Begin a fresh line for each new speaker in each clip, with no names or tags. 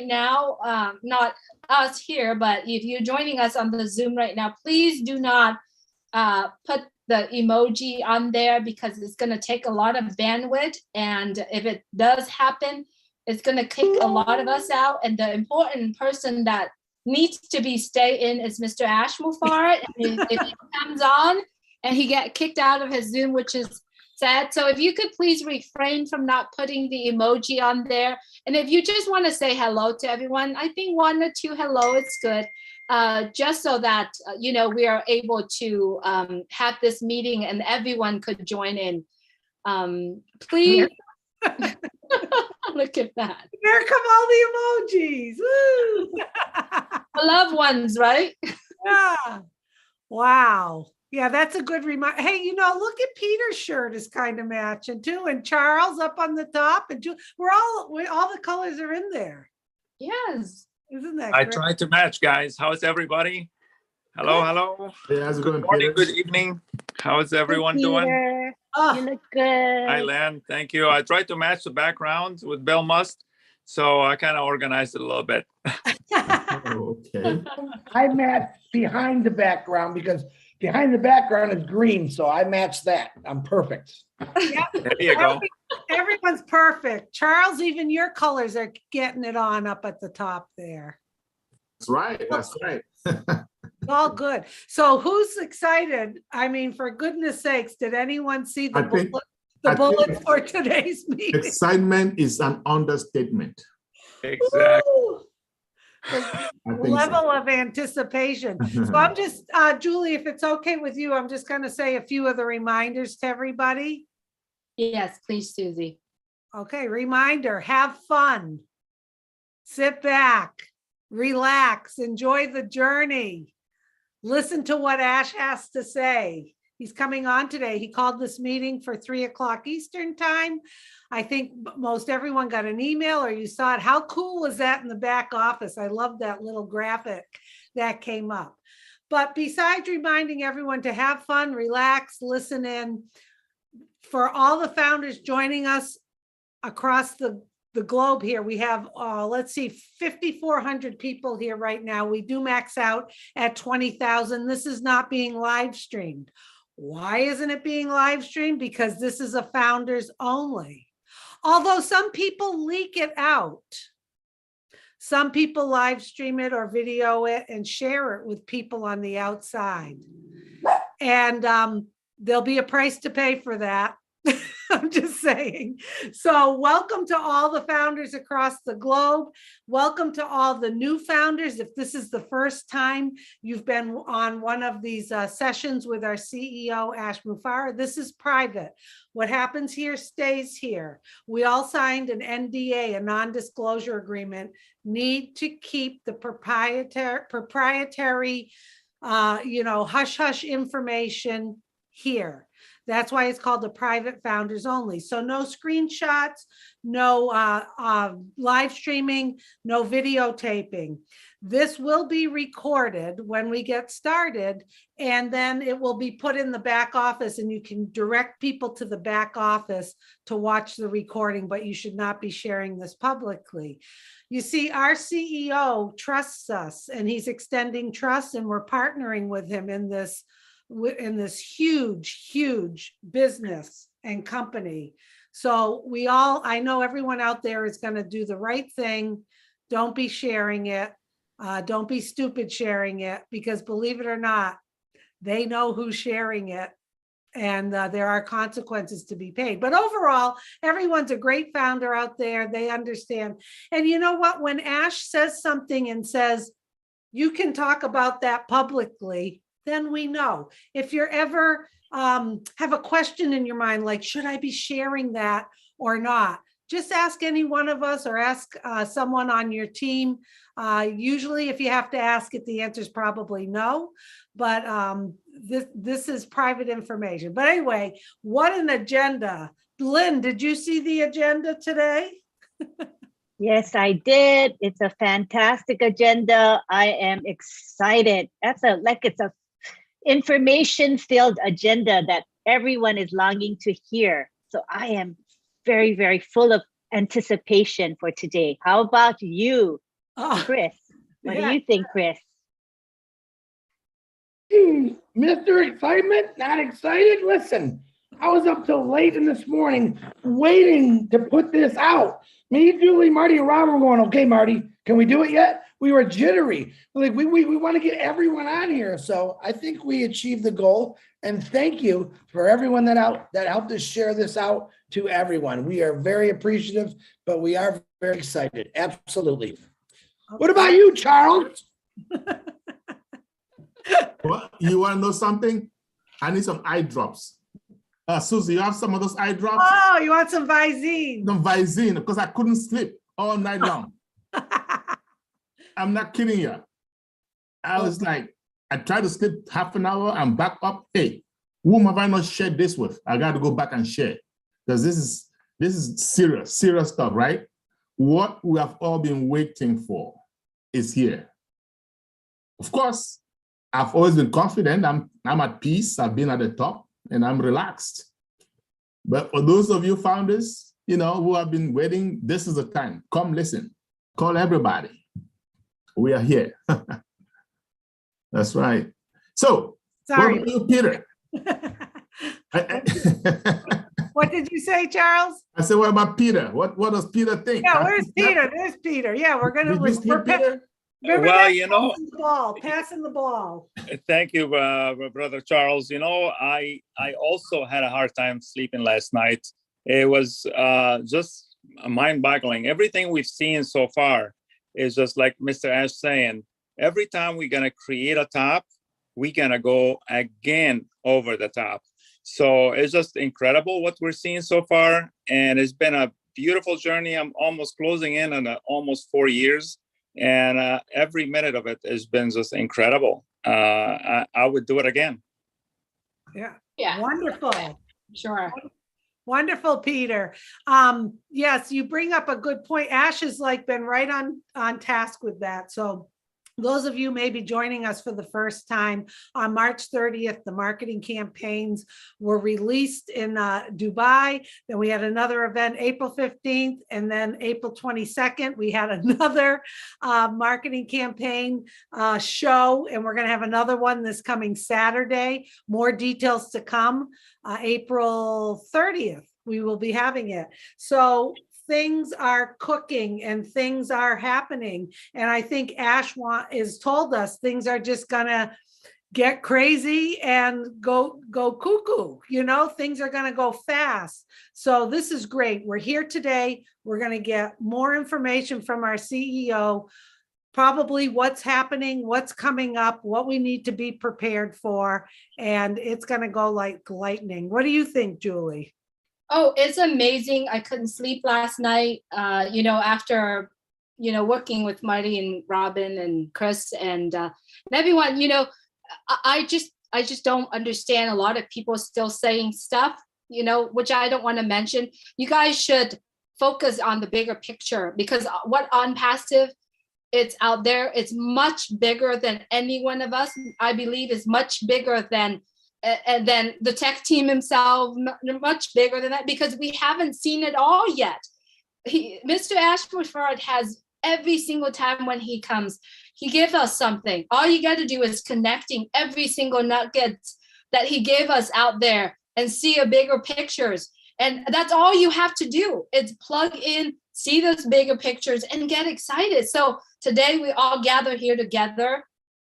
right now, not us here, but if you're joining us on the Zoom right now, please do not put the emoji on there because it's going to take a lot of bandwidth. And if it does happen, it's going to kick a lot of us out. And the important person that needs to be stay in is Mr. Ash Mufareh. If he comes on and he get kicked out of his Zoom, which is sad. So if you could please refrain from not putting the emoji on there. And if you just want to say hello to everyone, I think 1 or 2 hello is good. Just so that, we are able to have this meeting and everyone could join in. Please. Look at that.
Here come all the emojis. Woo!
The loved ones, right?
Yeah. Wow. Yeah, that's a good reminder. Hey, look at Peter's shirt is kind of matching too. And Charles up on the top. And all the colors are in there.
Yes.
Isn't that
I
great?
tried to match, guys. How's everybody? Hello, hello.
Yeah, how's it
Good
going,
morning,
Peter?
good evening. How's everyone
Hey,
doing?
Peter.
Oh,
You look good.
Hi, Len. Thank you. I tried to match the background with Bill Must, so I kind of organized it a little bit.
Oh, okay.
I match behind the background because behind the background is green, so I match that. I'm perfect.
yeah.
There you go.
Everyone's perfect. Charles, even your colors are getting it on up at the top there.
That's right. That's right.
It's all good. So who's excited? I mean, for goodness sakes, did anyone see
I think-
bullets for today's meeting?
Excitement is an understatement.
Exactly.
Woo!
I think
Level
so.
of anticipation. So I'm just, Julie, if it's okay with you, I'm just going to say a few of the reminders to everybody.
Yes, please, Susie.
Okay, reminder, have fun. Sit back, relax, enjoy the journey. Listen to what Ash has to say. He's coming on today. He called this meeting for 3:00 Eastern time. I think most everyone got an email or you saw it. How cool was that in the back office? I love that little graphic that came up. But besides reminding everyone to have fun, relax, listen in, for all the founders joining us across the globe here, we have, let's see, 5,400 people here right now. We do max out at 20,000. This is not being live streamed. Why isn't it being live streamed? Because this is a founders only. Although some people leak it out. Some people live stream it or video it and share it with people on the outside. And there'll be a price to pay for that. I'm just saying. So welcome to all the founders across the globe. Welcome to all the new founders. If this is the first time you've been on one of these sessions with our CEO, Ash Mufareh, this is private. What happens here stays here. We all signed an NDA, a non-disclosure agreement, need to keep the proprietary hush-hush information here. That's why it's called the private founders only. So no screenshots, no live streaming, no videotaping. This will be recorded when we get started, and then it will be put in the back office, and you can direct people to the back office to watch the recording, but you should not be sharing this publicly. You see, our CEO trusts us, and he's extending trust, and we're partnering with him in this huge business and company. So I know everyone out there is going to do the right thing. Don't be sharing it. Don't be stupid sharing it, because believe it or not, they know who's sharing it, and there are consequences to be paid. But overall, everyone's a great founder out there. They understand. And you know what? When Ash says something and says, you can talk about that publicly, then we know. If you're ever have a question in your mind, like, should I be sharing that or not? Just ask any one of us or ask someone on your team. Usually if you have to ask it, the answer is probably no, but this is private information. But anyway, what an agenda. Lynn, did you see the agenda today?
Yes, I did. It's a fantastic agenda. I am excited. It's a information-filled agenda that everyone is longing to hear. So I am very, very full of anticipation for today. How about you, Chris, what
Yeah.
do you think, Chris?
Mr. Excitement, not excited? Listen, I was up till late in this morning waiting to put this out. Me, Julie, Marty, and Robert were going, okay, Marty, can we do it yet? We were jittery. Like, we want to get everyone on here. So I think we achieved the goal. And thank you for everyone that helped us share this out to everyone. We are very appreciative, but we are very excited. Absolutely. What about you, Charles?
Well, you want to know something? I need some eye drops. Susie, you have some of those eye drops?
Oh, you want some Visine?
Some Visine, because I couldn't sleep all night long. I'm not kidding you. I was like, I tried to sleep half an hour and back up. Hey, whom have I not shared this with? I got to go back and share, because this is serious stuff, right? What we have all been waiting for is here. Of course, I've always been confident. I'm at peace. I've been at the top and I'm relaxed. But for those of you founders, who have been waiting, this is the time. Come listen. Call everybody. We are here. That's right. So,
Sorry.
what about you, Peter?
What did you say, Charles?
I said, what about Peter? What does Peter think?
Yeah, where's Peter? There's Peter. Yeah, we're gonna.
Did you sleep, Peter?
Remember
Well,
that? Passing the ball.
thank you, Brother Charles. I also had a hard time sleeping last night. It was just mind-boggling. Everything we've seen so far is just like Mr. Ash saying, every time we're going to create a top, we're going to go again over the top. So it's just incredible what we're seeing so far. And it's been a beautiful journey. I'm almost closing in on almost 4 years. And every minute of it has been just incredible. I would do it again.
Yeah.
Yeah,
Wonderful.
sure.
Wonderful, Peter. Yes, you bring up a good point. Ash has been right on task with that. So those of you may be joining us for the first time, on March 30th, the marketing campaigns were released in Dubai. Then we had another event April 15th, and then April 22nd, we had another marketing campaign show, and we're going to have another one this coming Saturday. More details to come. April 30th, we will be having it. So things are cooking and things are happening. And I think Ash has told us things are just gonna get crazy and go cuckoo. Things are gonna go fast. So this is great. We're here today. We're gonna get more information from our CEO, probably what's happening, what's coming up, what we need to be prepared for. And it's gonna go like lightning. What do you think, Julie?
Oh, it's amazing. I couldn't sleep last night, after, working with Marty and Robin and Chris and everyone, I just don't understand. A lot of people still saying stuff, which I don't want to mention. You guys should focus on the bigger picture, because what on passive, it's out there. It's much bigger than any one of us. I believe is much bigger than and then the tech team himself, much bigger than that, because we haven't seen it all yet. Mr. Mufareh has every single time when he comes, he gives us something. All you got to do is connecting every single nugget that he gave us out there and see a bigger pictures. And that's all you have to do. It's plug in, see those bigger pictures and get excited. So today we all gather here together,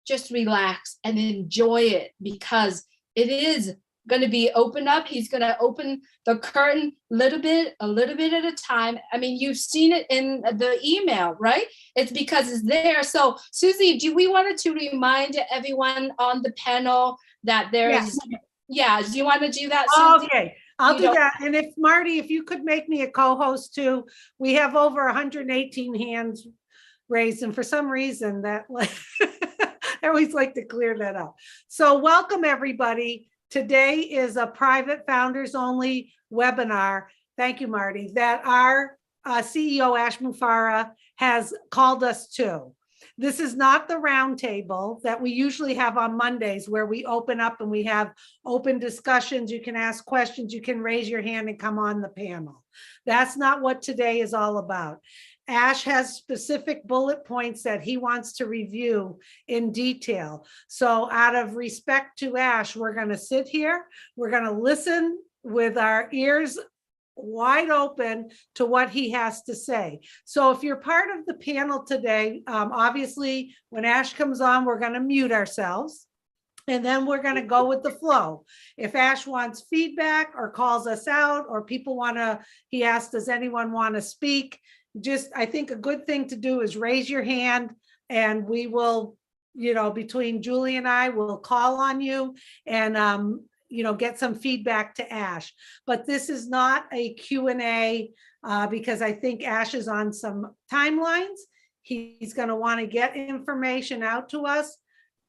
just relax and enjoy it, because it is going to be open up. He's going to open the curtain a little bit at a time. I mean, you've seen it in the email, right? It's because it's there. So Susie, do we want to remind everyone on the panel that there's, yeah, do you want to do that, Susie?
Okay, I'll do that. And if Marty, if you could make me a co-host too, we have over 118 hands raised. And for some reason that I always like to clear that up. So welcome everybody. Today is a private founders only webinar. Thank you, Marty, that our CEO Ash Mufareh has called us to. This is not the roundtable that we usually have on Mondays, where we open up and we have open discussions. You can ask questions, you can raise your hand and come on the panel. That's not what today is all about. Ash has specific bullet points that he wants to review in detail. So out of respect to Ash, we're going to sit here. We're going to listen with our ears wide open to what he has to say. So if you're part of the panel today, obviously when Ash comes on, we're going to mute ourselves. And then we're going to go with the flow. If Ash wants feedback or calls us out, or people want to, he asked, does anyone want to speak? Just, I think a good thing to do is raise your hand, and we will, between Julie and I will call on you and, get some feedback to Ash. But this is not a Q&A because I think Ash is on some timelines. He's going to want to get information out to us,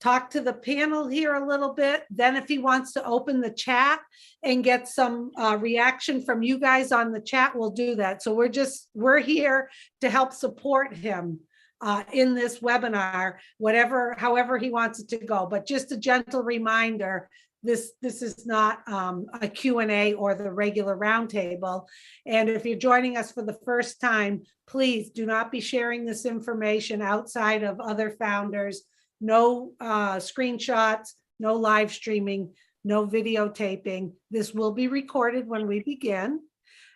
talk to the panel here a little bit. Then if he wants to open the chat and get some reaction from you guys on the chat, we'll do that. So we're here to help support him in this webinar, however he wants it to go. But just a gentle reminder, this is not a Q&A or the regular roundtable. And if you're joining us for the first time, please do not be sharing this information outside of other founders. No screenshots, no live streaming, no videotaping. This will be recorded when we begin.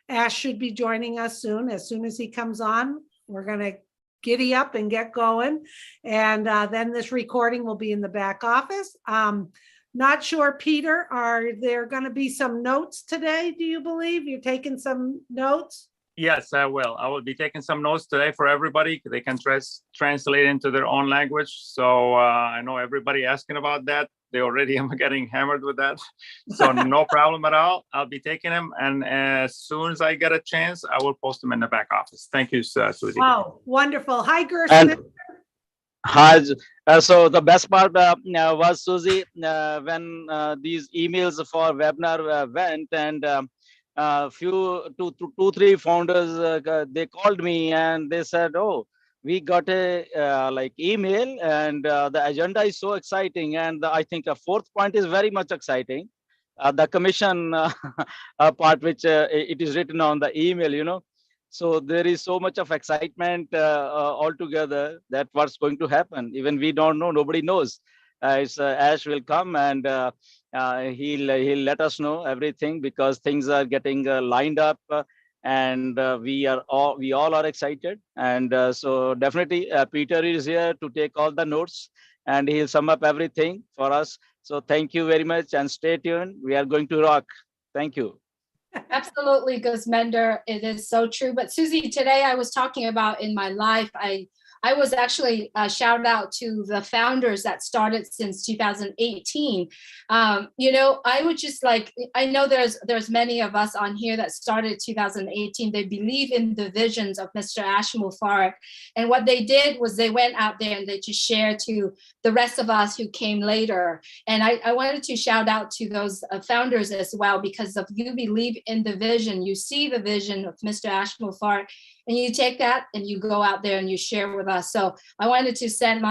Ash should be joining us soon. As soon as he comes on, we're going to giddy up and get going. And then this recording will be in the back office. Not sure, Peter, are there going to be some notes today? Do you believe you're taking some notes?
Yes, I will. I will be taking some notes today for everybody. They can translate into their own language. So I know everybody asking about that. They already am getting hammered with that. So no problem at all. I'll be taking them. And as soon as I get a chance, I will post them in the back office. Thank you, Susie.
Oh, wonderful. Hi, Gerson.
Hi. So the best part was, Susie, when these emails for webinar went, and two, three founders, they called me and they said, oh, we got a email, and the agenda is so exciting. And I think the fourth point is very much exciting. The commission part, which it is written on the email, So there is so much of excitement altogether that what's going to happen. Even we don't know, nobody knows. Ash will come and he'll let us know everything, because things are getting lined up, and we all are excited. And so definitely Peter is here to take all the notes, and he'll sum up everything for us. So thank you very much, and stay tuned. We are going to rock. Thank you.
Absolutely, Gusmender. It is so true. But Susie, today I was talking about in my life, I was actually shout out to the founders that started since 2018. I would just I know there's many of us on here that started 2018. They believe in the visions of Mr. Ash Mufareh. And what they did was they went out there and they just shared to the rest of us who came later. And I wanted to shout out to those founders as well, because if you believe in the vision, you see the vision of Mr. Ash Mufareh, and you take that and you go out there and you share with us. So I wanted to send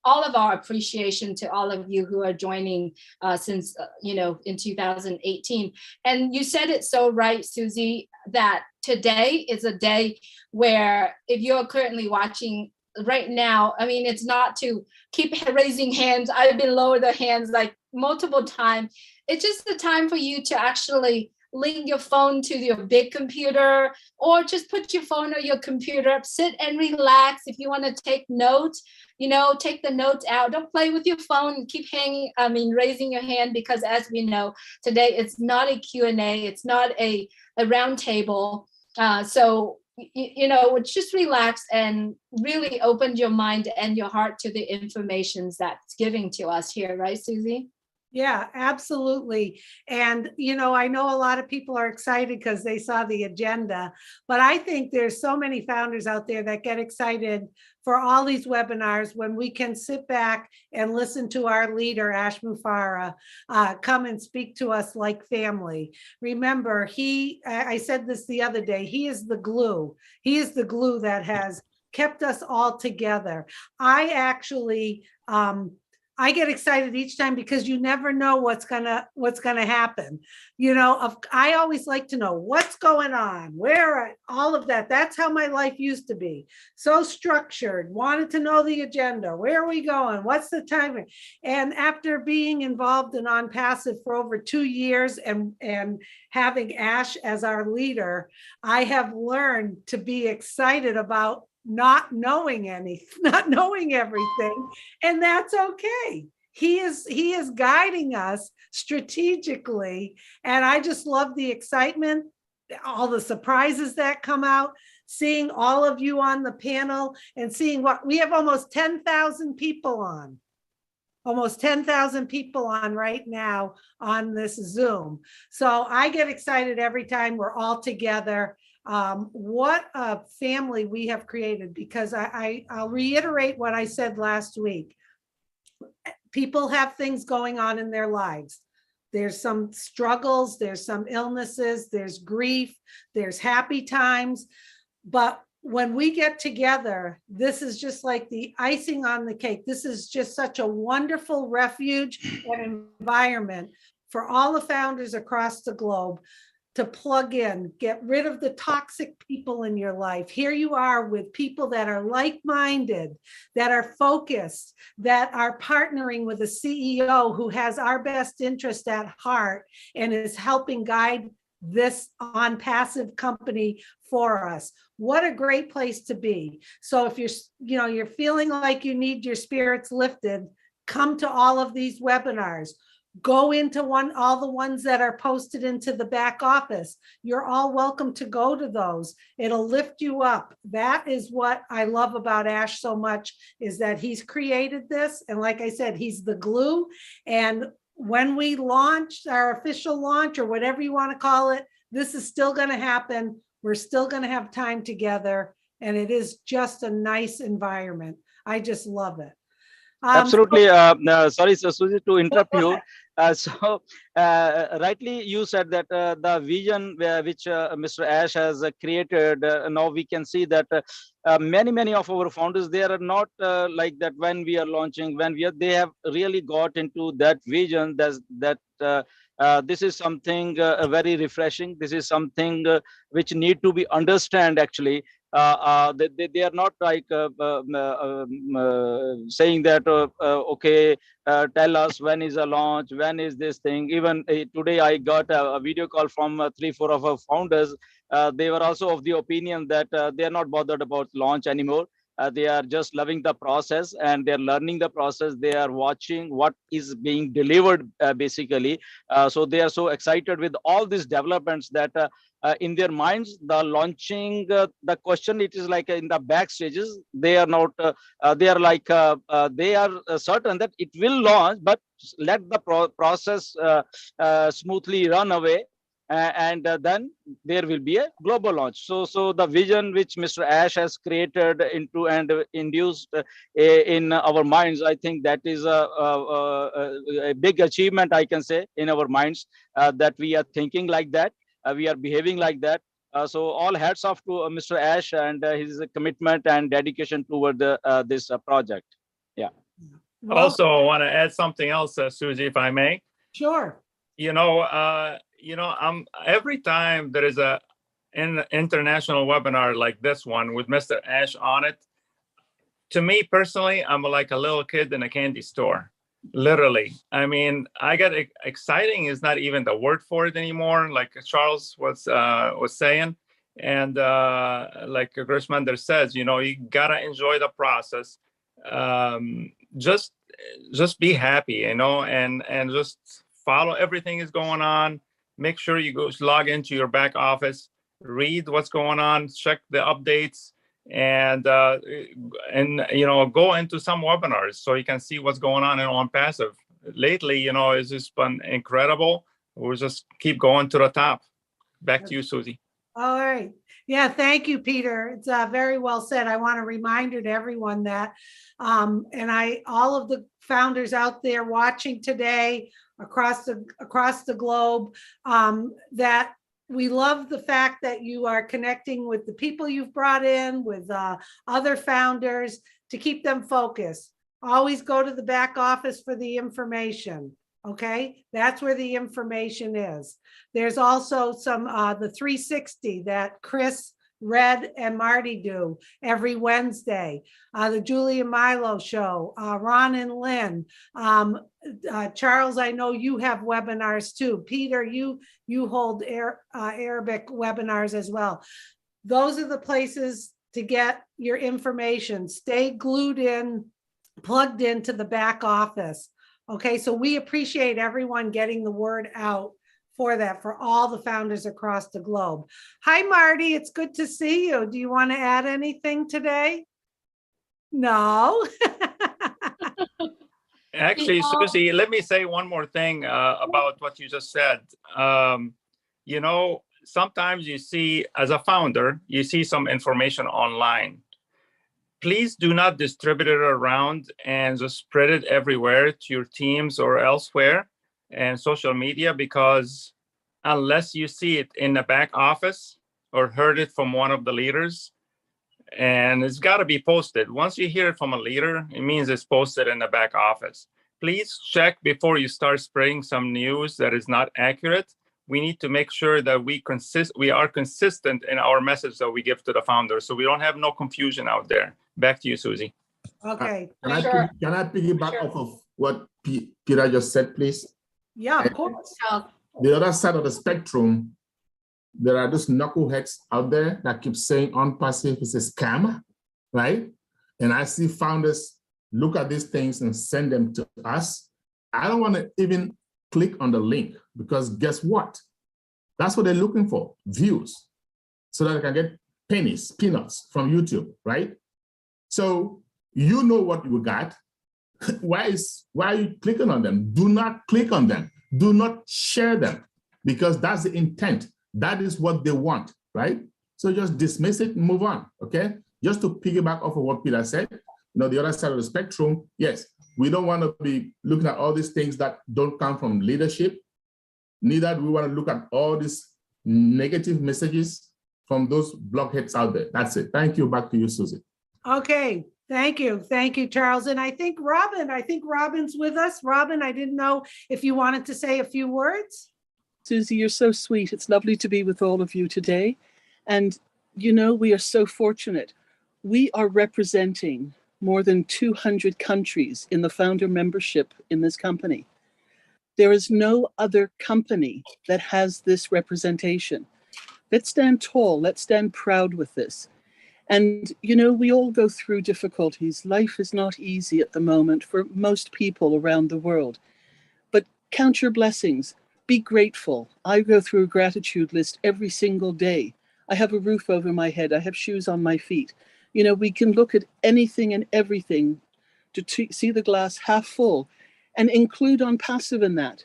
all of our appreciation to all of you who are joining since, in 2018. And you said it so right, Susie, that today is a day where if you're currently watching right now, I mean, it's not to keep raising hands. I've been lower the hands multiple times. It's just the time for you to actually link your phone to your big computer, or just put your phone or your computer up, sit and relax. If you want to take notes, take the notes out. Don't play with your phone and keep raising your hand, because as we know, today it's not a Q&A, it's not a round table. So just relax and really open your mind and your heart to the information that's giving to us here, right, Susie?
Yeah, absolutely. And, I know a lot of people are excited because they saw the agenda, but I think there's so many founders out there that get excited for all these webinars when we can sit back and listen to our leader, Ash Mufareh, come and speak to us like family. Remember, I said this the other day, he is the glue. He is the glue that has kept us all together. I actually, I get excited each time because you never know what's gonna happen. You know, I always like to know what's going on, where all of that. That's how my life used to be. So structured, wanted to know the agenda. Where are we going? What's the timing? And after being involved in On Passive for over 2 years and having Ash as our leader, I have learned to be excited about not knowing anything, not knowing everything, and that's okay. He is guiding us strategically, and I just love the excitement, all the surprises that come out, seeing all of you on the panel and seeing what we have almost 10,000 people on. Almost 10,000 people on right now on this Zoom. So I get excited every time we're all together. What a family we have created, because I'll reiterate what I said last week. People have things going on in their lives. There's some struggles, there's some illnesses, there's grief, there's happy times. But when we get together, this is just like the icing on the cake. This is just such a wonderful refuge and environment for all the founders across the globe to plug in, get rid of the toxic people in your life. Here you are with people that are like-minded, that are focused, that are partnering with a CEO who has our best interest at heart and is helping guide this On Passive company for us. What a great place to be. So if you're feeling like you need your spirits lifted, come to all of these webinars. Go into all the ones that are posted into the back office. You're all welcome to go to those. It'll lift you up. That is what I love about Ash so much, is that he's created this. And like I said, he's the glue. And when we launch our official launch, or whatever you want to call it, this is still going to happen. We're still going to have time together. And it is just a nice environment. I just love it.
Absolutely. Sorry, so Susie, to interrupt you. Rightly you said that the vision which Mr. Ash has created, now we can see that many of our founders, they are not like that when we are launching, they have really got into that vision that this is something very refreshing. This is something which need to be understand actually. They are not like saying that okay, tell us when is a launch, when is this thing. Even today I got a video call from 3-4 of our founders. They were also of the opinion that they are not bothered about launch anymore. They are just loving the process, and they're learning the process. They are watching what is being delivered basically. So they are so excited with all these developments that in their minds, the launching, the question, it is like in the back stages, they are not, they are like, they are certain that it will launch, but let the process smoothly run away. And then there will be a global launch. So the vision which Mr. Ash has created into and induced in our minds, I think that is a big achievement, I can say, in our minds, that we are thinking like that. We are behaving like that. So all hats off to Mr. Ash and his commitment and dedication toward this project. Yeah.
Well,
Also, I want to add something else, Susie, if I may.
sure.
Every time there is an international webinar like this one with Mr. Ash on it, to me personally, I'm like a little kid in a candy store. Literally. I mean, I get exciting is not even the word for it anymore, like Charles was saying. And like Grishmander says, you gotta enjoy the process. Just be happy, and just follow everything is going on. Make sure you go log into your back office, read what's going on, check the updates, and go into some webinars so you can see what's going on Passive. Lately, it's just been incredible. We'll just keep going to the top. Back to you, Susie.
All right. Yeah, thank you, Peter. It's very well said. I want a reminder to everyone that, all of the founders out there watching today across the globe, that we love the fact that you are connecting with the people you've brought in, with other founders, to keep them focused. always go to the back office for the information. Okay, that's where the information is. There's also some the 360 that Chris, Red, and Marty do every Wednesday. The Julie and Milo show, Ron and Lynn. Charles, I know you have webinars too. Peter, you hold Arabic webinars as well. Those are the places to get your information. Stay glued in, plugged into the back office. Okay, so we appreciate everyone getting the word out for that, for all the founders across the globe. Hi, Marty, it's good to see you. Do you want to add anything today? No.
Actually, Susie, let me say one more thing about what you just said. You know, sometimes you see, as a founder, you see some information online. Please do not distribute it around and just spread it everywhere to your teams or elsewhere and social media, because unless you see it in the back office or heard it from one of the leaders, and it's got to be posted. Once you hear it from a leader, it means it's posted in the back office. Please check before you start spreading some news that is not accurate. We need to make sure that we are consistent in our message that we give to the founders, so we don't have no confusion out there. Back to you, Susie.
Okay.
Can I piggyback off of what Peter just said, please?
Yeah, of course.
The other side of the spectrum, there are those knuckleheads out there that keep saying OnPassive is a scam, right? And I see founders look at these things and send them to us. I don't want to even click on the link, because guess what? That's what they're looking for, views, so that they can get peanuts from YouTube, right? So you know what you got. Why are you clicking on them? Do not click on them. Do not share them, because that's the intent. That is what they want, right? So just dismiss it and move on, okay? Just to piggyback off of what Peter said, the other side of the spectrum, yes, we don't want to be looking at all these things that don't come from leadership. Neither do we want to look at all these negative messages from those blockheads out there. That's it. Thank you. Back to you, Susie.
Okay. Thank you. Thank you, Charles. And I think Robin's with us. Robin, I didn't know if you wanted to say a few words.
Susie, you're so sweet. It's lovely to be with all of you today. And, we are so fortunate. We are representing more than 200 countries in the founder membership in this company. There is no other company that has this representation. Let's stand tall. Let's stand proud with this. And, we all go through difficulties. Life is not easy at the moment for most people around the world. But count your blessings. Be grateful. I go through a gratitude list every single day. I have a roof over my head. I have shoes on my feet. We can look at anything and everything to see the glass half full and include OnPassive in that.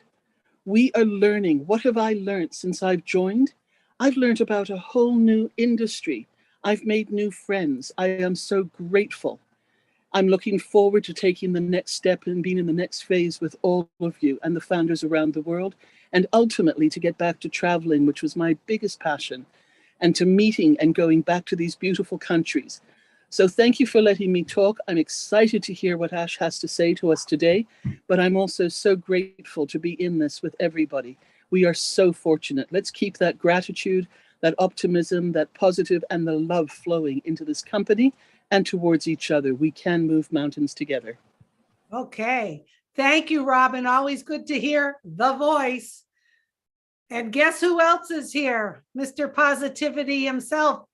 We are learning. What have I learned since I've joined? I've learned about a whole new industry. I've made new friends. I am so grateful. I'm looking forward to taking the next step and being in the next phase with all of you and the founders around the world, and ultimately to get back to traveling, which was my biggest passion, and to meeting and going back to these beautiful countries. So thank you for letting me talk. I'm excited to hear what Ash has to say to us today, but I'm also so grateful to be in this with everybody. We are so fortunate. Let's keep that gratitude, that optimism, that positive, and the love flowing into this company and towards each other. We can move mountains together.
Okay. Thank you, Robin. Always good to hear the voice. And guess who else is here? Mr. Positivity himself,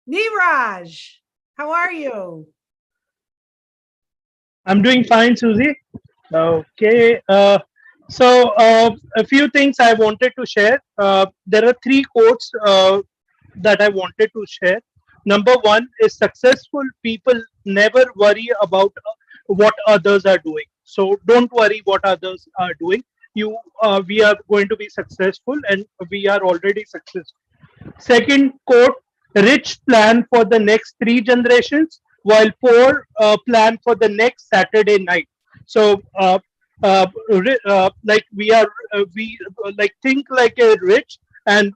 Neeraj. How are you?
I'm doing fine, Susie. Okay. So a few things I wanted to share. There are 3 quotes that I wanted to share. Number 1 is successful people never worry about what others are doing. So don't worry what others are doing. We are going to be successful, and we are already successful. Second quote, rich plan for the next 3 generations, while poor plan for the next Saturday night. So like we think like a rich, and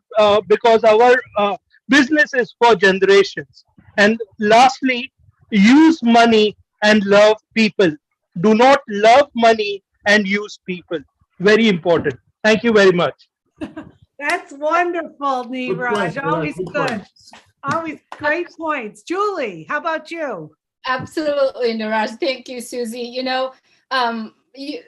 because our business is for generations. And lastly, use money and love people. Do not love money and use people. Very important. Thank you very much.
That's wonderful,
Good
Neeraj.
points, brother.
Always
Good
good.
points.
Always great points. Julie, how about you?
Absolutely, Niraj. Thank you, Susie. You know, you,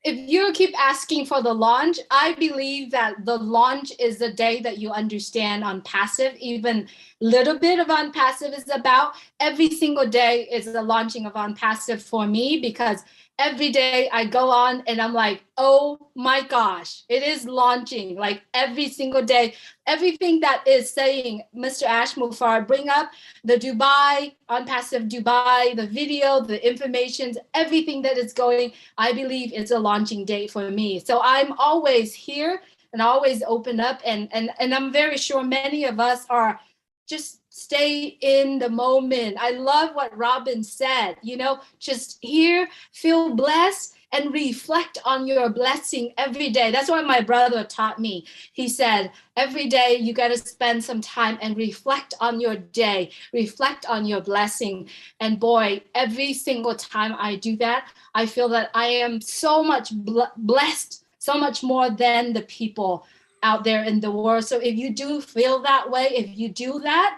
if you keep asking for the launch, I believe that the launch is the day that you understand on passive, even little bit of on passive is about. Every single day is the launching of on passive for me, because every day I go on and I'm like, oh my gosh, it is launching. Like every single day, everything that is saying, Mr. Ash Mufareh, bring up the Dubai, on passive Dubai, the video, the information, everything that is going, I believe it's a launching date for me. So I'm always here and always open up. And I'm very sure many of us are just stay in the moment. I love what Robin said, you know, just here, feel blessed and reflect on your blessing every day. That's what my brother taught me. He said, every day you got to spend some time and reflect on your day, reflect on your blessing. And boy, every single time I do that, I feel that I am so much blessed, so much more than the people out there in the world. So if you do feel that way, if you do that,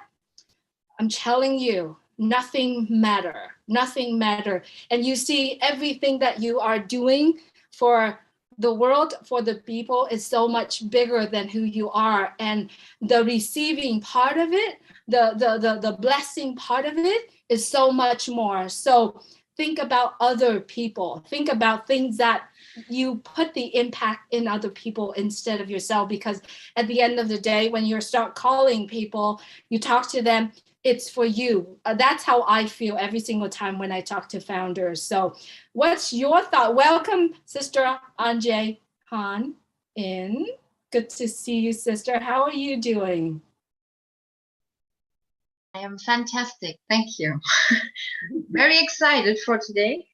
I'm telling you, nothing matter, nothing matter. And you see everything that you are doing for the world, for the people, is so much bigger than who you are. And the receiving part of it, the blessing part of it is so much more. So think about other people, think about things that you put the impact in other people instead of yourself, because at the end of the day, when you start calling people, you talk to them, it's for you. That's how I feel every single time when I talk to founders. So what's your thought? Welcome, Sister Anjay Han in. Good to see you, sister. How are you doing?
I am fantastic. Thank you. Very excited for today,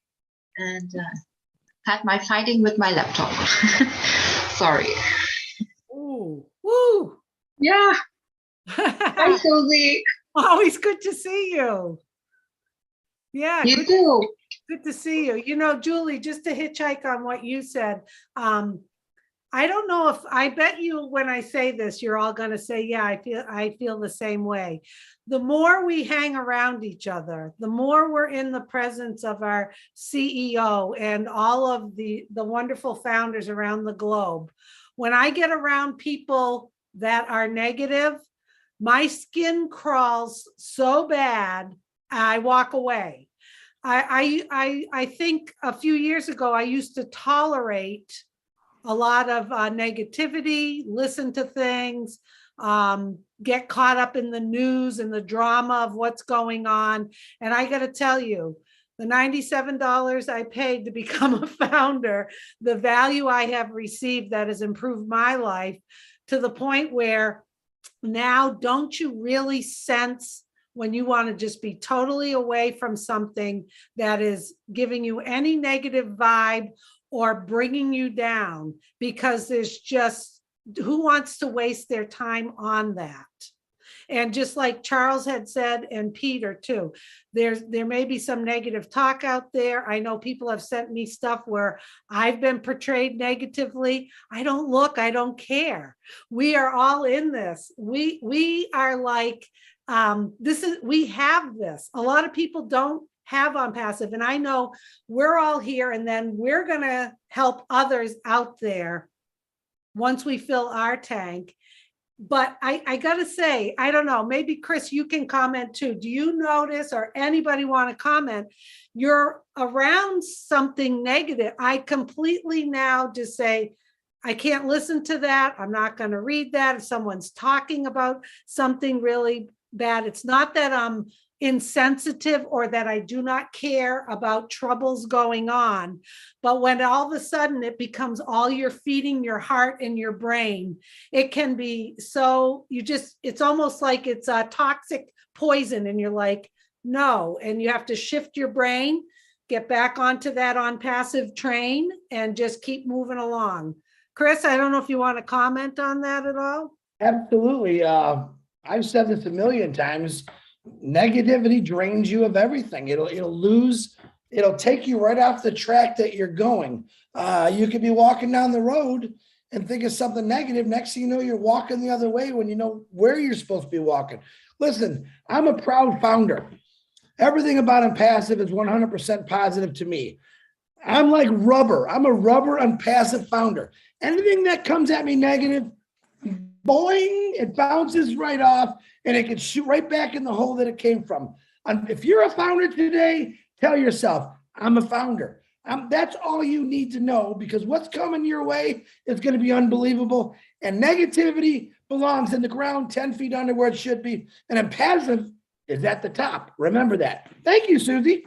and had my fighting with my laptop. Sorry.
Ooh, woo.
Yeah. Hi, Susie.
Always good to see you. Yeah,
You too.
good to see you. You know, Julie, just to hitchhike on what you said, I don't know if, I bet you when I say this, you're all going to say, yeah, I feel the same way. The more we hang around each other, the more we're in the presence of our CEO and all of the wonderful founders around the globe. When I get around people that are negative, my skin crawls so bad, I walk away. I think a few years ago, I used to tolerate a lot of negativity, listen to things, get caught up in the news and the drama of what's going on. And I got to tell you, the $97 I paid to become a founder, the value I have received that has improved my life to the point where now, don't you really sense when you want to just be totally away from something that is giving you any negative vibe or bringing you down? Because there's just, who wants to waste their time on that? And just like Charles had said, and Peter too, there may be some negative talk out there. I know people have sent me stuff where I've been portrayed negatively. I don't look, I don't care. We are all in this. We are like, we have this. A lot of people don't have on passive. And I know we're all here, and then we're gonna help others out there once we fill our tank. But I gotta say, I don't know, maybe Chris, you can comment too. Do you notice, or anybody want to comment, you're around something negative? I completely now just say, I can't listen to that. I'm not going to read that. If someone's talking about something really bad, it's not that I'm insensitive or that I do not care about troubles going on. But when all of a sudden it becomes all you're feeding your heart and your brain, it can be so, it's almost like it's a toxic poison, and you're like, no, and you have to shift your brain, get back onto that on passive train, and just keep moving along. Chris, I don't know if you want to comment on that at all.
Absolutely. I've said this a million times. Negativity drains you of everything. It'll lose it'll take you right off the track that you're going. You could be walking down the road and think of something negative. Next thing you know, you're walking the other way when you know where you're supposed to be walking. Listen, I'm a proud founder. Everything about Impassive is 100% positive to me. I'm like rubber. I'm a rubber Impassive founder. Anything that comes at me negative, boing, it bounces right off and it can shoot right back in the hole that it came from. If you're a founder today, tell yourself, I'm a founder. That's all you need to know, because what's coming your way is going to be unbelievable. And negativity belongs in the ground 10 feet under where it should be. And Impassive is at the top. Remember that. Thank you, Susie.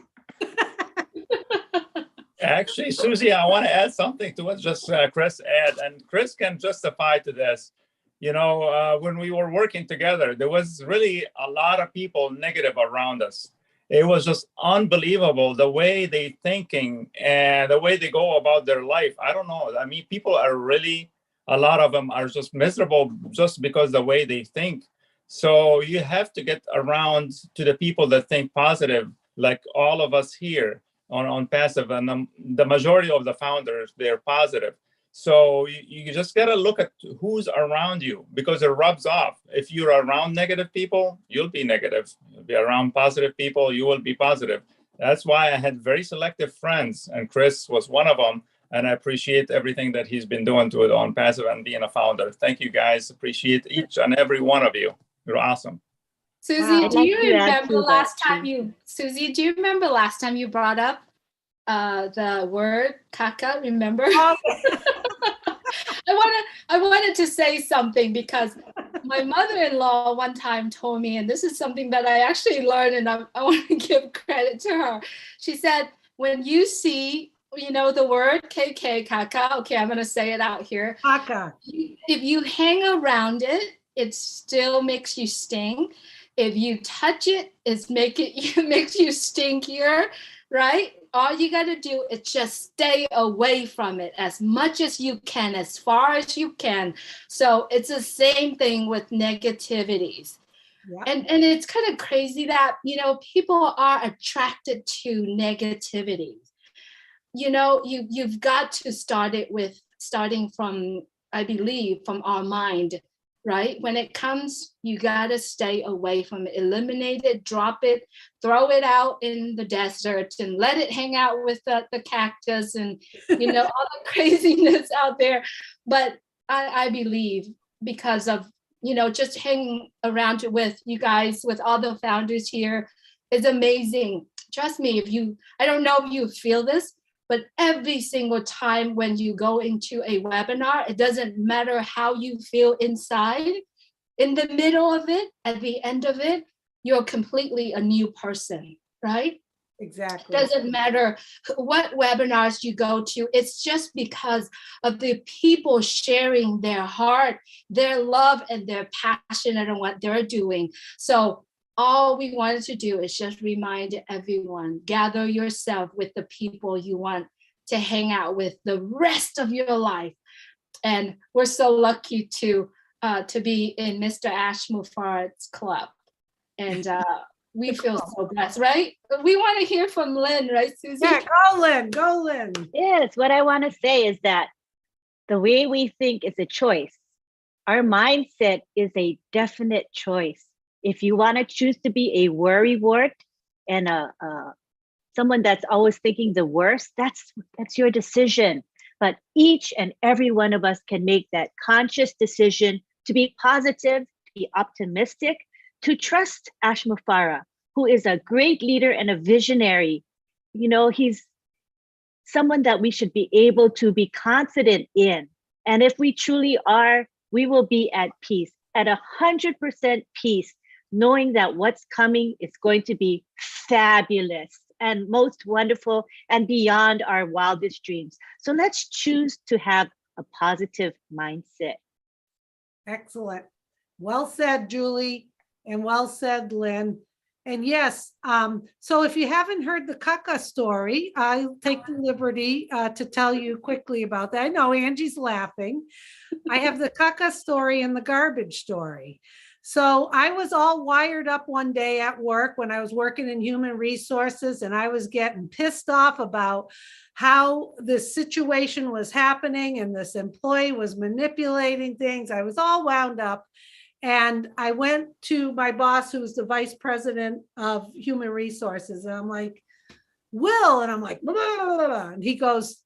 Actually, Susie, I want to add something to what just Chris add, and Chris can justify to this. You know, when we were working together, there was really a lot of people negative around us. It was just unbelievable the way they thinking and the way they go about their life. I don't know. I mean, people are really, a lot of them are just miserable just because the way they think. So you have to get around to the people that think positive, like all of us here on Passive, and the majority of the founders, they're positive. So you just got to look at who's around you, because it rubs off. If you're around negative people, you'll be negative. You'll be around positive people, you will be positive. That's why I had very selective friends, and Chris was one of them. And I appreciate everything that he's been doing to it on Passive and being a founder. Thank you, guys. Appreciate each and every one of you. You're awesome.
Susie,
Wow.
do you
I'd like to add
remember
to
last
that,
time Susie, do you remember last time you brought up the word caca? Remember? I wanted to say something, because my mother-in-law one time told me, and this is something that I actually learned, and I want to give credit to her. She said, when you see, you know, the word KK, caca, okay, I'm going to say it out here.
Caca.
If you hang around it, it still makes you sting. If you touch it, it makes you stinkier, right? All you got to do is just stay away from it as much as you can, as far as you can. So it's the same thing with negativities. Yeah. And it's kind of crazy that, you know, people are attracted to negativity. You know, you've got to start it with starting from, I believe, from our mind. Right? When it comes, you got to stay away from it, eliminate it, drop it, throw it out in the desert and let it hang out with the cactus and, you know, all the craziness out there. But I believe, because of, you know, just hanging around with you guys, with all the founders here, is amazing. Trust me, I don't know if you feel this, but every single time when you go into a webinar, it doesn't matter how you feel inside, in the middle of it, at the end of it, you're completely a new person, right?
Exactly.
It doesn't matter what webinars you go to. It's just because of the people sharing their heart, their love, and their passion on what they're doing. So all we wanted to do is just remind everyone, gather yourself with the people you want to hang out with the rest of your life. And we're so lucky to be in Mr. Ash Mufareh's club. And we feel so blessed, right? We want to hear from Lynn, right, Susie?
Yeah, go Lynn, go Lynn.
Yes, what I want to say is that the way we think is a choice. Our mindset is a definite choice. If you want to choose to be a worrywart and someone that's always thinking the worst, that's your decision. But each and every one of us can make that conscious decision to be positive, to be optimistic, to trust Ash Mufareh, who is a great leader and a visionary. You know, he's someone that we should be able to be confident in. And if we truly are, we will be at peace, at 100% peace, knowing that what's coming is going to be fabulous and most wonderful and beyond our wildest dreams. So let's choose to have a positive mindset.
Excellent. Well said, Julie, and well said, Lynn. And yes, so if you haven't heard the caca story, I'll take the liberty to tell you quickly about that. I know Angie's laughing. I have the caca story and the garbage story. So I was all wired up one day at work when I was working in human resources, and I was getting pissed off about how this situation was happening and this employee was manipulating things. I was all wound up. And I went to my boss, who's the vice president of human resources. And I'm like, Will, and I'm like, blah, blah, blah, blah. And he goes,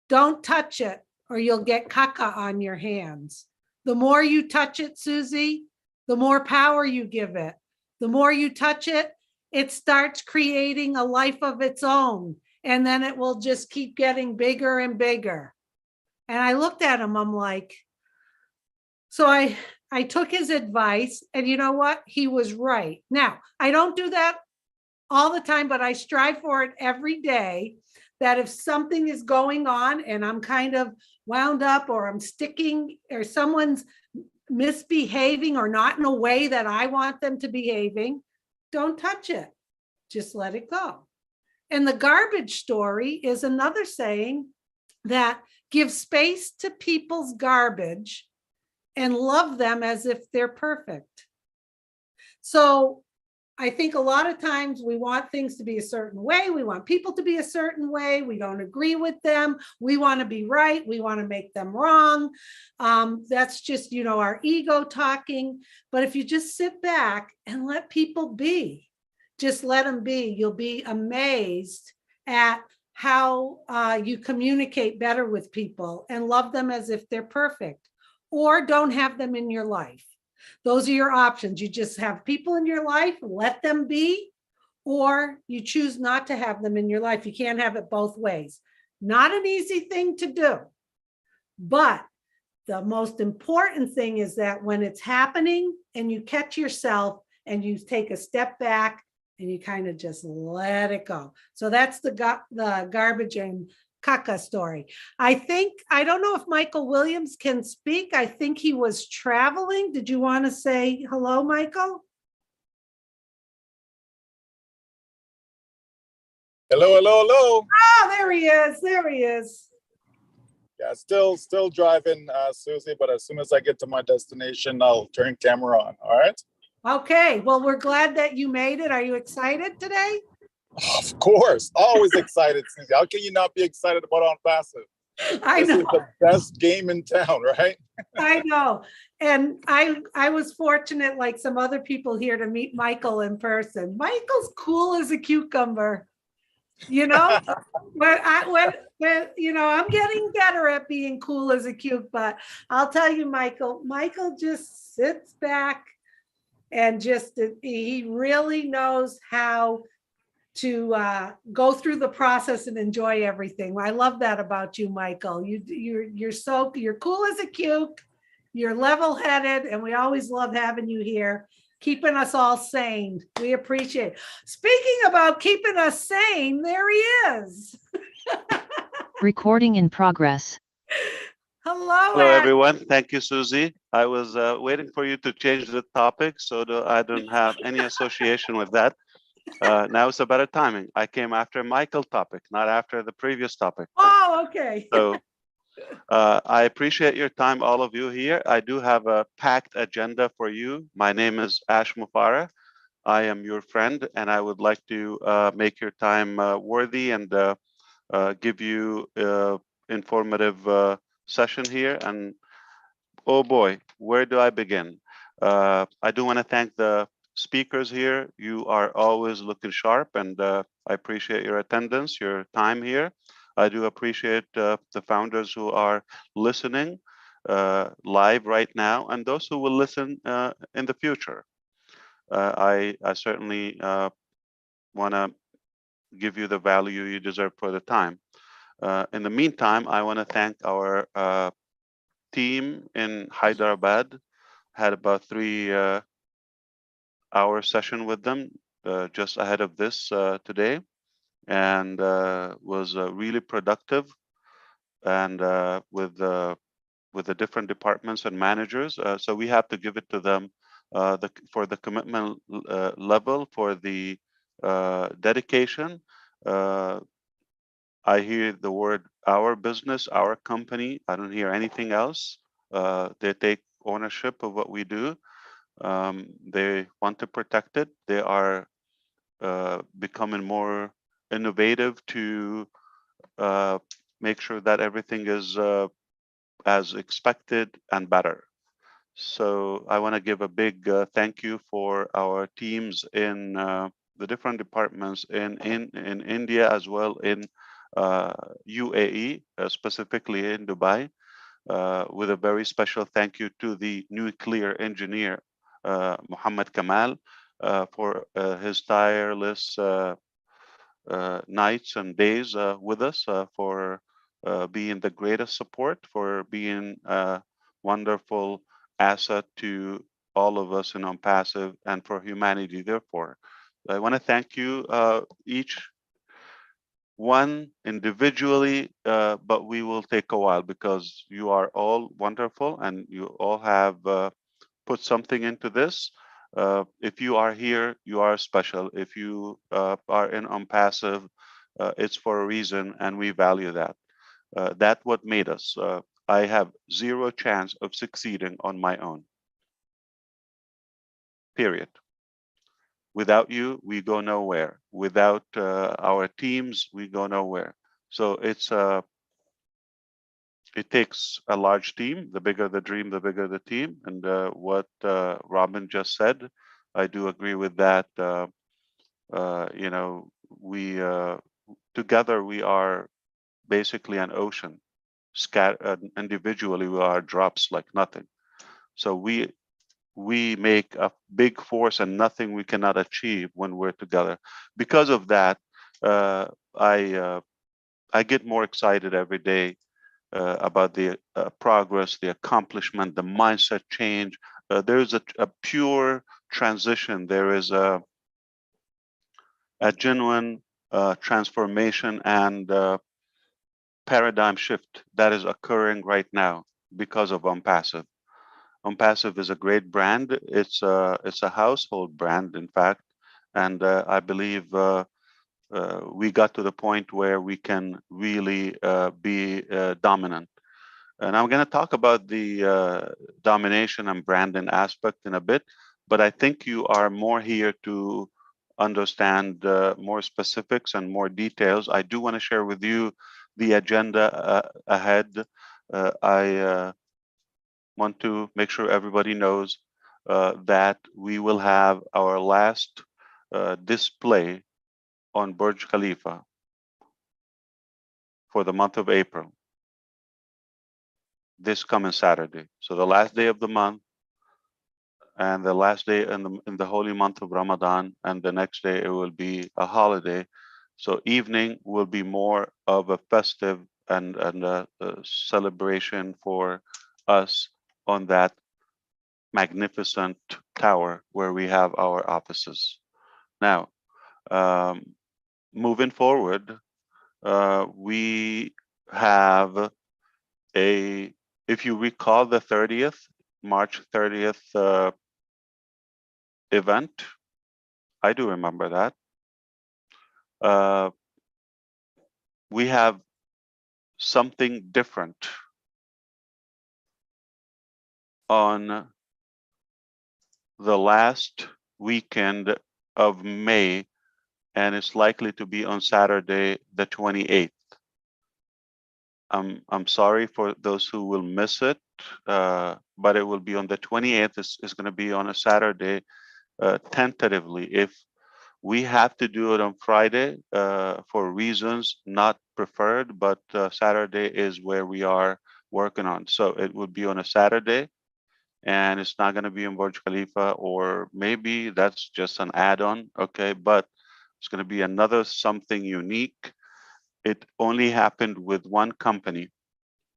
don't touch it or you'll get caca on your hands. The more you touch it, Susie, the more power you give it. The more you touch it, it starts creating a life of its own. And then it will just keep getting bigger and bigger. And I looked at him, I'm like, so I took his advice, and you know what? He was right. Now, I don't do that all the time, but I strive for it every day, that if something is going on and I'm kind of wound up or I'm sticking or someone's misbehaving or not in a way that I want them to behaving, don't touch it. Just let it go. And the garbage story is another saying that give space to people's garbage and love them as if they're perfect. So I think a lot of times we want things to be a certain way. We want people to be a certain way. We don't agree with them. We want to be right. We want to make them wrong. That's just, our ego talking. But if you just sit back and let people be, just let them be, you'll be amazed at how you communicate better with people and love them as if they're perfect, or don't have them in your life. Those are your options. You just have people in your life, let them be, or you choose not to have them in your life. You can't have it both ways. Not an easy thing to do. But the most important thing is that when it's happening and you catch yourself and you take a step back and you kind of just let it go. So that's the garbage and caca story. I don't know if Michael Williams can speak. I think he was traveling. Did you want to say hello, Michael?
Hello, hello, hello.
Oh, there he is. There he is.
Yeah, still driving, Susie, but as soon as I get to my destination, I'll turn camera on. All right.
Okay. Well, we're glad that you made it. Are you excited today?
Of course. Always excited, Susie. How can you not be excited about On Passive?
I know.
This is the best game in town, right?
I know. And I was fortunate, like some other people here, to meet Michael in person. Michael's cool as a cucumber. When I'm getting better at being cool as a cuke, but I'll tell you, Michael just sits back and he really knows how to go through the process and enjoy everything. I love that about you, Michael. You're cool as a cuke, you're level-headed, and we always love having you here, keeping us all sane. We appreciate it. Speaking about keeping us sane, there he is.
Recording in progress.
Hello,
everyone. Thank you, Susie. I was waiting for you to change the topic so that I don't have any association with that. Now it's a better timing. I came after Michael's topic, not after the previous topic.
Oh, okay.
So I appreciate your time, all of you here. I do have a packed agenda for you. My name is Ash Mufareh. I am your friend, and I would like to make your time worthy and give you informative session here. And oh boy, where do I begin? I do want to thank the speakers here. You are always looking sharp, and I appreciate your attendance, your time here. I do appreciate the founders who are listening live right now, and those who will listen in the future. I certainly want to give you the value you deserve for the time. In the meantime, I want to thank our team in Hyderabad. Had about 3 hour session with them just ahead of this today, and was really productive, and with the different departments and managers. So we have to give it to them for the commitment level, for the dedication. I hear the word our business, our company. I don't hear anything else. They take ownership of what we do. They want to protect it. They are becoming more innovative to make sure that everything is as expected and better. So I want to give a big thank you for our teams in the different departments in India as well in UAE, specifically in Dubai, with a very special thank you to the nuclear engineer, Muhammad Kamal, for his tireless nights and days with us, for being the greatest support, for being a wonderful asset to all of us in OnPassive and for humanity. Therefore, I want to thank you each one individually, but we will take a while because you are all wonderful and you all have put something into this. If you are here, you are special. If you are in OnPassive, it's for a reason, and we value that. That's what made us. I have zero chance of succeeding on my own. Period. Without you, we go nowhere. Without our teams, we go nowhere. So it takes a large team. The bigger the dream, the bigger the team. And what Robin just said, I do agree with that. You know, we together we are basically an ocean. Individually, we are drops like nothing. So we make a big force and nothing we cannot achieve when we're together. Because of that, I get more excited every day about the progress, the accomplishment, the mindset change. There is a pure transition. There is a genuine transformation and paradigm shift that is occurring right now because of OnPassive. OnPassive is a great brand. It's a household brand, in fact, and I believe we got to the point where we can really be dominant. And I'm going to talk about the domination and branding aspect in a bit, but I think you are more here to understand more specifics and more details. I do want to share with you the agenda ahead. I want to make sure everybody knows that we will have our last display on Burj Khalifa for the month of April, this coming Saturday. So the last day of the month and the last day in the holy month of Ramadan, and the next day it will be a holiday. So evening will be more of a festive and a celebration for us on that magnificent tower where we have our offices. Now, moving forward, we have if you recall the 30th, March 30th event, I do remember that. We have something different on the last weekend of May, and it's likely to be on Saturday, the 28th. I'm sorry for those who will miss it, but it will be on the 28th. It's going to be on a Saturday, tentatively. If we have to do it on Friday for reasons not preferred, but Saturday is where we are working on. So it would be on a Saturday, and it's not going to be in Burj Khalifa, or maybe that's just an add-on, okay? But it's going to be another something unique. It only happened with one company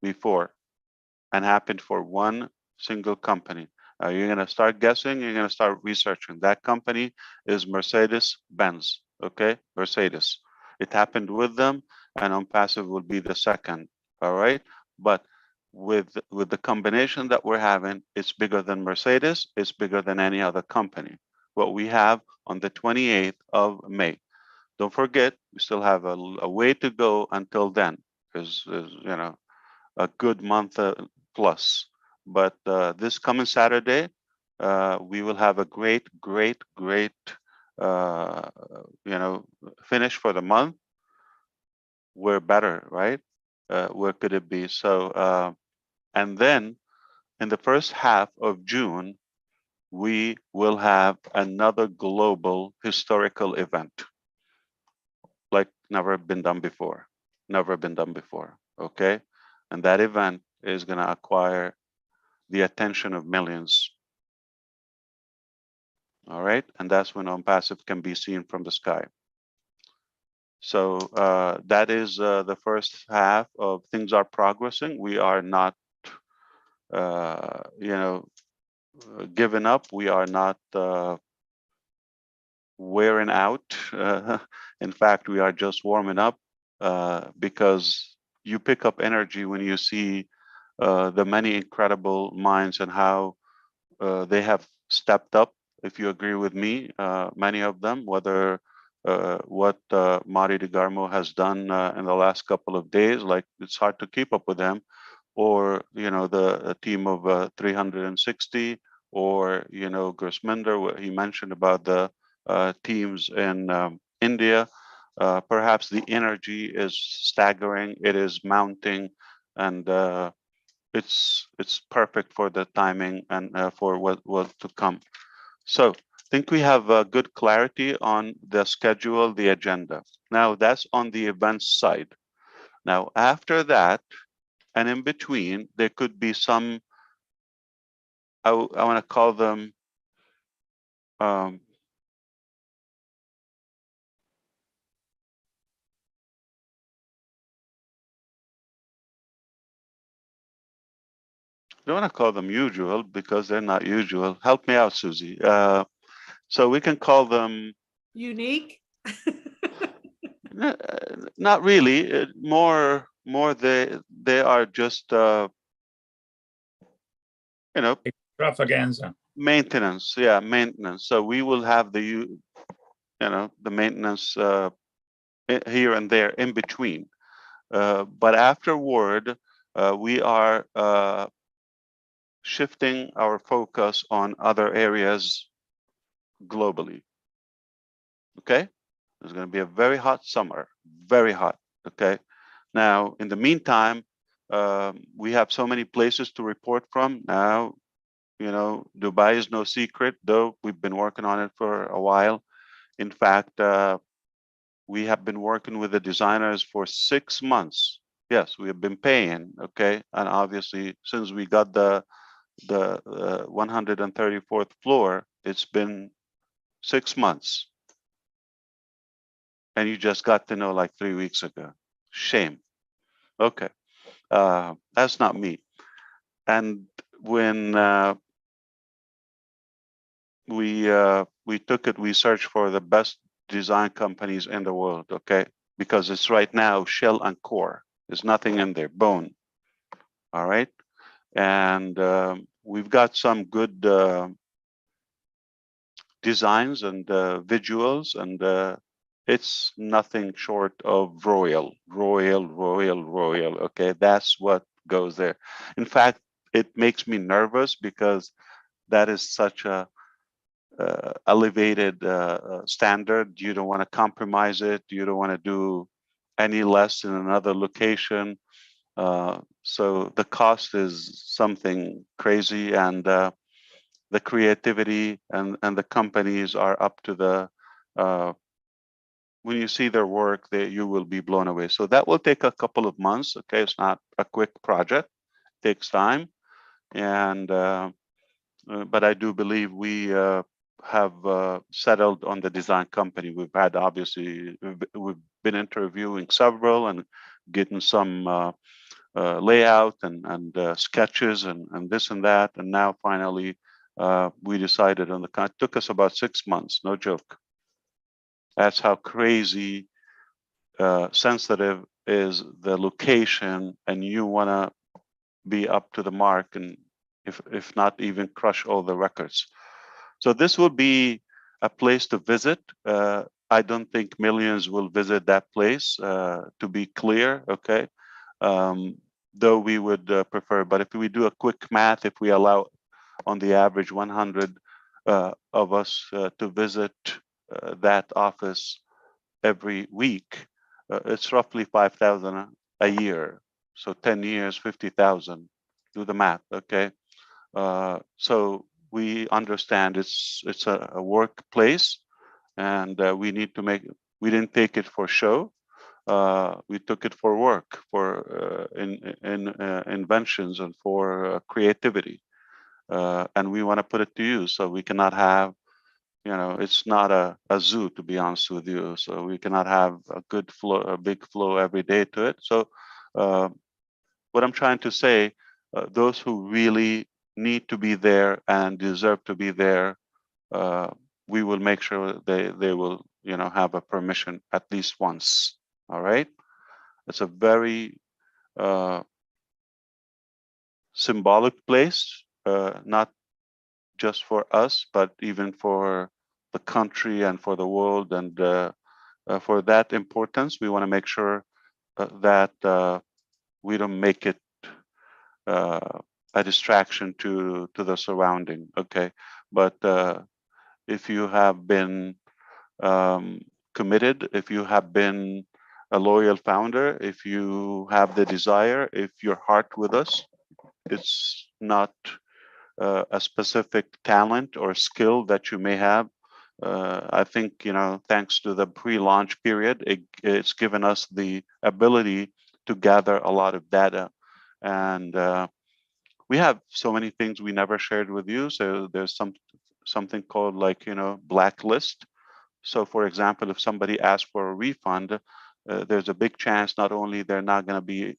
before and happened for one single company. You're going to start guessing, you're going to start researching. That company is Mercedes-Benz, okay? Mercedes. It happened with them, and OnPassive will be the second, all right? But with the combination that we're having, it's bigger than Mercedes, it's bigger than any other company. What we have on the 28th of May. Don't forget, we still have a way to go until then. Is you know, a good month plus. But this coming Saturday, we will have a great, finish for the month. We're better, right? Where could it be? So, and then in the first half of June, we will have another global historical event, like never been done before, okay? And that event is going to acquire the attention of millions. All right, and that's when OnPassive can be seen from the sky. So that is the first half of things are progressing. We are not, giving up. We are not wearing out. In fact, we are just warming up because you pick up energy when you see the many incredible minds and how they have stepped up. If you agree with me, many of them, whether what Mari DeGarmo has done in the last couple of days, like it's hard to keep up with them, or the team of 360, or Gursminder, what he mentioned about the teams in India. Perhaps the energy is staggering, it is mounting, and it's perfect for the timing and for what to come. So I think we have good clarity on the schedule, the agenda. Now that's on the events side. Now after that, and in between, there could be some, I want to call them I don't want to call them usual because they're not usual. Help me out, Susie. So we can call them
unique.
Not really. More they are just
extravaganza.
Maintenance. Yeah, maintenance. So we will have the the maintenance here and there in between. But afterward, we are shifting our focus on other areas globally. Okay, there's going to be a very hot summer, very hot. Okay, now in the meantime, we have so many places to report from. Now, Dubai is no secret, though we've been working on it for a while. In fact, we have been working with the designers for 6 months. Yes, we have been paying. Okay, and obviously, since we got the 134th floor, it's been 6 months. And you just got to know like 3 weeks ago. Shame. Okay, that's not me. And when we took it, we searched for the best design companies in the world. Okay, because it's right now shell and core. There's nothing in there, bone. All right, and we've got some good designs and visuals, and it's nothing short of royal. Okay, that's what goes there. In fact, it makes me nervous because that is such a elevated standard. You don't want to compromise it. You don't want to do any less in another location. So the cost is something crazy, and the creativity and the companies are up to the when you see their work, you will be blown away. So that will take a couple of months. Okay, it's not a quick project, it takes time, and but I do believe we have settled on the design company. We've had, obviously, we've been interviewing several and getting some layout and sketches and this and that, and now finally we decided on it took us about 6 months, no joke. That's how crazy sensitive is the location, and you want to be up to the mark, and if not even crush all the records. So this will be a place to visit. I don't think millions will visit that place, to be clear, okay? Though we would prefer, but if we do a quick math, if we allow on the average 100 of us to visit that office every week, it's roughly 5,000 a year. So 10 years, 50,000. Do the math, okay? So we understand it's a workplace, and we need to make. We didn't take it for show. We took it for work, for inventions, and for creativity, and we want to put it to use. So we cannot have, it's not a zoo, to be honest with you. So we cannot have a good flow, a big flow every day to it. So what I'm trying to say, those who really need to be there and deserve to be there, we will make sure they will, have a permission at least once. All right. It's a very symbolic place, not just for us, but even for the country and for the world. And for that importance, we want to make sure that we don't make it a distraction to the surrounding. Okay, but if you have been committed, if you have been a loyal founder, if you have the desire, if your heart with us, it's not a specific talent or skill that you may have. I think, thanks to the pre-launch period, it's given us the ability to gather a lot of data. And we have so many things we never shared with you. So there's something called blacklist. So for example, if somebody asks for a refund, there's a big chance not only they're not going to be,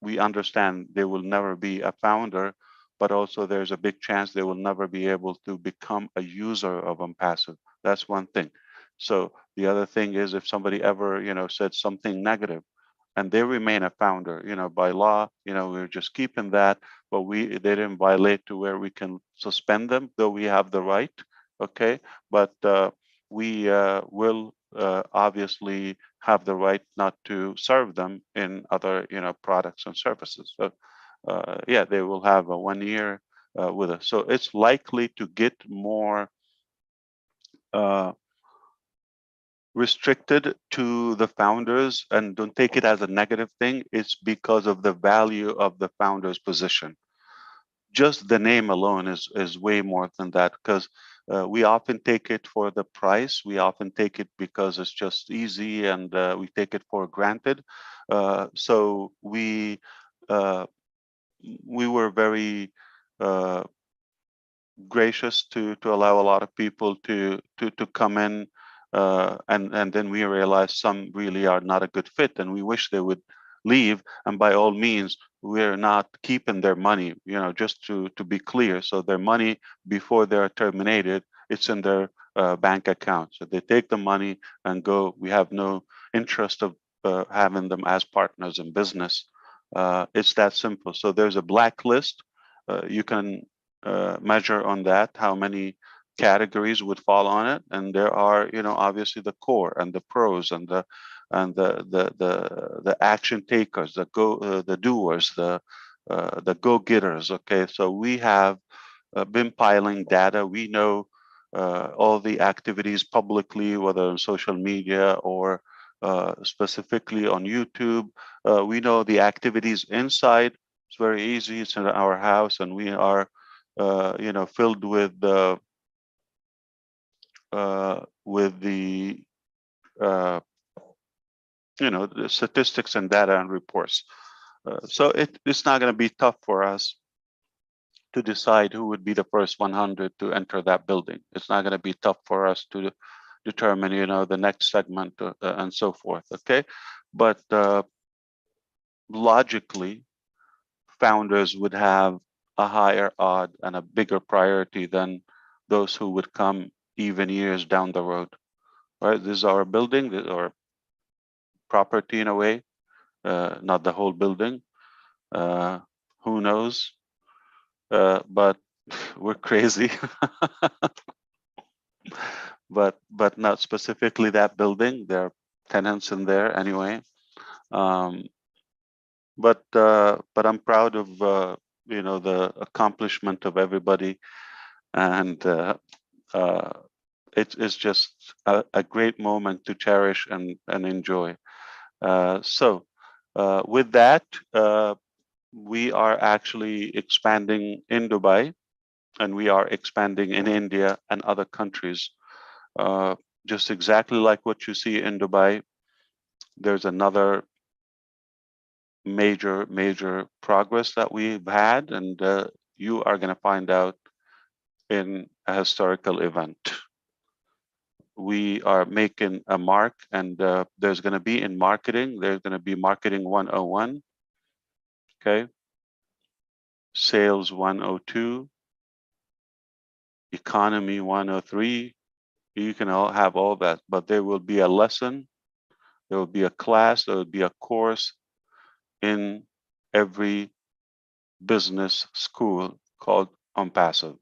we understand they will never be a founder, but also there's a big chance they will never be able to become a user of Impassive. That's one thing. So the other thing is, if somebody ever, said something negative and they remain a founder, by law, we're just keeping that, but they didn't violate to where we can suspend them, though we have the right. Okay, but we will obviously have the right not to serve them in other, products and services. So yeah, they will have a 1 year with us. So it's likely to get more restricted to the founders, and don't take it as a negative thing. It's because of the value of the founder's position. Just the name alone is way more than that, because we often take it for the price. We often take it because it's just easy, and we take it for granted. So we were very gracious to allow a lot of people to come in, and then we realized some really are not a good fit, and we wish they would leave. And by all means, we're not keeping their money, just to be clear. So their money, before they're terminated, it's in their bank account. So they take the money and go. We have no interest of having them as partners in business. It's that simple. So there's a blacklist. You can measure on that how many categories would fall on it, and there are, obviously the core and the pros and the action takers, the doers, the go-getters. Okay, so we have been piling data. We know all the activities publicly, whether on social media or specifically on YouTube. We know the activities inside. It's very easy. It's in our house, and we are filled with the the statistics and data and reports. So it's not going to be tough for us to decide who would be the first 100 to enter that building. It's not going to be tough for us to determine, the next segment and so forth. Okay, but logically, founders would have a higher odd and a bigger priority than those who would come even years down the road. Right? This is our building, this is our property in a way, not the whole building. Who knows? But we're crazy. but not specifically that building. There are tenants in there anyway. But I'm proud of the accomplishment of everybody, and it's just a great moment to cherish and enjoy. So with that, we are actually expanding in Dubai, and we are expanding in India and other countries. Just exactly like what you see in Dubai, there's another major progress that we've had, and you are going to find out in a historical event. We are making a mark, and there's going to be in marketing, there's going to be marketing 101, okay, sales 102, economy 103. You can all have all that, but there will be a lesson, there will be a class, there will be a course in every business school called OnPassive.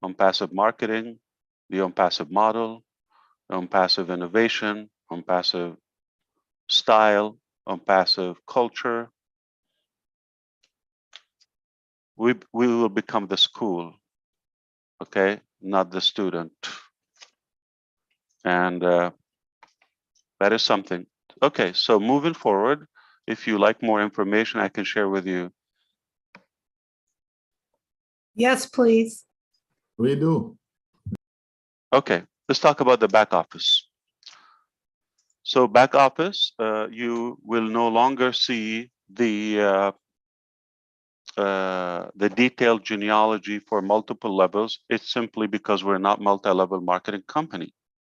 OnPassive marketing, the OnPassive model, OnPassive innovation, OnPassive style, OnPassive culture. We will become the school, okay, not the student. And that is something. Okay, so moving forward, if you like more information, I can share with you.
Yes, please.
We do.
Okay, let's talk about the back office. So back office, you will no longer see the detailed genealogy for multiple levels. It's simply because we're not multi-level marketing company.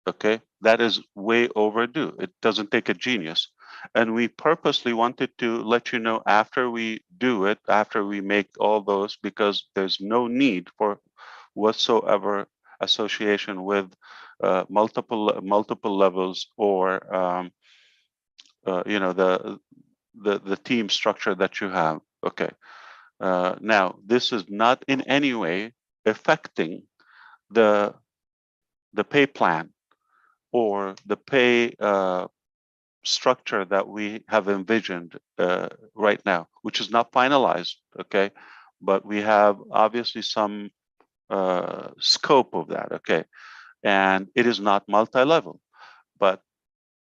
Okay, that is way overdue. It doesn't take a genius. And we purposely wanted to let you know after we do it, after we make all those, because there's no need for whatsoever association with multiple levels, or the team structure that you have. Okay. Now, this is not in any way affecting the pay plan or the pay structure that we have envisioned right now, which is not finalized, okay? But we have obviously some scope of that, okay? And it is not multi-level, but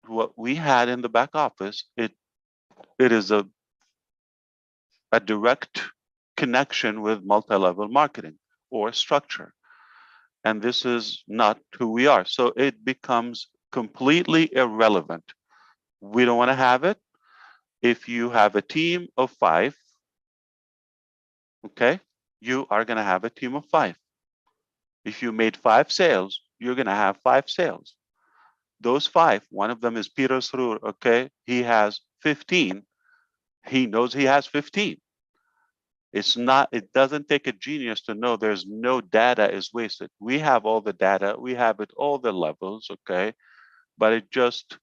what we had in the back office, it is a direct connection with multi-level marketing or structure. And this is not who we are. So it becomes completely irrelevant. We don't want to have it. If you have a team of 5, okay, you are going to have a team of 5. If you made 5 sales, you're going to have 5 sales. Those 5, one of them is Peter Sroor, okay, he has 15. He knows he has 15. It doesn't take a genius to know there's no data is wasted. We have all the data, we have it all the levels, okay, but it just,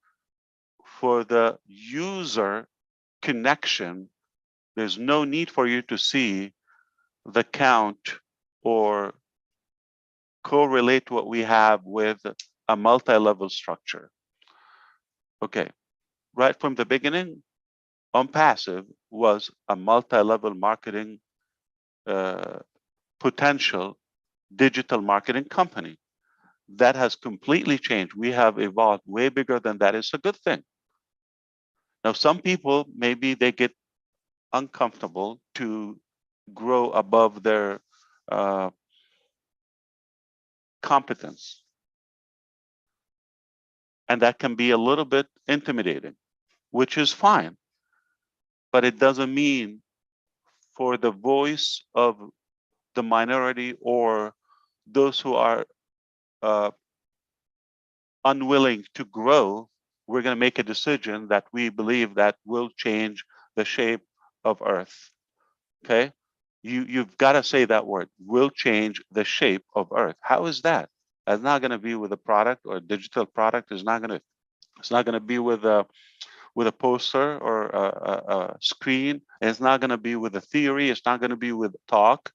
for the user connection, there's no need for you to see the count or correlate what we have with a multi-level structure. Okay, right from the beginning, OnPassive was a multi-level marketing potential digital marketing company. That has completely changed. We have evolved way bigger than that. It's a good thing. Now, some people, maybe they get uncomfortable to grow above their competence. And that can be a little bit intimidating, which is fine. But it doesn't mean for the voice of the minority or those who are unwilling to grow, we're going to make a decision that we believe that will change the shape of Earth. Okay? You've got to say that word, will change the shape of Earth. How is that? It's not going to be with a product or a digital product. It's not going to be with a poster or a screen. It's not going to be with a theory. It's not going to be with talk.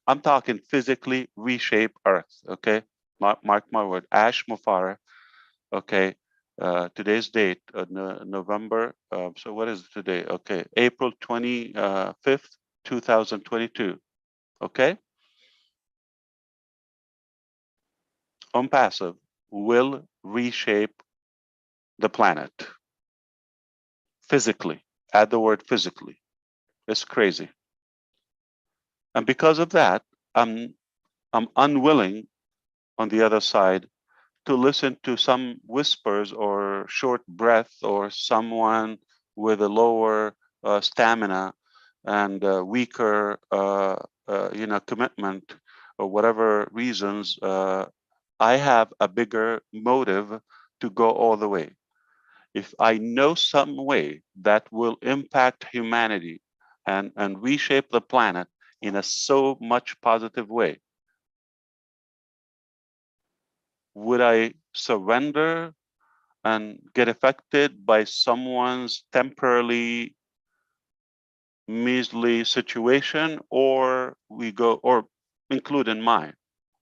I'm talking physically reshape Earth. Okay, mark my word. Ash Mufareh. Okay, today's date, November. So what is it today? Okay, April 25th, 2022. Okay? Unpassive will reshape the planet physically. Add the word physically. It's crazy. And because of that, I'm unwilling on the other side to listen to some whispers or short breath or someone with a lower stamina and weaker commitment or whatever reasons. I have a bigger motive to go all the way. If I know some way that will impact humanity and reshape the planet in a so much positive way, would I surrender and get affected by someone's temporarily measly situation, or we go, or include in mine,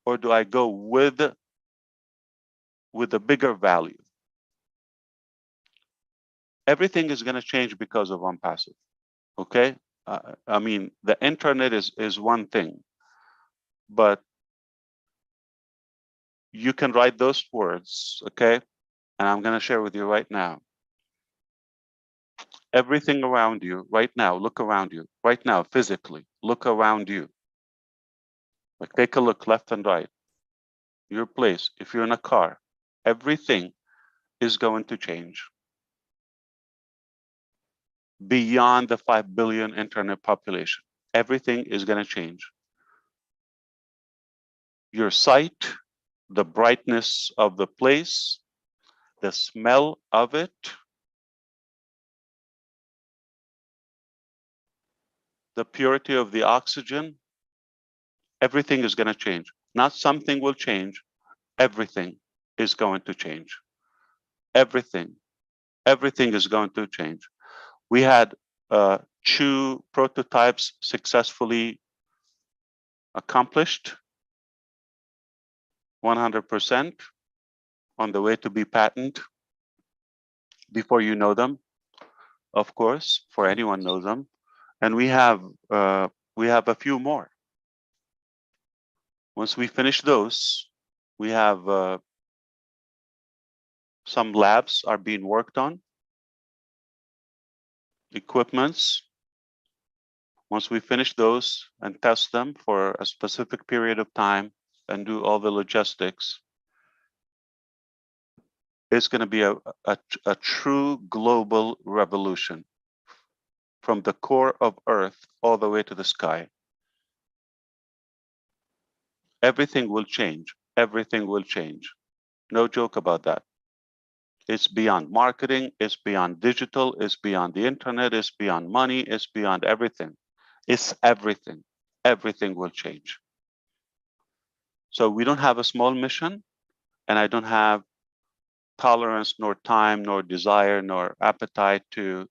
or do I go with a bigger value? Everything is going to change because of unpassive. Okay, I mean, the internet is one thing, but you can write those words, okay? And I'm going to share with you right now. Everything around you right now, look around you right now, physically, look around you. Like, take a look left and right. Your place, if you're in a car, everything is going to change beyond the 5 billion internet population. Everything is going to change. Your sight, the brightness of the place, the smell of it, the purity of the oxygen, everything is going to change. Not something will change, everything is going to change. Everything is going to change. We had 2 prototypes successfully accomplished, 100% on the way to be patent before you know them, of course, for anyone knows them. And we have a few more. Once we finish those, we have some labs are being worked on, equipments. Once we finish those and test them for a specific period of time and do all the logistics, it's going to be a true global revolution from the core of Earth all the way to the sky. Everything will change. Everything will change. No joke about that. It's beyond marketing. It's beyond digital. It's beyond the internet. It's beyond money. It's beyond everything. It's everything. Everything will change. So we don't have a small mission, and I don't have tolerance, nor time, nor desire, nor appetite to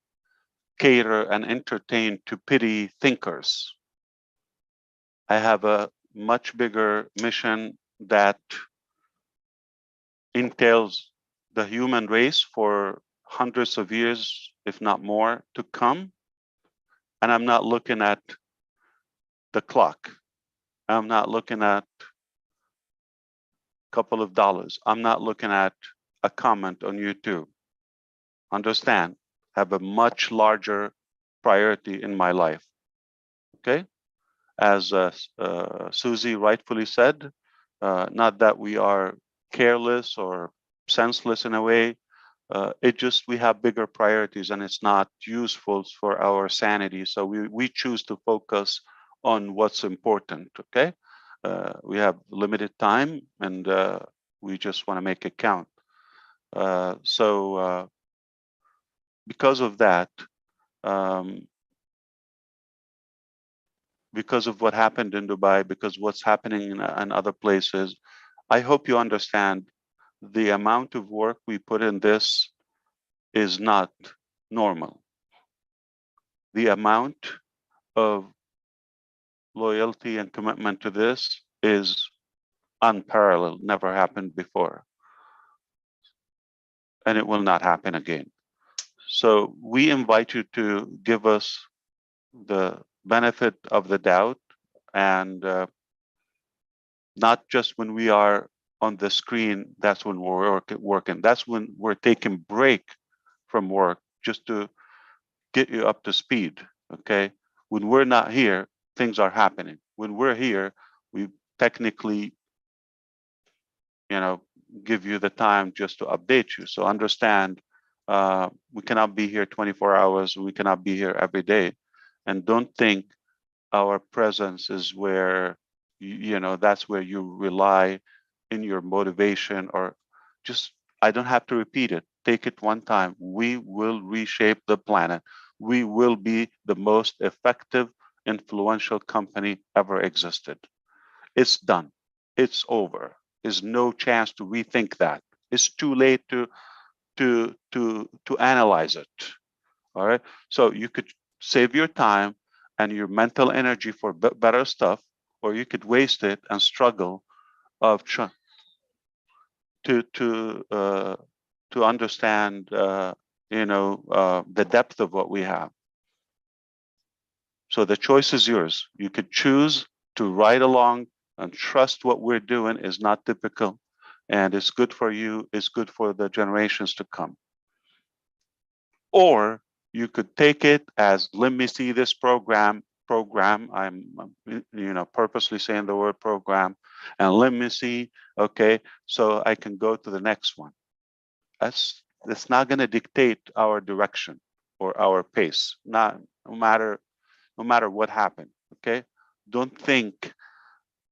cater and entertain to pity thinkers. I have a much bigger mission that entails the human race for hundreds of years, if not more, to come. And I'm not looking at the clock. I'm not looking at a couple of dollars. I'm not looking at a comment on YouTube. Understand, I have a much larger priority in my life. Okay? As Susie rightfully said, not that we are careless or senseless in a way. It just, we have bigger priorities and it's not useful for our sanity. So we choose to focus on what's important, okay? We have limited time and we just want to make it count. So because of that, because of what happened in Dubai, because what's happening in other places, I hope you understand the amount of work we put in this is not normal. The amount of loyalty and commitment to this is unparalleled, never happened before. And it will not happen again. So we invite you to give us the benefit of the doubt, and not just when we are on the screen, that's when we're working. That's when we're taking break from work just to get you up to speed, okay? When we're not here, things are happening. When we're here, we technically, give you the time just to update you. So understand, we cannot be here 24 hours. We cannot be here every day. And don't think our presence is where, that's where you rely in your motivation, or just, I don't have to repeat it. Take it one time. We will reshape the planet. We will be the most effective, influential company ever existed. It's done. It's over. There's no chance to rethink that. It's too late to analyze it. All right. So you could save your time and your mental energy for better stuff, or you could waste it and struggle of trying to understand, the depth of what we have. So the choice is yours. You could choose to ride along and trust what we're doing is not typical, and it's good for you, it's good for the generations to come. Or you could take it as, let me see this program. I'm purposely saying the word program, and let me see, okay, so I can go to the next one. That's not going to dictate our direction or our pace, no matter what happened. Okay, don't think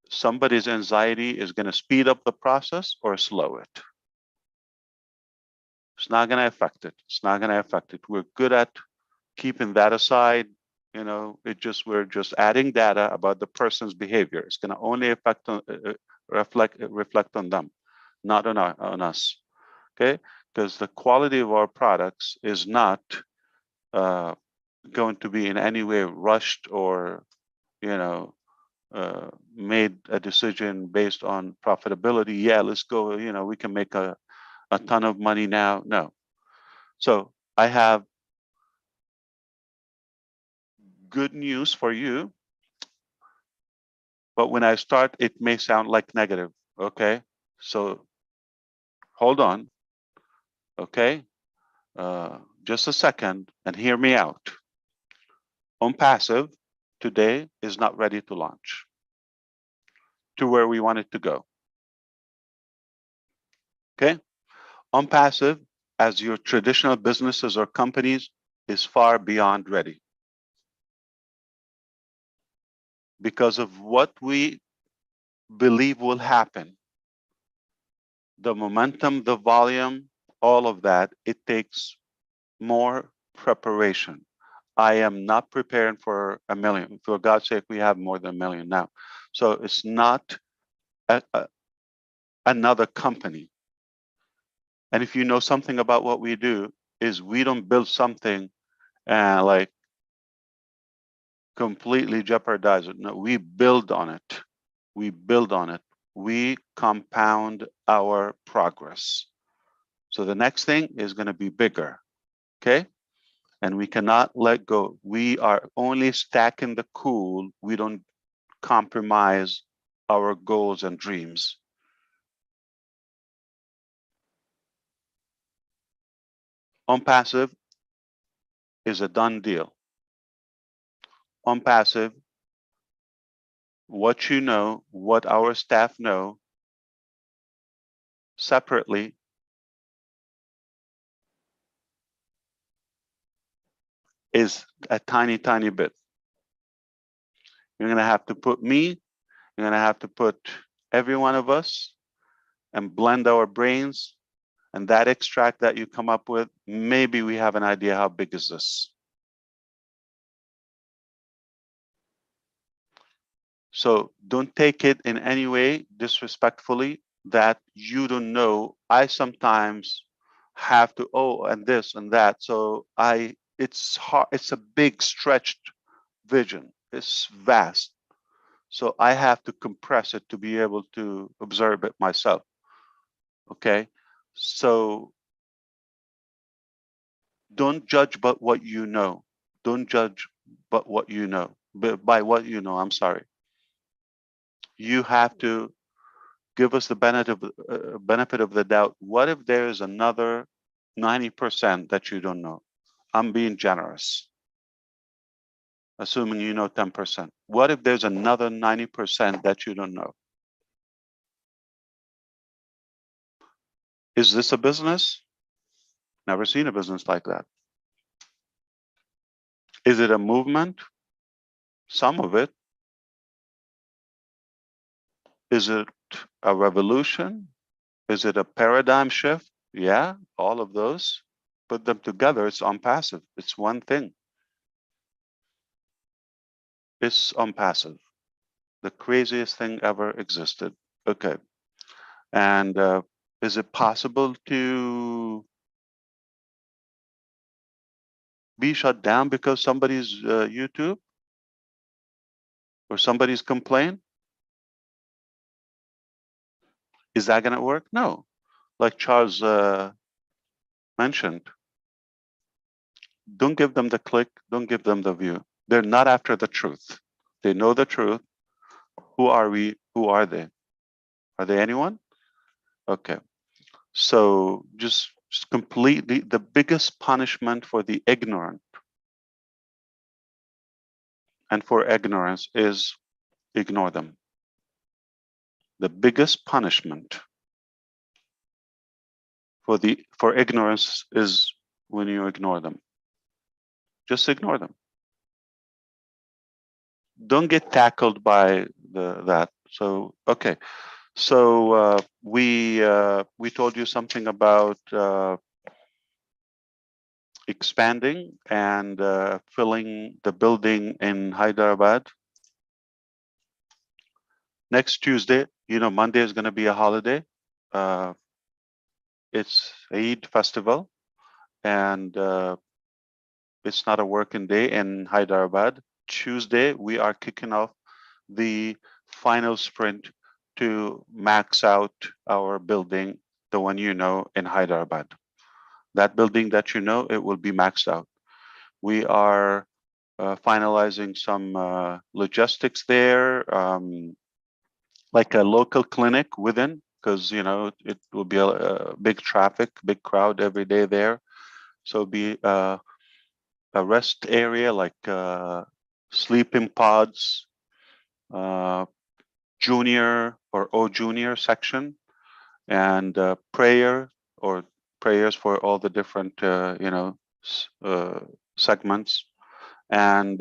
somebody's anxiety is going to speed up the process or slow it. It's not going to affect it. It's not going to affect it. We're good at keeping that aside. We're just adding data about the person's behavior. It's going to only affect on, reflect on them, not on us. Okay, because the quality of our products is not going to be in any way rushed or made a decision based on profitability. Yeah, let's go. We can make a ton of money now. No. So I have good news for you, but when I start, it may sound like negative. Okay, so hold on. Okay, just a second and hear me out. OnPassive today is not ready to launch to where we want it to go. Okay, OnPassive, as your traditional businesses or companies, is far beyond ready because of what we believe will happen. The momentum, the volume, all of that, it takes more preparation. I am not preparing for 1 million. For God's sake, we have more than 1 million now. So it's not another company. And if you know something about what we do, is we don't build something and like completely jeopardize it. No, we build on it. We build on it. We compound our progress. So the next thing is going to be bigger. Okay. And we cannot let go. We are only stacking the cool. We don't compromise our goals and dreams. OnPassive is a done deal. OnPassive, what you know, what our staff know separately is a tiny, tiny bit. You're going to have to put me, you're going to have to put every one of us and blend our brains, and that extract that you come up with, maybe we have an idea how big is this. So don't take it in any way disrespectfully that you don't know. I sometimes have to, and this and that. So it's hard, it's a big stretched vision. It's vast. So I have to compress it to be able to observe it myself. Okay. So don't judge but what you know. Don't judge but what you know. by what you know. I'm sorry. You have to give us the benefit of the doubt. What if there is another 90% that you don't know? I'm being generous, assuming you know 10%. What if there's another 90% that you don't know? Is this a business? Never seen a business like that. Is it a movement? Some of it. Is it a revolution? Is it a paradigm shift? Yeah, all of those. Put them together, it's unpassive. It's one thing. It's unpassive. The craziest thing ever existed. Okay. And is it possible to be shut down because somebody's YouTube or somebody's complaint? Is that going to work? No. Like Charles mentioned, don't give them the click, don't give them the view. They're not after the truth. They know the truth. Who are we? Who are they? Are they anyone? Okay. So just completely, the biggest punishment for the ignorant and for ignorance is ignore them. The biggest punishment for ignorance is when you ignore them. Just ignore them. Don't get tackled by that. So okay. So we told you something about expanding and filling the building in Hyderabad. Next Tuesday, you know, Monday is going to be a holiday. It's Eid festival, and it's not a working day in Hyderabad. Tuesday, we are kicking off the final sprint to max out our building, the one you know in Hyderabad. That building that you know, it will be maxed out. We are finalizing some logistics there, like a local clinic within, because you know it will be a big traffic, big crowd every day there. So it'll be a rest area, like sleeping pods, junior or O junior section, and prayer or prayers for all the different you know segments, and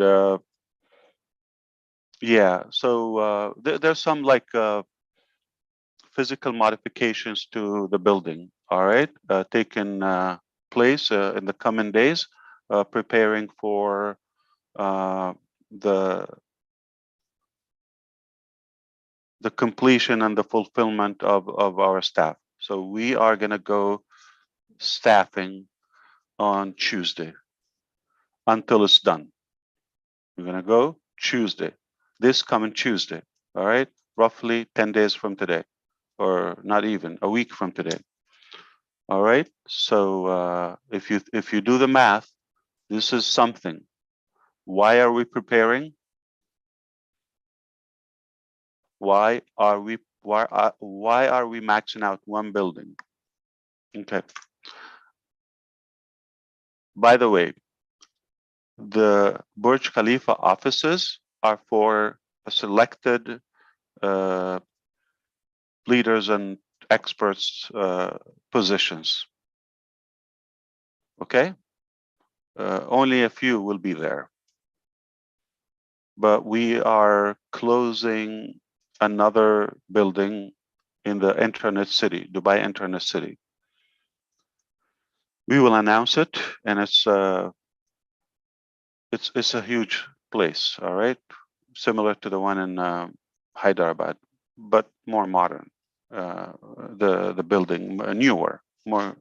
yeah. So there's some like physical modifications to the building. All right, taking place in the coming days, preparing for the completion and the fulfillment of our staff. So we are going to go staffing on Tuesday until it's done. We're going to go Tuesday, this coming Tuesday. All right, roughly 10 days from today, or not even a week from today. All right. So if you do the math, this is something. Why are we preparing? Why are we maxing out one building? Okay. By the way, the Burj Khalifa offices are for selected leaders and experts positions. Okay. Only a few will be there. But we are closing another building in the Internet City, Dubai Internet City. We will announce it, and it's a huge place. All right, similar to the one in Hyderabad, but more modern. The building newer, more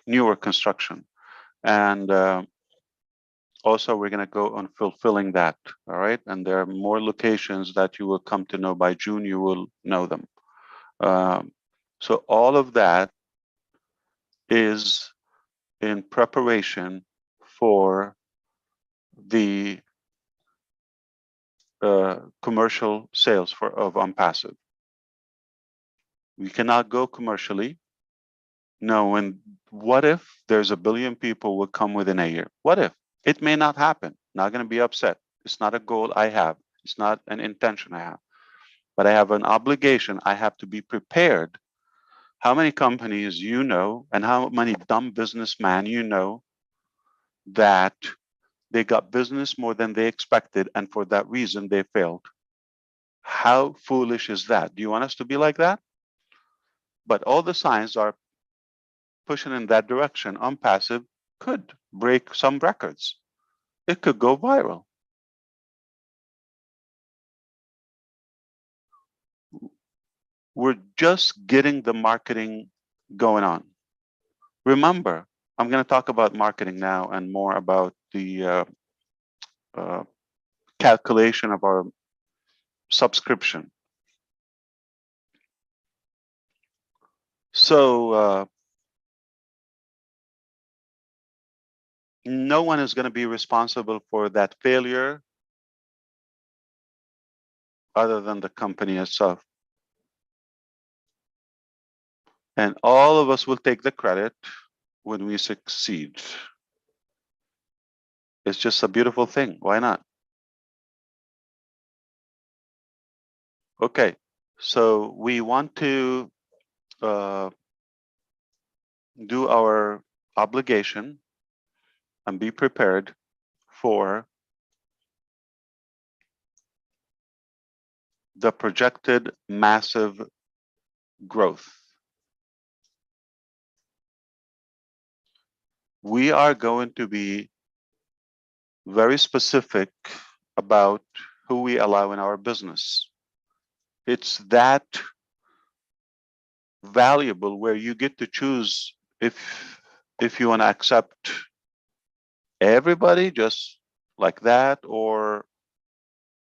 newer construction, and also we're going to go on fulfilling that. All right, and there are more locations that you will come to know by June. You will know them. So all of that is in preparation for the commercial sales of unpassive. We cannot go commercially. No, and what if there's 1 billion people will come within a year? What if? It may not happen. Not going to be upset. It's not a goal I have. It's not an intention I have. But I have an obligation. I have to be prepared. How many companies you know and how many dumb businessmen you know that they got business more than they expected, and for that reason they failed? How foolish is that? Do you want us to be like that? But all the signs are pushing in that direction. Unpassive could break some records. It could go viral. We're just getting the marketing going on. Remember, I'm going to talk about marketing now and more about the calculation of our subscription. So no one is going to be responsible for that failure other than the company itself. And all of us will take the credit when we succeed. It's just a beautiful thing. Why not? Okay, so we want to do our obligation and be prepared for the projected massive growth. We are going to be very specific about who we allow in our business. It's that valuable where you get to choose if you want to accept everybody just like that, or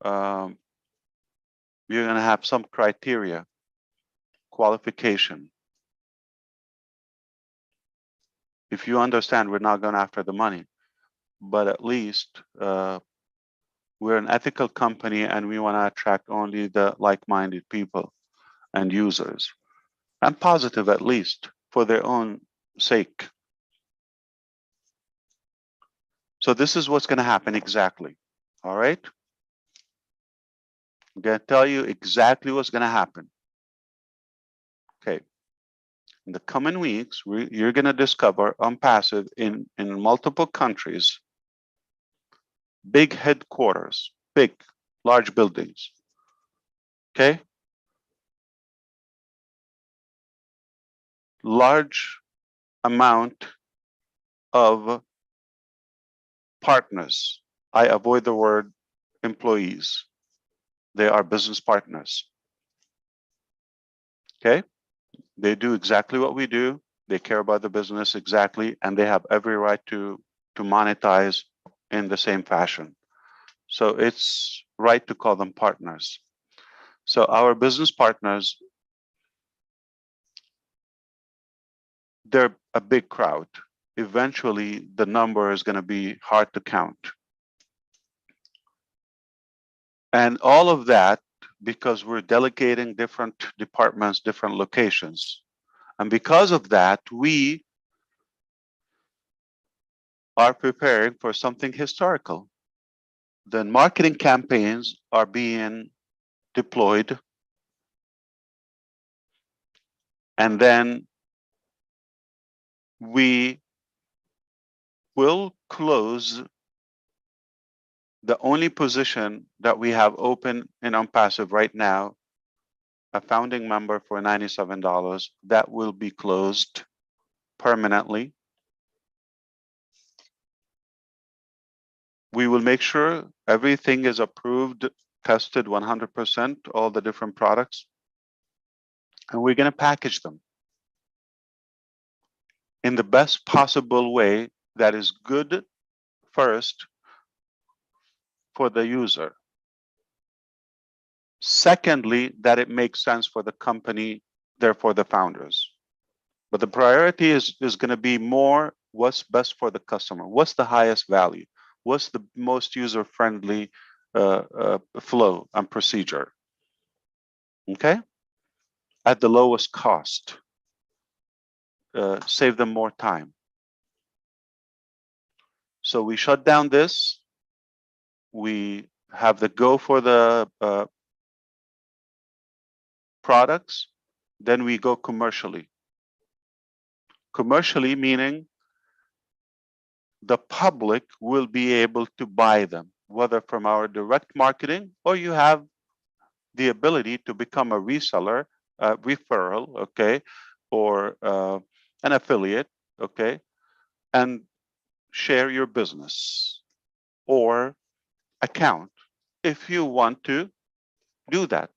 you're going to have some criteria, qualification. If you understand, we're not going after the money, but at least we're an ethical company and we want to attract only the like-minded people and users, and positive at least for their own sake. So this is what's going to happen exactly. All right. I'm going to tell you exactly what's going to happen. Okay. In the coming weeks, you're going to discover unpassive in multiple countries, big headquarters, big, large buildings. Okay. Large amount of partners. I avoid the word employees. They are business partners. Okay. They do exactly what we do. They care about the business exactly, and they have every right to monetize in the same fashion. So it's right to call them partners. So our business partners, they're a big crowd. Eventually, the number is going to be hard to count. And all of that because we're delegating different departments, different locations. And because of that, we are preparing for something historical. The marketing campaigns are being deployed, and then we will close the only position that we have open in Unpassive right now, a founding member for $97, that will be closed permanently. We will make sure everything is approved, tested 100%, all the different products, and we're going to package them in the best possible way that is good first for the user. Secondly, that it makes sense for the company, therefore the founders. But the priority is going to be more what's best for the customer, what's the highest value, what's the most user-friendly flow and procedure. Okay, at the lowest cost, save them more time. So we shut down this. We have the go for the products. Then we go commercially. Commercially meaning the public will be able to buy them, whether from our direct marketing or you have the ability to become a reseller, referral, okay, or an affiliate, okay, and share your business or account if you want to do that.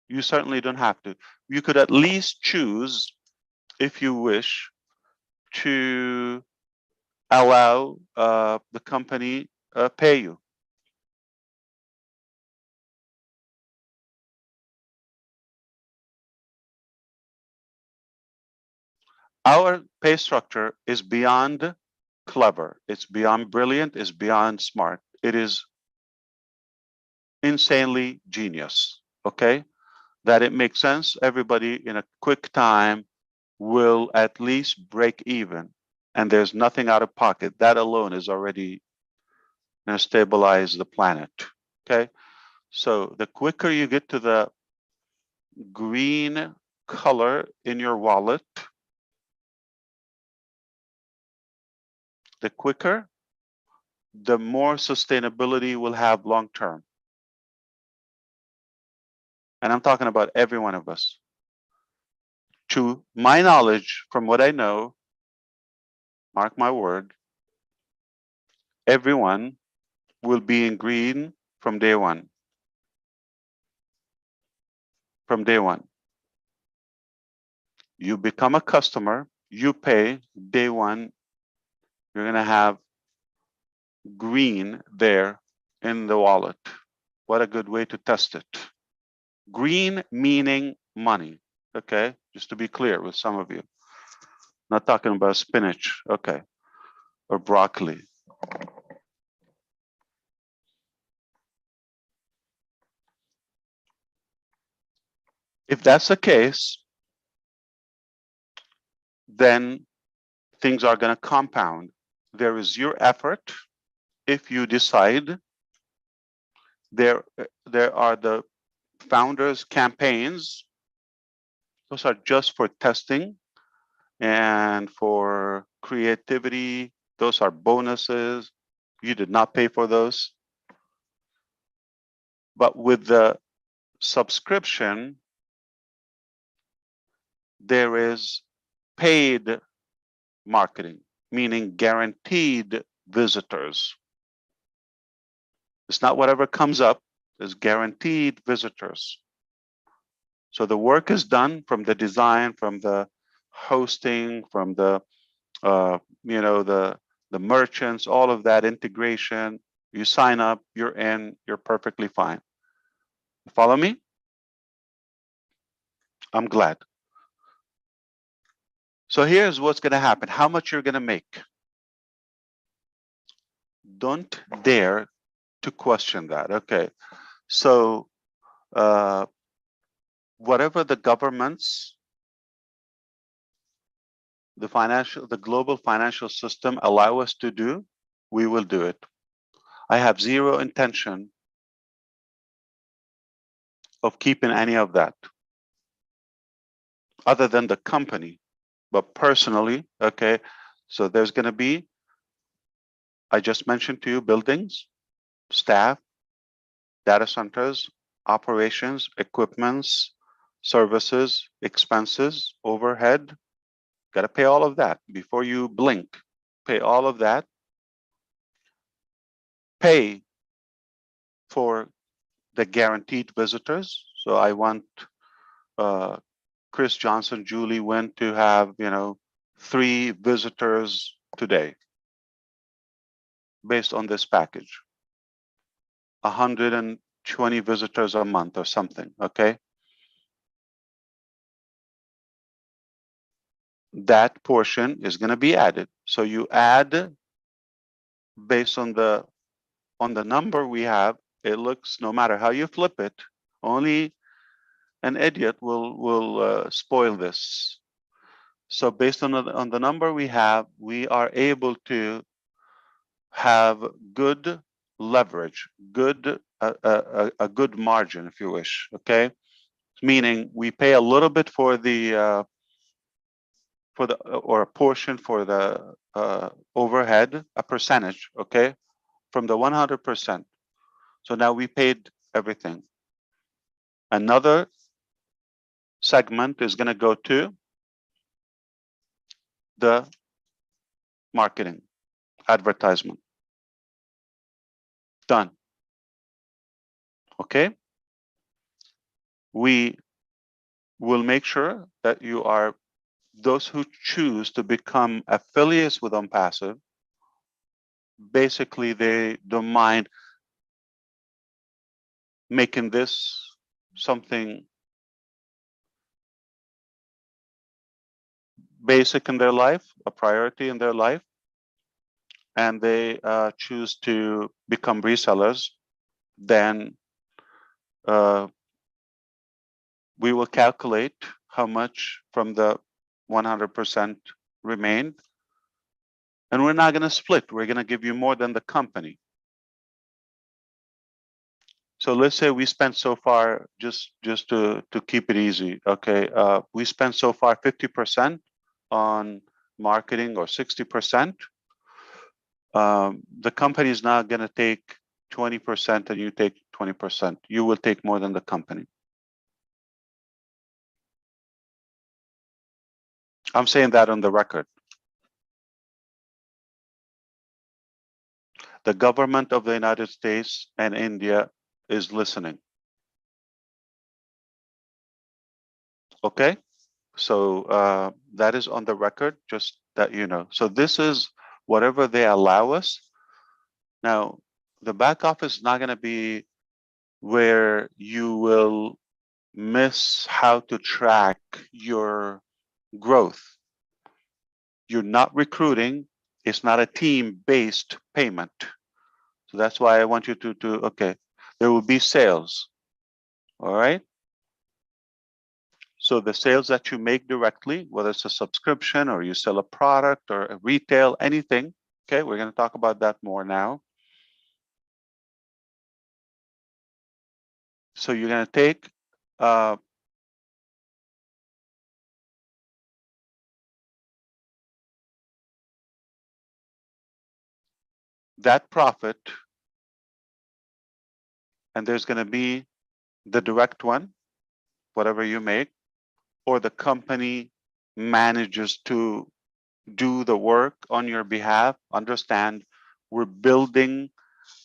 You certainly don't have to. You could at least choose, if you wish, to allow the company pay you. Our pay structure is beyond clever. It's beyond brilliant. It's beyond smart. It is insanely genius. Okay, that it makes sense. Everybody in a quick time will at least break even, and there's nothing out of pocket. That alone is already going to stabilize the planet. Okay, so the quicker you get to the green color in your wallet, the quicker, the more sustainability we'll have long term. And I'm talking about every one of us. To my knowledge, from what I know, mark my word, everyone will be in green from day one. From day one. You become a customer, you pay, day one, you're going to have green there in the wallet. What a good way to test it. Green meaning money. Okay, just to be clear with some of you. Not talking about spinach, okay, or broccoli. If that's the case, then things are going to compound. There is your effort. If you decide, there are the founders' campaigns. Those are just for testing and for creativity. Those are bonuses. You did not pay for those. But with the subscription, there is paid marketing, meaning guaranteed visitors. It's not whatever comes up, it's guaranteed visitors. So the work is done from the design, from the hosting, from the the merchants, all of that integration. You sign up, you're in, you're perfectly fine. Follow me? I'm glad. So here's what's going to happen. How much you're going to make. Don't dare to question that. Okay. So whatever the governments, the global financial system allow us to do, we will do it. I have zero intention of keeping any of that other than the company. But personally, okay, so there's going to be, I just mentioned to you, buildings, staff, data centers, operations, equipments, services, expenses, overhead. Got to pay all of that before you blink. Pay all of that. Pay for the guaranteed visitors. So I want Chris Johnson, Julie Wynn to have, 3 visitors today based on this package. 120 visitors a month or something, okay? That portion is going to be added. So you add based on the number we have, it looks, no matter how you flip it, only an idiot will spoil this. So based on the number we have, we are able to have good leverage, good a good margin, if you wish. Okay, meaning we pay a little bit for the or a portion for the overhead, a percentage. Okay, from the 100%. So now we paid everything. Another segment is going to go to the marketing, advertisement. Done. Okay. We will make sure that you are, those who choose to become affiliates with OnPassive, basically they don't mind making this something basic in their life, a priority in their life, and they choose to become resellers, then we will calculate how much from the 100% remained. And we're not going to split. We're going to give you more than the company. So let's say we spent so far, just to keep it easy, okay, we spent so far 50% on marketing or 60%. The company is not going to take 20% and you take 20%. You will take more than the company. I'm saying that on the record. The government of the United States and India is listening. Okay, so that is on the record, just that you know. So this is whatever they allow us. Now, the back office is not going to be where you will miss how to track your growth. You're not recruiting. It's not a team-based payment. So that's why I want you to okay, there will be sales. All right. So the sales that you make directly, whether it's a subscription or you sell a product or a retail, anything. Okay, we're going to talk about that more now. So you're going to take that profit, and there's going to be the direct one, whatever you make, or the company manages to do the work on your behalf. Understand, we're building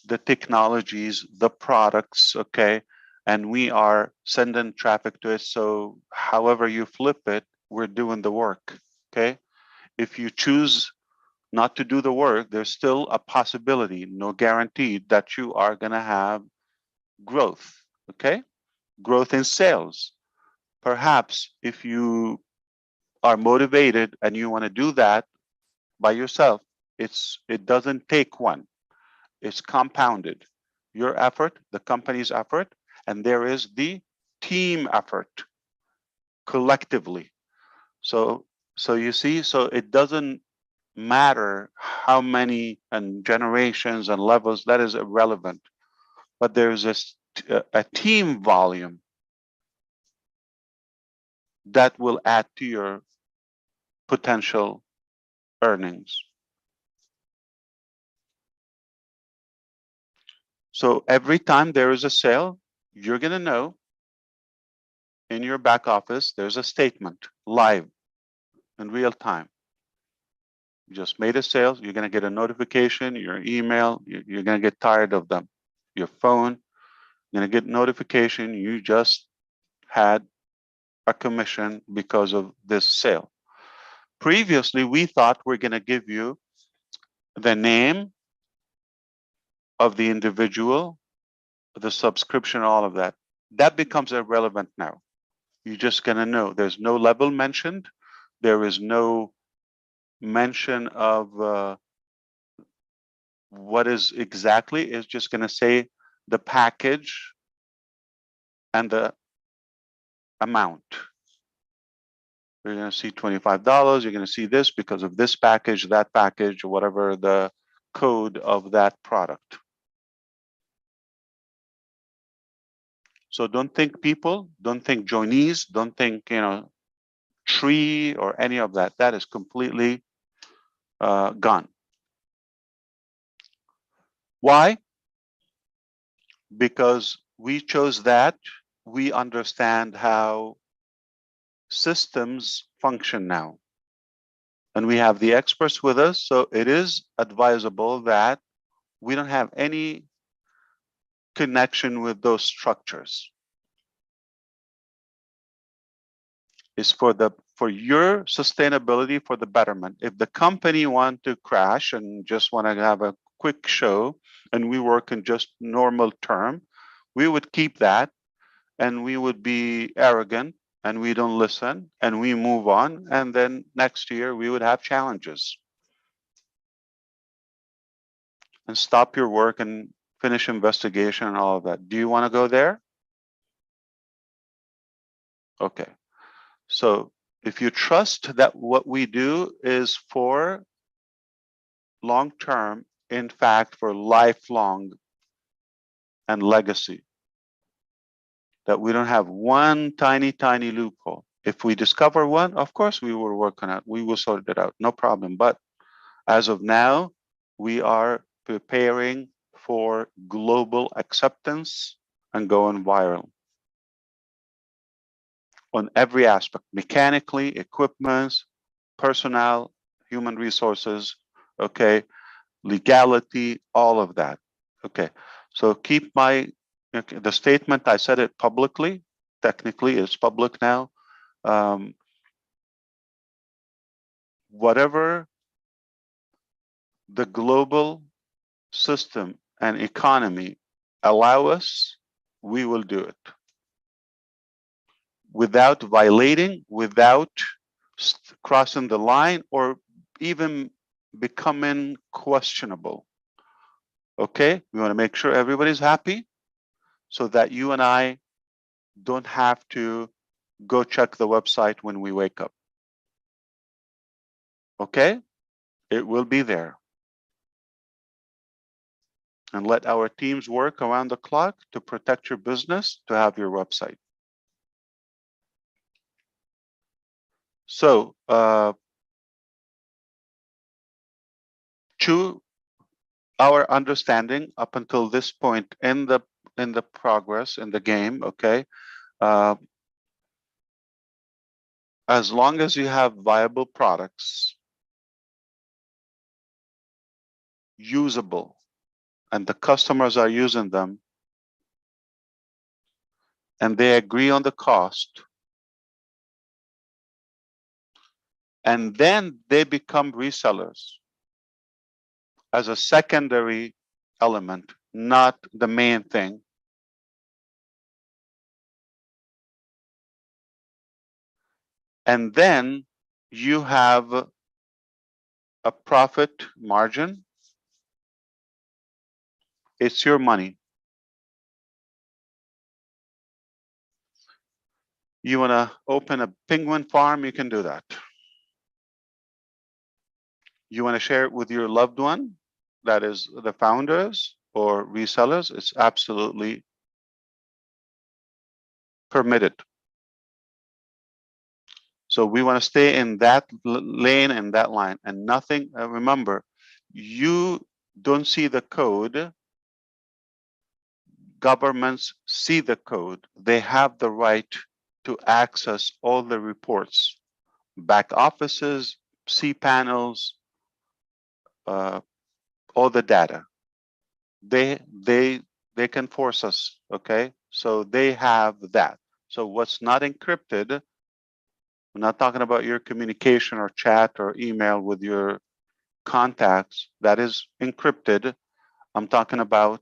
the technologies, the products, okay, and we are sending traffic to it. So however you flip it, we're doing the work, okay? If you choose not to do the work, there's still a possibility, no guarantee, that you are going to have growth, okay? Growth in sales. Perhaps if you are motivated and you want to do that by yourself, it doesn't take one. It's compounded. Your effort, the company's effort, and there is the team effort collectively. So you see, so it doesn't matter how many and generations and levels, that is irrelevant. But there's a team volume that will add to your potential earnings. So every time there is a sale, you're going to know in your back office, there's a statement live in real time. You just made a sale, you're going to get a notification, your email, you're going to get tired of them. Your phone, you're going to get notification, you just had a commission because of this sale. Previously, we thought we're going to give you the name of the individual, the subscription, all of that. That becomes irrelevant now. You're just going to know. There's no level mentioned. There is no mention of what is exactly. It's just going to say the package, and the amount. You're going to see $25. You're going to see this because of this package, that package, or whatever the code of that product. So don't think people, don't think joinees, don't think, tree or any of that. That is completely gone. Why? Because we chose that. We understand how systems function now. And we have the experts with us. So it is advisable that we don't have any connection with those structures. It's for your sustainability, for the betterment. If the company want to crash and just want to have a quick show and we work in just normal term, we would keep that and we would be arrogant and we don't listen and we move on. And then next year we would have challenges. And stop your work and finish investigation and all of that. Do you want to go there? Okay. So if you trust that what we do is for long term, in fact, for lifelong and legacy, that we don't have one tiny, tiny loophole. If we discover one, of course, we will work on it. We will sort it out, no problem. But as of now, we are preparing for global acceptance and going viral on every aspect, mechanically, equipment, personnel, human resources, okay, legality, all of that. Okay, so keep the statement, I said it publicly, technically it's public now. Whatever the global system and economy allow us, we will do it. Without violating, without crossing the line, or even becoming questionable. Okay, we want to make sure everybody's happy so that you and I don't have to go check the website when we wake up. Okay, it will be there. And let our teams work around the clock to protect your business, to have your website. So, to our understanding up until this point in the progress in the game, okay, as long as you have viable products, usable, and the customers are using them, and they agree on the cost, and then they become resellers as a secondary element, not the main thing. And then you have a profit margin. It's your money. You want to open a penguin farm, you can do that. You want to share it with your loved one, that is the founders or resellers, it's absolutely permitted. So we want to stay in that lane and that line, and nothing. Remember, you don't see the code. Governments see the code. They have the right to access all the reports, back offices, cPanels, all the data. They can force us. Okay, so they have that. So what's not encrypted? I'm not talking about your communication or chat or email with your contacts. That is encrypted. I'm talking about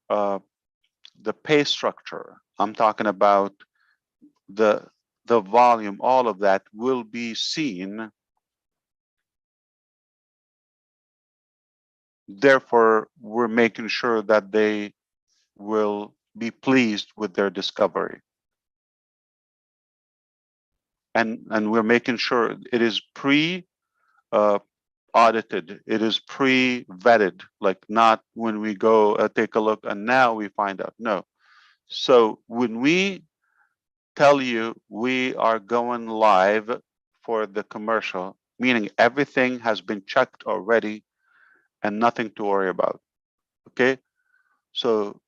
the pay structure. I'm talking about the volume. All of that will be seen. Therefore, we're making sure that they will be pleased with their discovery. And we're making sure it is audited, it is pre-vetted, like not when we go take a look and now we find out. No. So when we tell you we are going live for the commercial, meaning everything has been checked already and nothing to worry about. Okay. So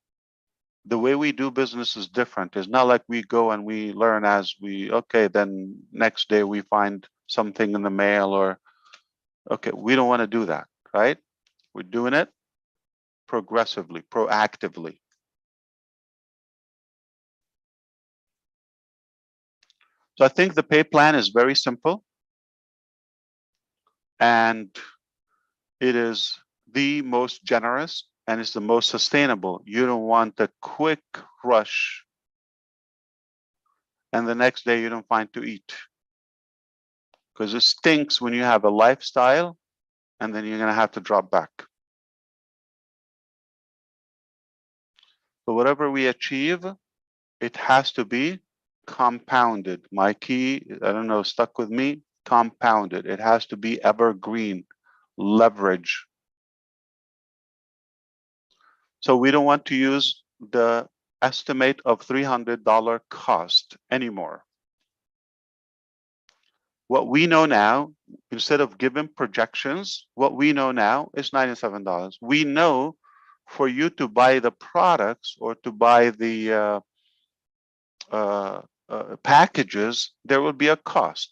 the way we do business is different. It's not like we go and we learn as we, okay, then next day we find something in the mail or, okay, we don't want to do that, right? We're doing it progressively, proactively. So I think the pay plan is very simple and it is the most generous and it's the most sustainable. You don't want a quick rush and the next day you don't find to eat. Because it stinks when you have a lifestyle and then you're going to have to drop back. So whatever we achieve, it has to be compounded. My key, I don't know, stuck with me, compounded. It has to be evergreen, leverage. So we don't want to use the estimate of $300 cost anymore. What we know now, instead of giving projections, what we know now is $97. We know for you to buy the products or to buy the packages, there will be a cost.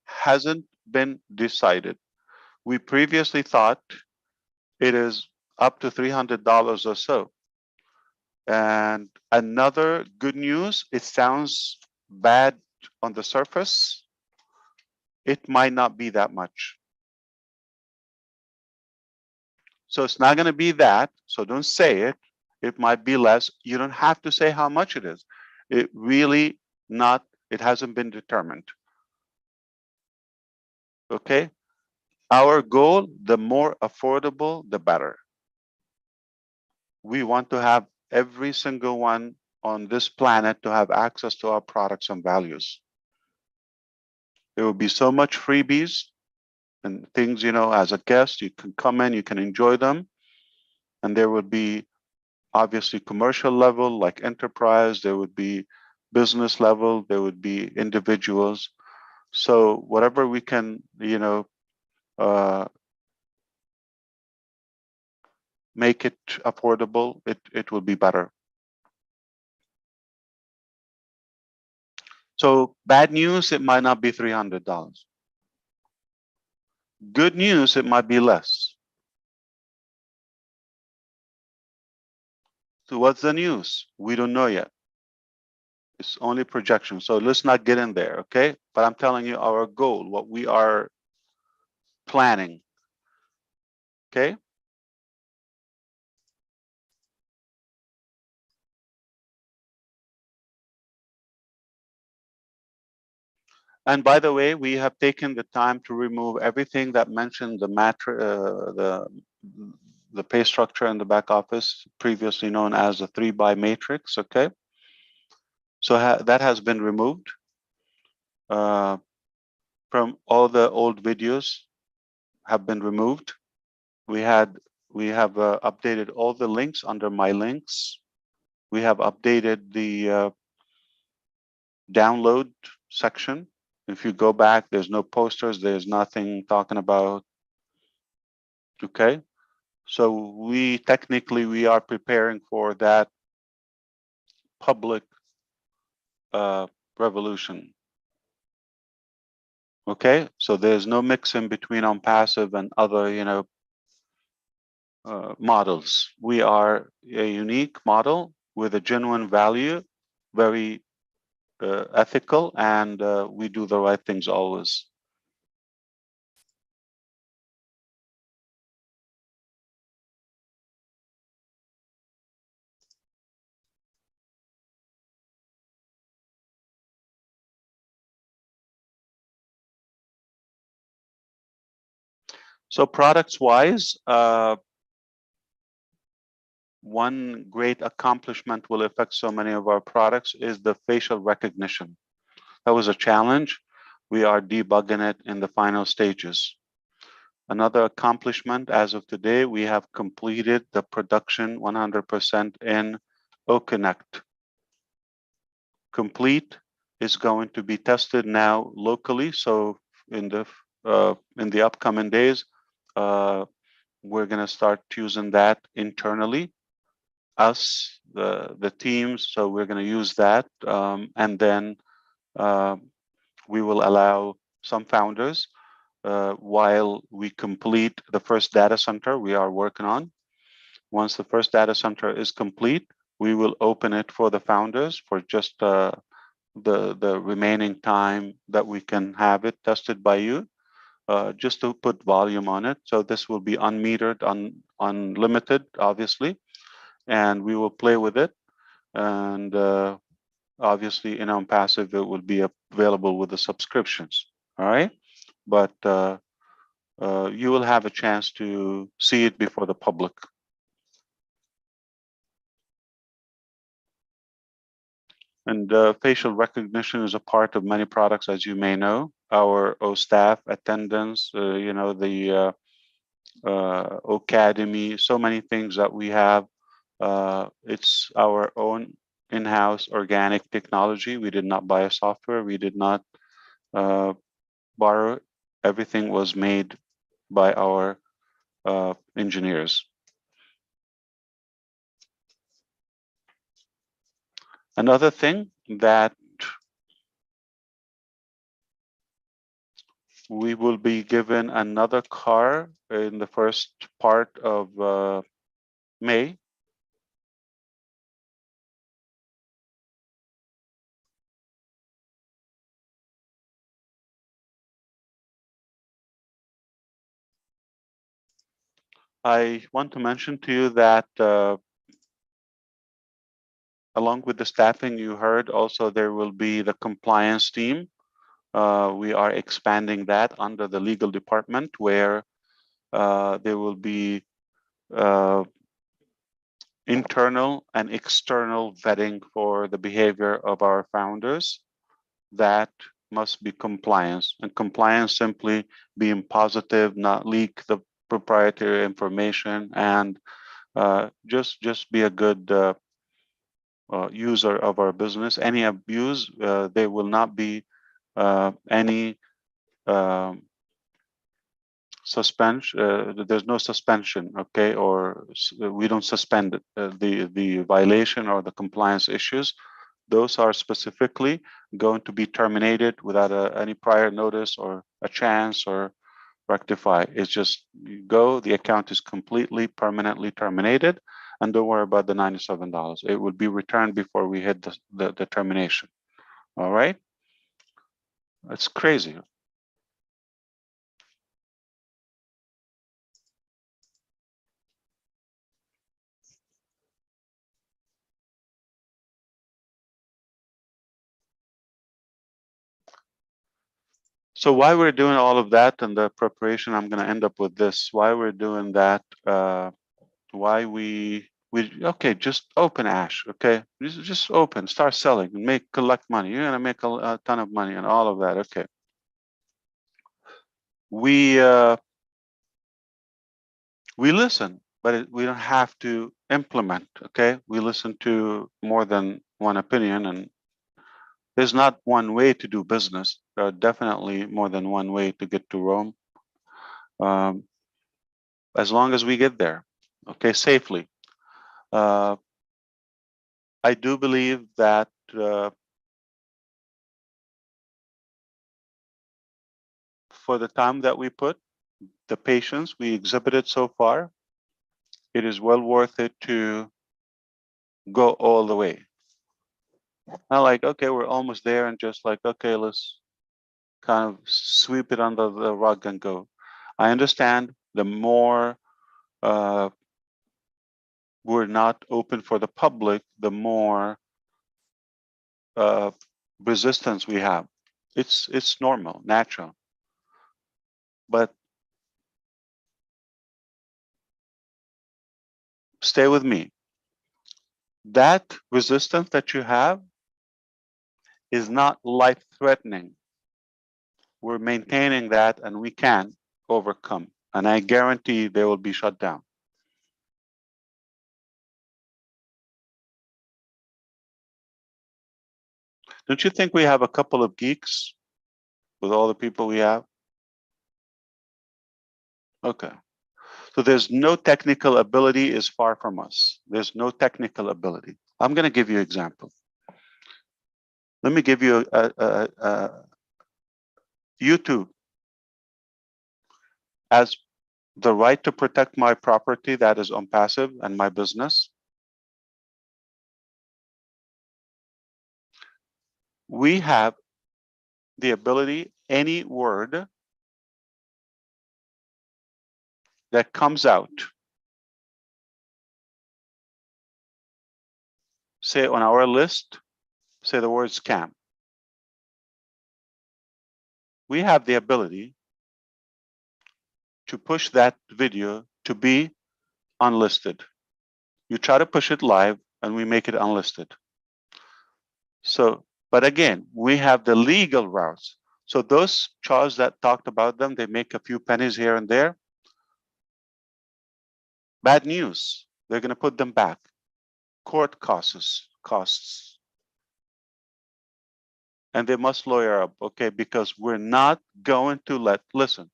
Hasn't been decided. We previously thought it is up to $300 or so. And another good news, it sounds bad on the surface. It might not be that much. So it's not going to be that. So don't say it. It might be less. You don't have to say how much it is. It really not, it hasn't been determined. Okay. Our goal, the more affordable, the better. We want to have every single one on this planet to have access to our products and values. There will be so much freebies and things, you know, as a guest, you can come in, you can enjoy them. And there would be obviously commercial level, like enterprise, there would be business level, there would be individuals. So whatever we can, you know, make it affordable, it will be better. So bad news, it might not be $300. Good news, it might be less. So what's the news? We don't know yet. It's only projection. So let's not get in there, okay? But I'm telling you our goal, what we are planning, okay? And by the way, we have taken the time to remove everything that mentioned the pay structure in the back office, previously known as the 3-by matrix, okay? So that has been removed from all the old videos have been removed. We have updated all the links under my links. We have updated the download section. If you go back, there's no posters, there's nothing talking about, okay? So we are preparing for that public revolution. Okay, so there's no mixing between on passive and other, you know, models. We are a unique model with a genuine value, very ethical, and we do the right things always. So products wise, one great accomplishment will affect so many of our products is the facial recognition. That was a challenge. We are debugging it in the final stages. Another accomplishment as of today, we have completed the production 100% in OConnect. Complete is going to be tested now locally. So in the upcoming days, we're going to start using that internally, us, the teams. So we're going to use that, and then we will allow some founders while we complete the first data center we are working on. Once the first data center is complete, we will open it for the founders for just the remaining time that we can have it tested by you, just to put volume on it. So this will be unmetered, unlimited, obviously, and we will play with it. And obviously, on passive, it will be available with the subscriptions. All right, but you will have a chance to see it before the public. And facial recognition is a part of many products, as you may know. Our staff attendance, the Academy, so many things that we have. It's our own in-house organic technology. We did not buy a software. We did not borrow. Everything was made by our engineers. Another thing that we will be given another car in the first part of May. I want to mention to you that along with the staffing you heard, also there will be the compliance team. We are expanding that under the legal department, where there will be internal and external vetting for the behavior of our founders. That must be compliance, and compliance simply being positive, not leak the proprietary information, and just be a good user of our business. Any abuse, there will not be any suspension. There's no suspension, okay, or we don't suspend it, the violation or the compliance issues. Those are specifically going to be terminated without any prior notice or a chance or rectify. It's just you go, the account is completely permanently terminated, and don't worry about the $97. It will be returned before we hit the termination. All right, it's crazy. So why we're doing all of that and the preparation, I'm going to end up with this. Why we're doing that, why we okay, just open Ash, okay? Just open, start selling, and collect money. You're going to make a ton of money and all of that, okay? We listen, but we don't have to implement, okay? We listen to more than one opinion, and there's not one way to do business. There are definitely more than one way to get to Rome. As long as we get there, okay, safely. I do believe that for the time that we put, the patience we exhibited so far, it is well worth it to go all the way. Not like, okay, we're almost there, and just like, okay, let's kind of sweep it under the rug and go. I understand the more we're not open for the public, the more resistance we have. It's normal, natural. But stay with me. That resistance that you have is not life-threatening. We're maintaining that and we can overcome. And I guarantee they will be shut down. Don't you think we have a couple of geeks with all the people we have? Okay. So there's no technical ability is far from us. There's no technical ability. I'm going to give you an example. Let me give you YouTube as the right to protect my property that is on passive and my business. We have the ability, any word that comes out, say on our list, say the word scam. We have the ability to push that video to be unlisted. You try to push it live and we make it unlisted. So, but again, we have the legal routes. So those charges that talked about them, they make a few pennies here and there. Bad news, they're going to put them back. Court costs. And they must lawyer up, okay? Because we're not going to listen,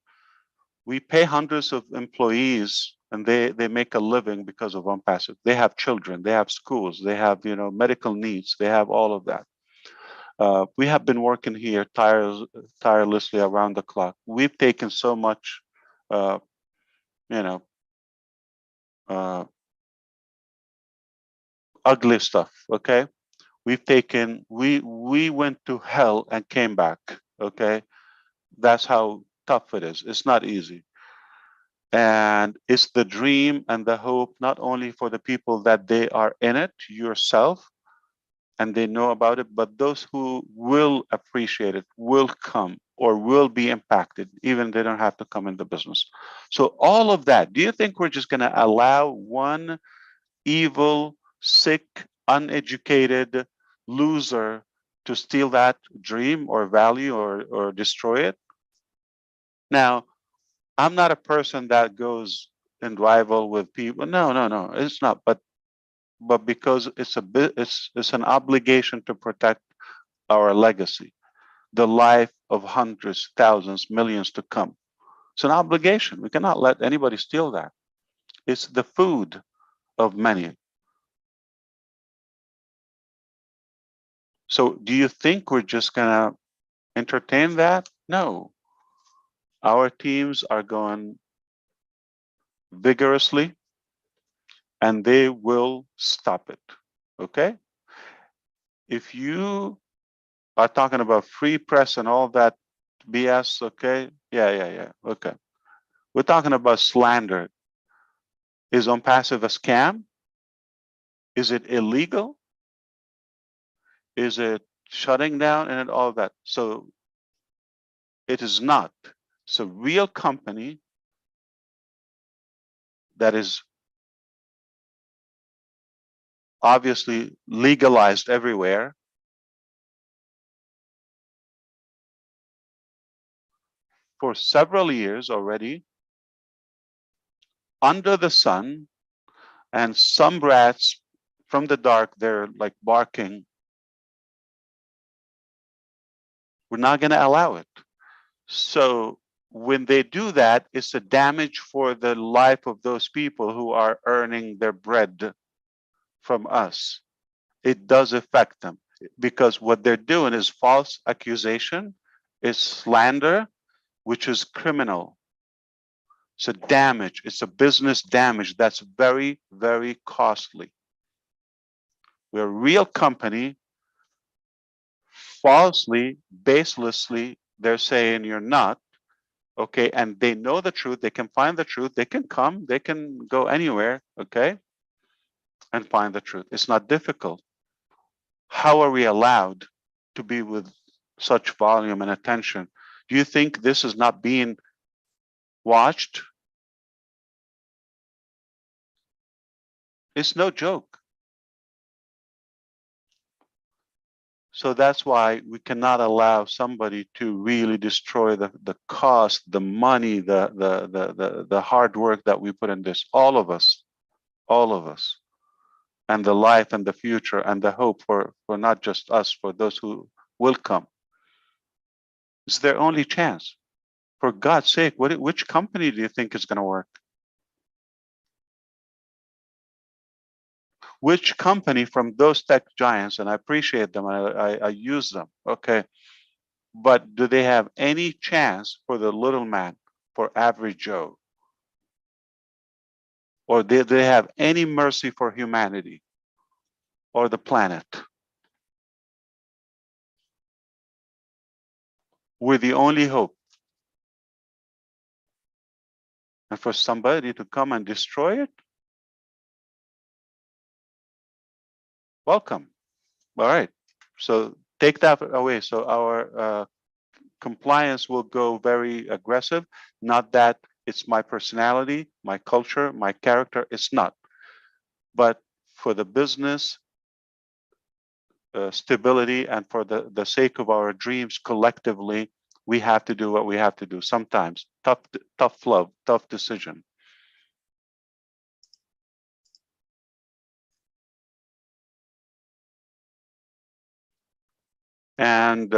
we pay hundreds of employees and they make a living because of OnePassive. They have children, they have schools, they have, medical needs, they have all of that. We have been working here tirelessly around the clock. We've taken so much, ugly stuff, okay? We went to hell and came back, okay? That's how tough it is. It's not easy. And it's the dream and the hope, not only for the people that they are in it, yourself, and they know about it, but those who will appreciate it, will come or will be impacted, even they don't have to come in the business. So all of that, do you think we're just gonna allow one evil, sick, uneducated loser to steal that dream or value or destroy it? Now, I'm not a person that goes and rival with people. No, it's not. But because it's an obligation to protect our legacy, the life of hundreds, thousands, millions to come. It's an obligation. We cannot let anybody steal that. It's the food of many. So do you think we're just gonna entertain that? No. Our teams are going vigorously and they will stop it. Okay? If you are talking about free press and all that BS, okay? Yeah. Okay. We're talking about slander. Is OnPassive a scam? Is it illegal? Is it shutting down and all that? So it is not. It's a real company that is obviously legalized everywhere. For several years already, under the sun, and some rats from the dark, they're like barking. We're not going to allow it. So when they do that, it's a damage for the life of those people who are earning their bread from us. It does affect them because what they're doing is false accusation, is slander, which is criminal. It's a damage. It's a business damage that's very, very costly. We're a real company. Falsely, baselessly, they're saying you're not. Okay, and they know the truth. They can find the truth. They can come. They can go anywhere. Okay, and find the truth. It's not difficult. How are we allowed to be with such volume and attention? Do you think this is not being watched? It's no joke. So that's why we cannot allow somebody to really destroy the cost, the money, the hard work that we put in this. All of us, and the life and the future and the hope for not just us, for those who will come. It's their only chance. For God's sake, which company do you think is going to work? Which company from those tech giants, and I appreciate them, I use them, okay, but do they have any chance for the little man, for average Joe? Or do they have any mercy for humanity or the planet? We're the only hope. And for somebody to come and destroy it, welcome. All right. So take that away. So our compliance will go very aggressive. Not that it's my personality, my culture, my character. It's not. But for the business stability and for the sake of our dreams collectively, we have to do what we have to do. Sometimes tough love, tough decision. And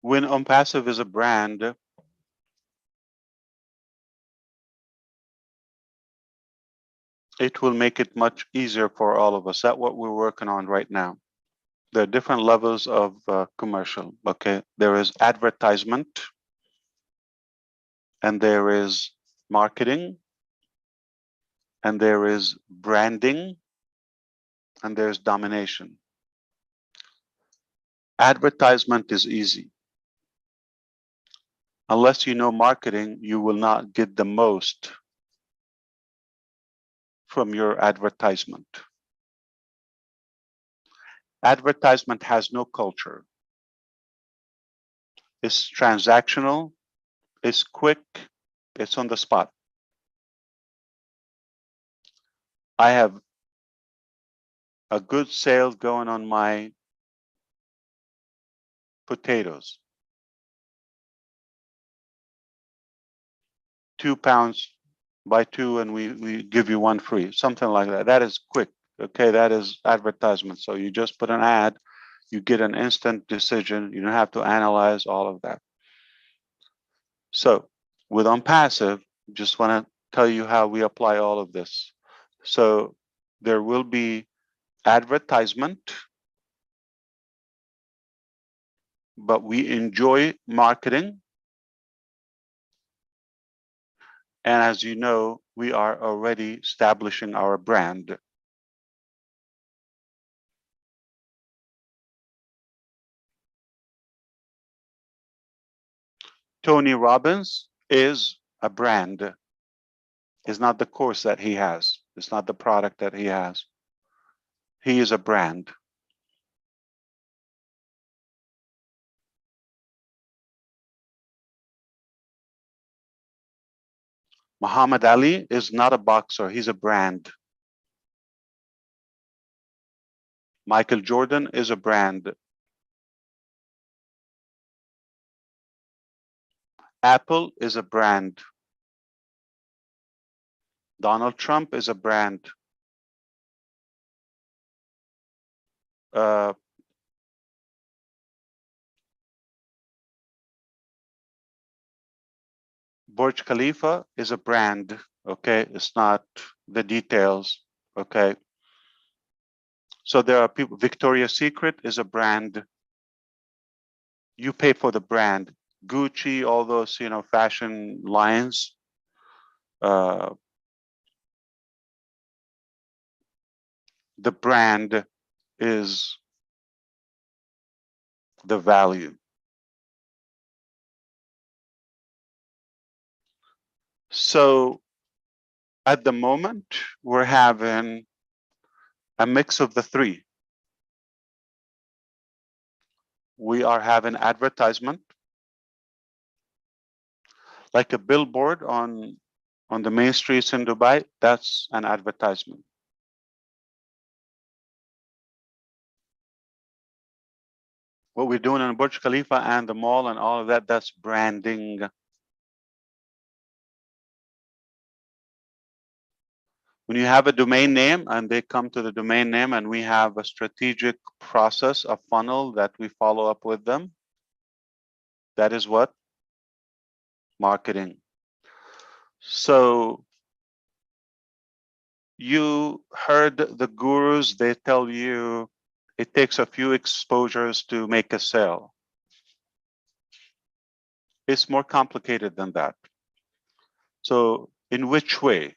when OnPassive is a brand, it will make it much easier for all of us. That's what we're working on right now. There are different levels of commercial, okay? There is advertisement, and there is marketing, and there is branding, and there's domination. Advertisement is easy. Unless you know marketing, you will not get the most from your advertisement. Advertisement has no culture. It's transactional, it's quick, it's on the spot. I have a good sale going on my potatoes. 2 pounds buy 2 and we give you 1 free, something like that. That is quick, okay? That is advertisement. So you just put an ad, you get an instant decision. You don't have to analyze all of that. So with OnPassive, just want to tell you how we apply all of this. So there will be advertisement, but we enjoy marketing. And as you know, we are already establishing our brand. Tony Robbins is a brand. It's not the course that he has. It's not the product that he has. He is a brand. Muhammad Ali is not a boxer. He's a brand. Michael Jordan is a brand. Apple is a brand. Donald Trump is a brand. Burj Khalifa is a brand, okay? It's not the details, okay? So there are people, Victoria's Secret is a brand. You pay for the brand. Gucci, all those, you know, fashion lines. The brand is the value. So at the moment, we're having a mix of the three. We are having advertisement. like a billboard on the main streets in Dubai, that's an advertisement. What we're doing in Burj Khalifa and the mall and all of that, that's branding. When you have a domain name and they come to the domain name and we have a strategic process, a funnel that we follow up with them, that is what? Marketing. So you heard the gurus, they tell you it takes a few exposures to make a sale. It's more complicated than that. So in which way?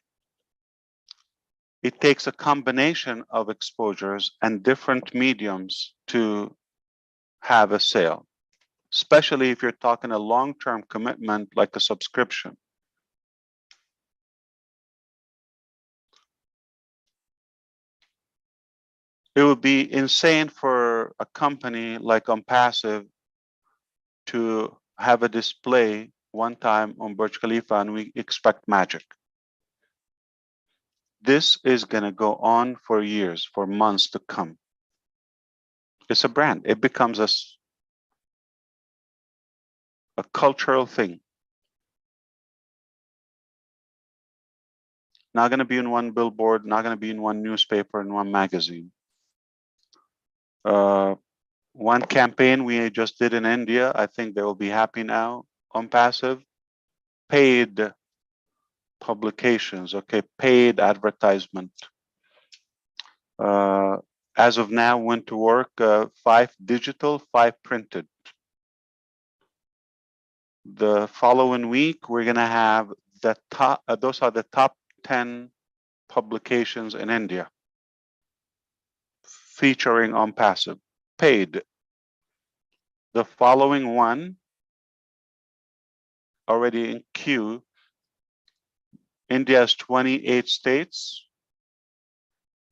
It takes a combination of exposures and different mediums to have a sale, especially if you're talking a long-term commitment like a subscription. It would be insane for a company like OnPassive to have a display one time on Burj Khalifa and we expect magic. This is going to go on for years, for months to come. It's a brand. It becomes a cultural thing. Not going to be in one billboard, not going to be in one newspaper, in one magazine. One campaign we just did in India, I think they will be happy now. OnPassive, paid publications, okay, paid advertisement. As of now, went to work 5 digital, 5 printed. The following week, we're gonna have the top, those are the top 10 publications in India featuring OnPassive, paid. The following one, already in queue, India has 28 states.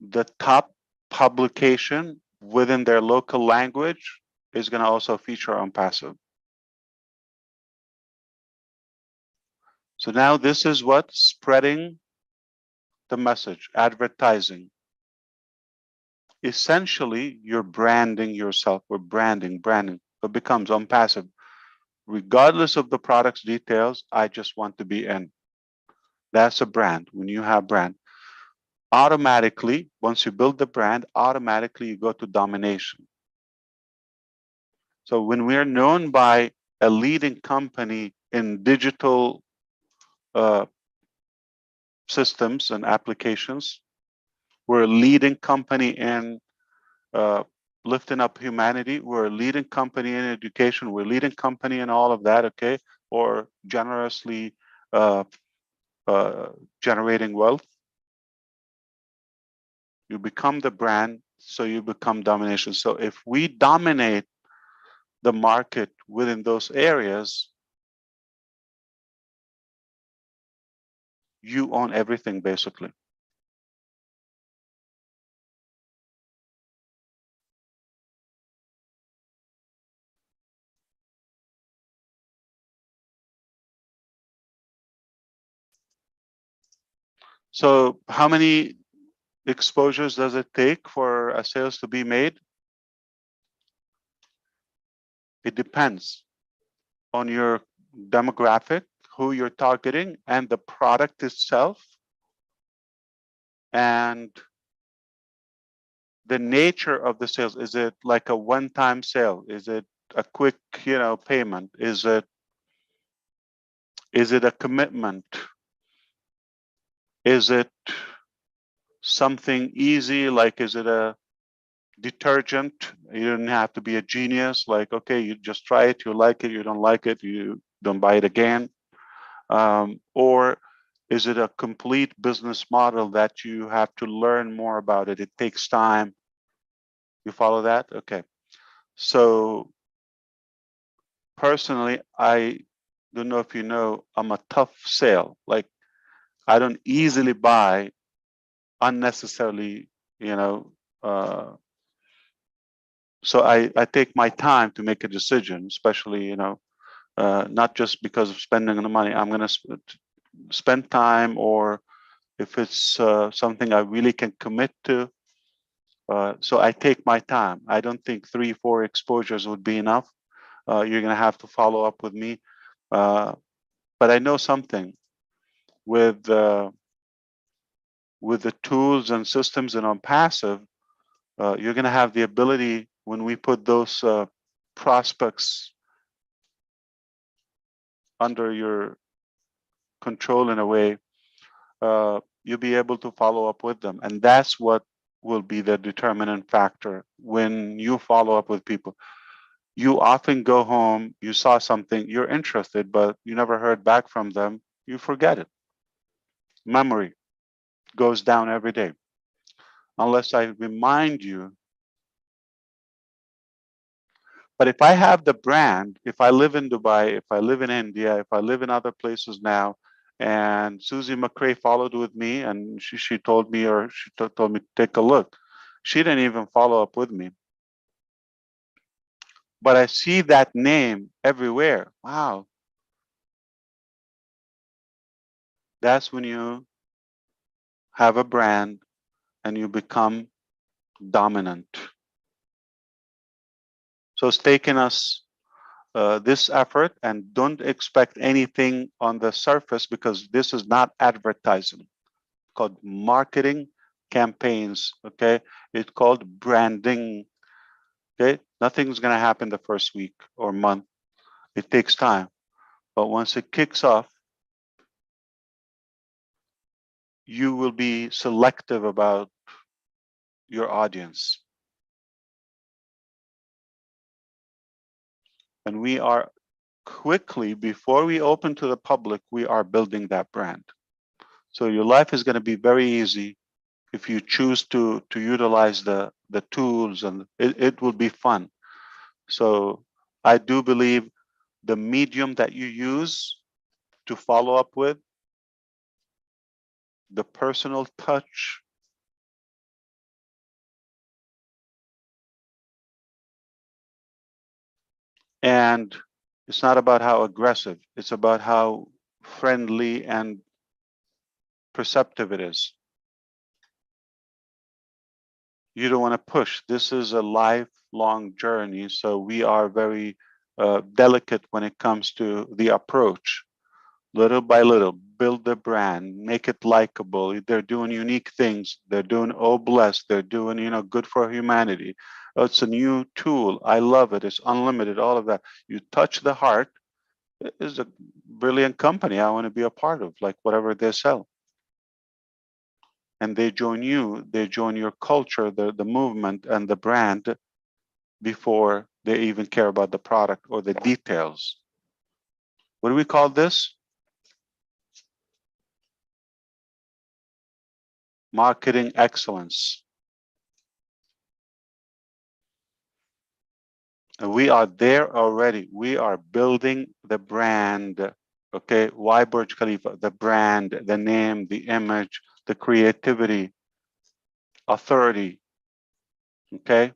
The top publication within their local language is going to also feature OnPassive. So now this is what spreading the message, advertising. Essentially, you're branding yourself. We're branding. It becomes OnPassive. Regardless of the product's details, I just want to be in. That's a brand. When you have brand, automatically, once you build the brand, automatically you go to domination. So when we're known by a leading company in digital systems and applications, we're a leading company in lifting up humanity, we're a leading company in education, we're a leading company in all of that, okay? Or generously generating wealth. You become the brand, so you become domination. So if we dominate the market within those areas, you own everything basically. So how many exposures does it take for a sales to be made? It depends on your demographic, who you're targeting, and the product itself, and the nature of the sales. Is it like a one-time sale? Is it a quick, payment? Is it a commitment? Is it something easy? Like, is it a detergent? You don't have to be a genius. Like, okay, you just try it, you like it, you don't like it, you don't buy it again. Or is it a complete business model that you have to learn more about it? It takes time. You follow that? Okay. So personally, I don't know if you know, I'm a tough sale. Like, I don't easily buy unnecessarily, so I take my time to make a decision, especially, not just because of spending the money. I'm going to spend time, or if it's something I really can commit to. So I take my time. I don't think 3, 4 exposures would be enough. You're going to have to follow up with me. But I know something with the tools and systems and on passive, you're going to have the ability, when we put those prospects under your control in a way, you'll be able to follow up with them. And that's what will be the determinant factor when you follow up with people. You often go home, you saw something, you're interested, but you never heard back from them. You forget it. Memory goes down every day. Unless I remind you. But if I have the brand, if I live in Dubai, if I live in India, if I live in other places now, and Susie McRae followed with me and she told me, or she told me, take a look. She didn't even follow up with me. But I see that name everywhere. Wow. That's when you have a brand and you become dominant. So it's taken us this effort, and don't expect anything on the surface, because this is not advertising. It's called marketing campaigns. Okay, it's called branding. Okay, nothing's going to happen the first week or month. It takes time, but once it kicks off, you will be selective about your audience. And we are quickly, before we open to the public, we are building that brand. So your life is going to be very easy if you choose to utilize the tools, and it will be fun. So I do believe the medium that you use to follow up with, the personal touch, and it's not about how aggressive, it's about how friendly and perceptive it is. You don't want to push. This is a lifelong journey, so we are very delicate when it comes to the approach. Little by little, build the brand, make it likable. They're doing unique things. They're doing oh blessed. They're doing, good for humanity. Oh, it's a new tool. I love it. It's unlimited. All of that. You touch the heart. It is a brilliant company I want to be a part of, like whatever they sell. And they join you. They join your culture, the movement, and the brand before they even care about the product or the details. What do we call this? Marketing excellence. And we are there already. We are building the brand. Okay, why Burj Khalifa? The brand, the name, the image, the creativity, authority. Okay.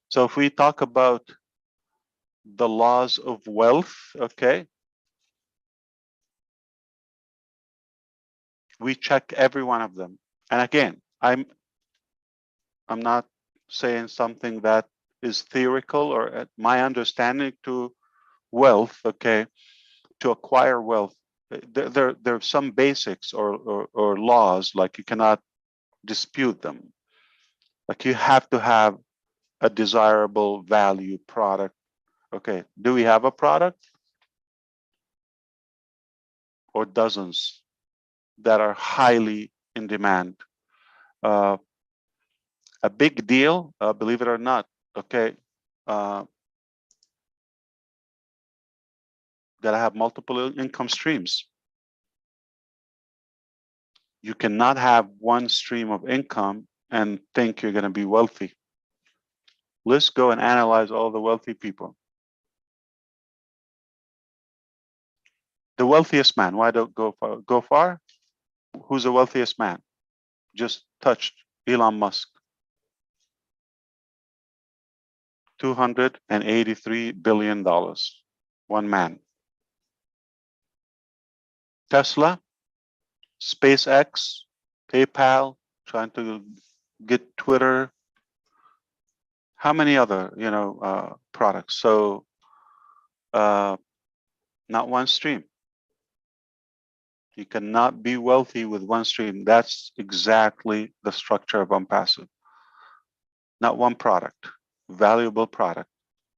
So if we talk about the laws of wealth, okay, we check every one of them. And again, I'm not saying something that is theoretical, or my understanding to wealth, okay, to acquire wealth. There are some basics or laws, like you cannot dispute them. Like you have to have a desirable value product. Okay, do we have a product? Or dozens that are highly in demand? A big deal, believe it or not, okay, gotta have multiple income streams. You cannot have one stream of income and think you're going to be wealthy. Let's go and analyze all the wealthy people. The wealthiest man, why don't go far? Who's the wealthiest man? Just touched Elon Musk. $283 billion. One man. Tesla, SpaceX, PayPal, trying to get Twitter. How many other, products? So not one stream. You cannot be wealthy with one stream. That's exactly the structure of Unpassive. Not one product, valuable product,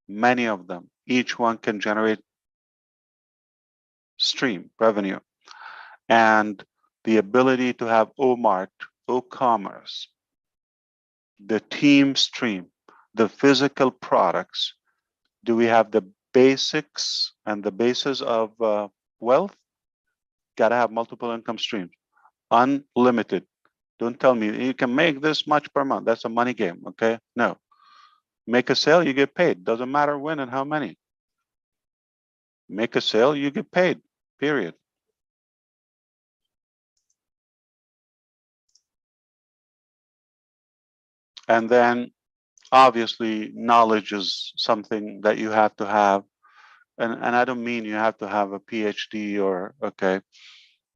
many of them. Each one can generate stream revenue. And the ability to have OMart, O-commerce, the team stream, the physical products. Do we have the basics and the basis of wealth? Got to have multiple income streams, unlimited. Don't tell me you can make this much per month. That's a money game, okay? No. Make a sale, you get paid. Doesn't matter when and how many. Make a sale, you get paid, period. And then obviously knowledge is something that you have to have. And I don't mean you have to have a PhD or,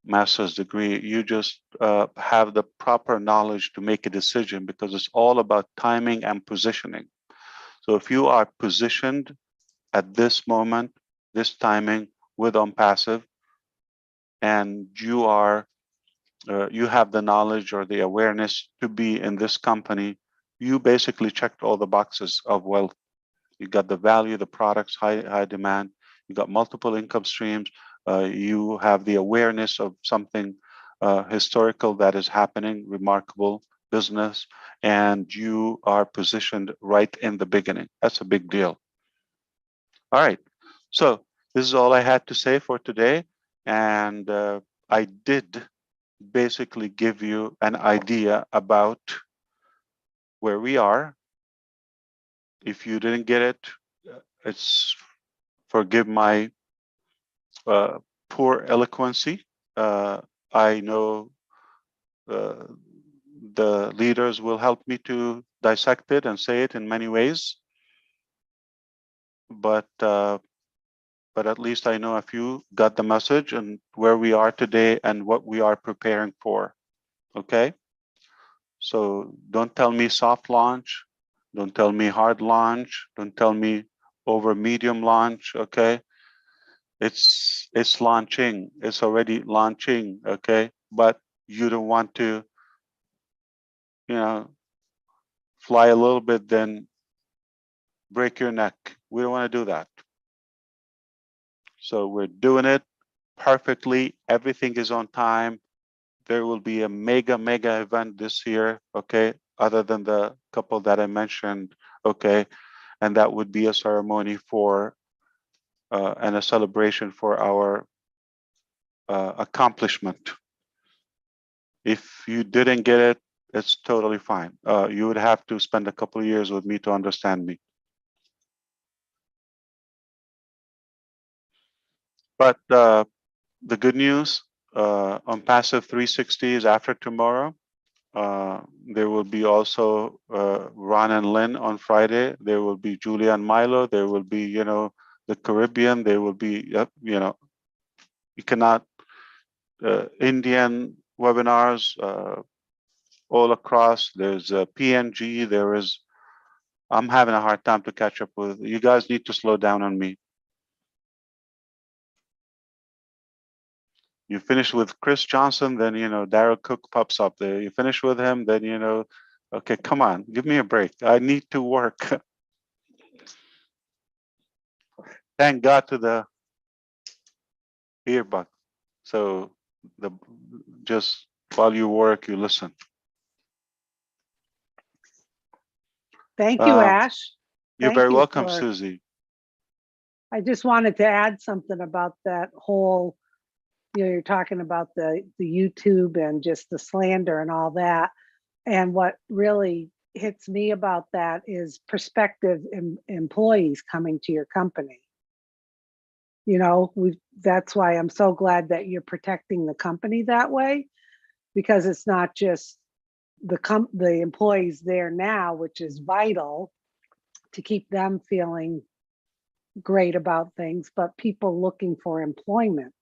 master's degree. You just have the proper knowledge to make a decision, because it's all about timing and positioning. So if you are positioned at this moment, this timing with Unpassive, and you are, you have the knowledge or the awareness to be in this company, you basically checked all the boxes of wealth. You got the value, the products, high demand. You got multiple income streams. You have the awareness of something historical that is happening, remarkable business, and you are positioned right in the beginning. That's a big deal. All right. So this is all I had to say for today. And I did basically give you an idea about where we are. If you didn't get it, it's forgive my poor eloquency. I know the leaders will help me to dissect it and say it in many ways. But at least I know if you got the message and where we are today and what we are preparing for. Okay? So don't tell me soft launch. Don't tell me hard launch. Don't tell me over medium launch. Okay? It's launching. It's already launching. Okay? But you don't want to, fly a little bit, then break your neck. We don't want to do that. So we're doing it perfectly. Everything is on time. There will be a mega event this year, okay, other than the couple that I mentioned, okay, and that would be a ceremony for and a celebration for our accomplishment. If you didn't get it, it's totally fine. You would have to spend a couple of years with me to understand me. But the good news on Passive 360 is after tomorrow. There will be also Ron and Lynn on Friday. There will be Julia and Milo. There will be, the Caribbean. There will be, you cannot, Indian webinars all across. There's PNG. There is, I'm having a hard time to catch up with. You guys need to slow down on me. You finish with Chris Johnson, then, Daryl Cook pops up there. You finish with him, then, okay, come on, give me a break. I need to work. Thank God to the earbud. So just while you work, you listen.
Thank you, Ash.
You're
Thank
very
you
welcome,
for-
Susie.
I just wanted to add something about that whole, you're talking about the YouTube and just the slander and all that. And what really hits me about that is prospective employees coming to your company. That's why I'm so glad that you're protecting the company that way, because it's not just the employees there now, which is vital to keep them feeling great about things, but people looking for employment.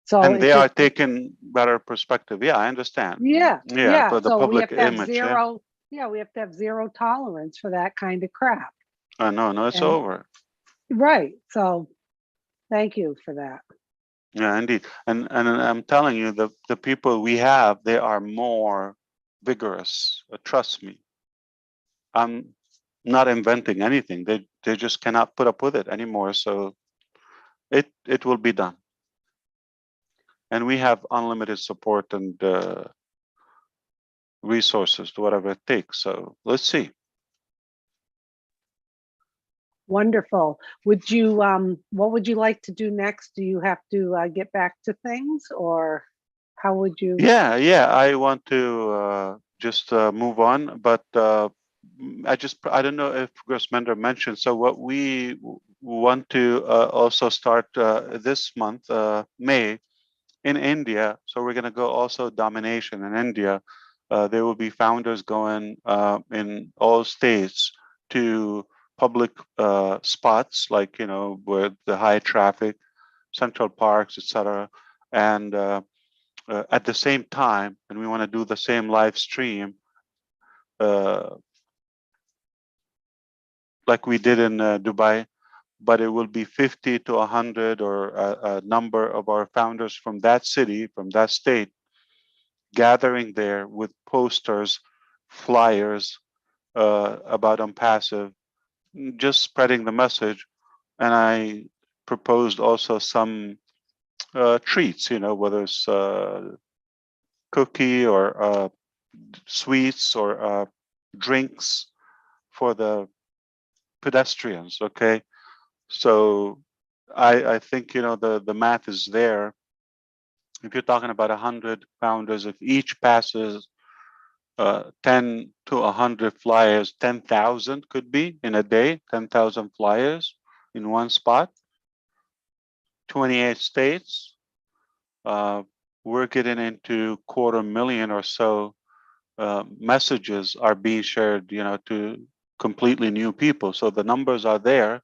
So
And
it
they are
just,
taking better perspective. Yeah, I understand.
yeah,
Yeah,
yeah.
for the
So we
public
have to have
image. Yeah.
zero, yeah, we have to have zero tolerance for that kind of crap.
No, it's
And-
over.
Right. So thank you for that.
Yeah, indeed. And I'm telling you, the people we have, they are more vigorous. Trust me. I'm not inventing anything. They just cannot put up with it anymore. So it will be done. And we have unlimited support and resources to whatever it takes. So let's see.
Wonderful. Would you, what would you like to do next? Do you have to get back to things, or how would you?
Yeah. I want to just move on, but I don't know if Grossmender mentioned. So what we want to also start this month, May, in India. So we're going to go also domination in India. There will be founders going in all states to public spots, like, with the high traffic, central parks, etc. And at the same time, and we want to do the same live stream like we did in Dubai, but it will be 50 to 100 or a number of our founders from that city, from that state, gathering there with posters, flyers about Unpassive, just spreading the message. And I proposed also some treats, whether it's cookie or sweets or drinks for the pedestrians. Okay, so I think the math is there. If you're talking about 100 founders, if each passes 10 to 100 flyers, 10,000 could be in a day, 10,000 flyers in one spot, 28 states. We're getting into 250,000 or so messages are being shared, to completely new people. So the numbers are there.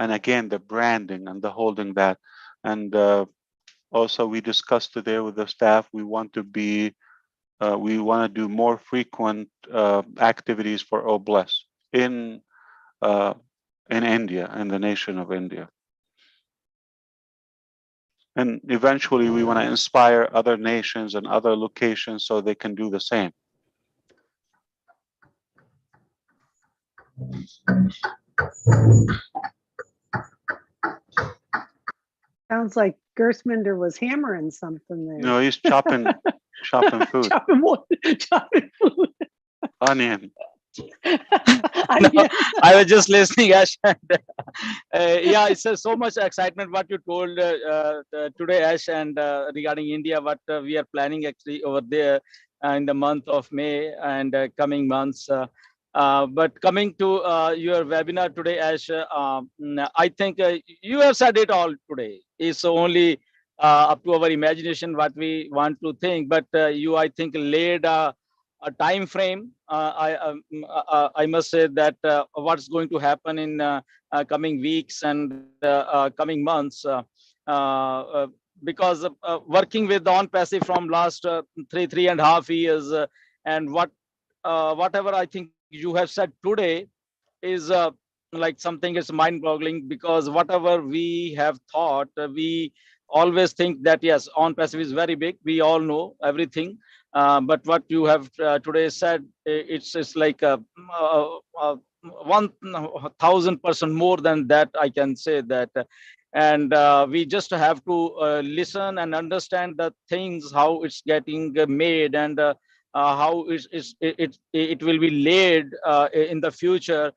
And again, the branding and the holding that. And also we discussed today with the staff, we want to do more frequent activities for Oblast in India, in the nation of India. And eventually we want to inspire other nations and other locations so they can do the same.
Sounds like Gersminder was hammering something there.
No, he's chopping food.
chopping wood, chopping food.
Onion.
I was just listening, Ash. And, yeah, it's so much excitement what you told today, Ash, and regarding India, what we are planning actually over there in the month of May and coming months. But coming to your webinar today, Ash, I think you have said it all today. It's only up to our imagination what we want to think, but you, I think, laid a time frame. I must say that what's going to happen in coming weeks and coming months, because working with on-passive from last 3.5 years, and whatever I think you have said today is like something is mind-boggling, because whatever we have thought, we always think that yes, on-passive is very big. We all know everything. But what you have today said, it's like 1,000% more than that, I can say that. And we just have to listen and understand the things, how it's getting made, and how it will be laid in the future.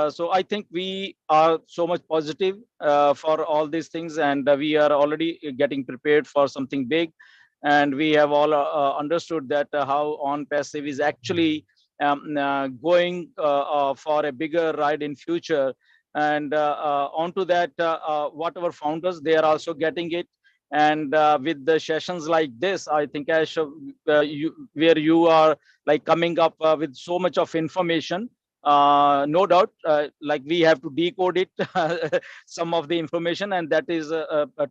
So I think we are so much positive for all these things, and we are already getting prepared for something big. And we have all understood that how on-passive is actually going for a bigger ride in future. And onto that, whatever founders, they are also getting it. And with the sessions like this, I think, Ash, where you are like coming up with so much of information, no doubt, like we have to decode it, some of the information, and that is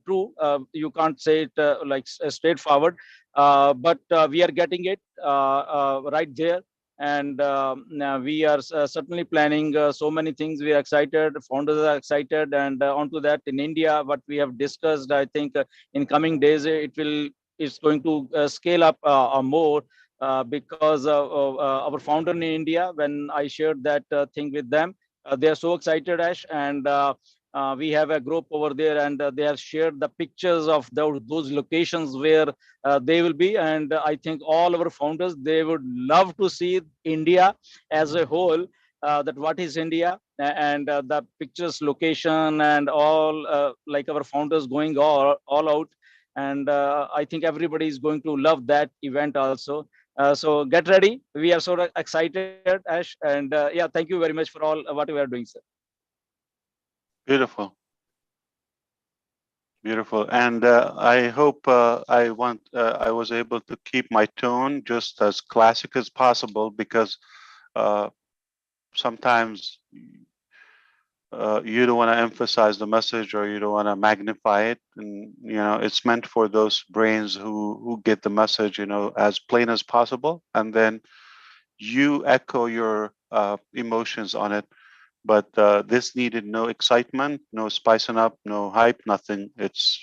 true. You can't say it like straightforward, but we are getting it right there. And now we are certainly planning so many things. We are excited, founders are excited, and onto that, in India, what we have discussed, I think in coming days, it's going to scale up more, because our founder in India, when I shared that thing with them, they are so excited, Ash, and we have a group over there, and they have shared the pictures of those locations where they will be. And I think all our founders, they would love to see India as a whole, that what is India, and the pictures, location, and all, like our founders going all out. And I think everybody is going to love that event also. So get ready. We are so excited, Ash. And yeah, thank you very much for all what you are doing, sir.
Beautiful. Beautiful. And I hope I was able to keep my tone just as classic as possible, because sometimes you don't want to emphasize the message, or you don't want to magnify it. And, it's meant for those brains who get the message, as plain as possible. And then you echo your emotions on it. But this needed no excitement, no spicing up, no hype, nothing. It's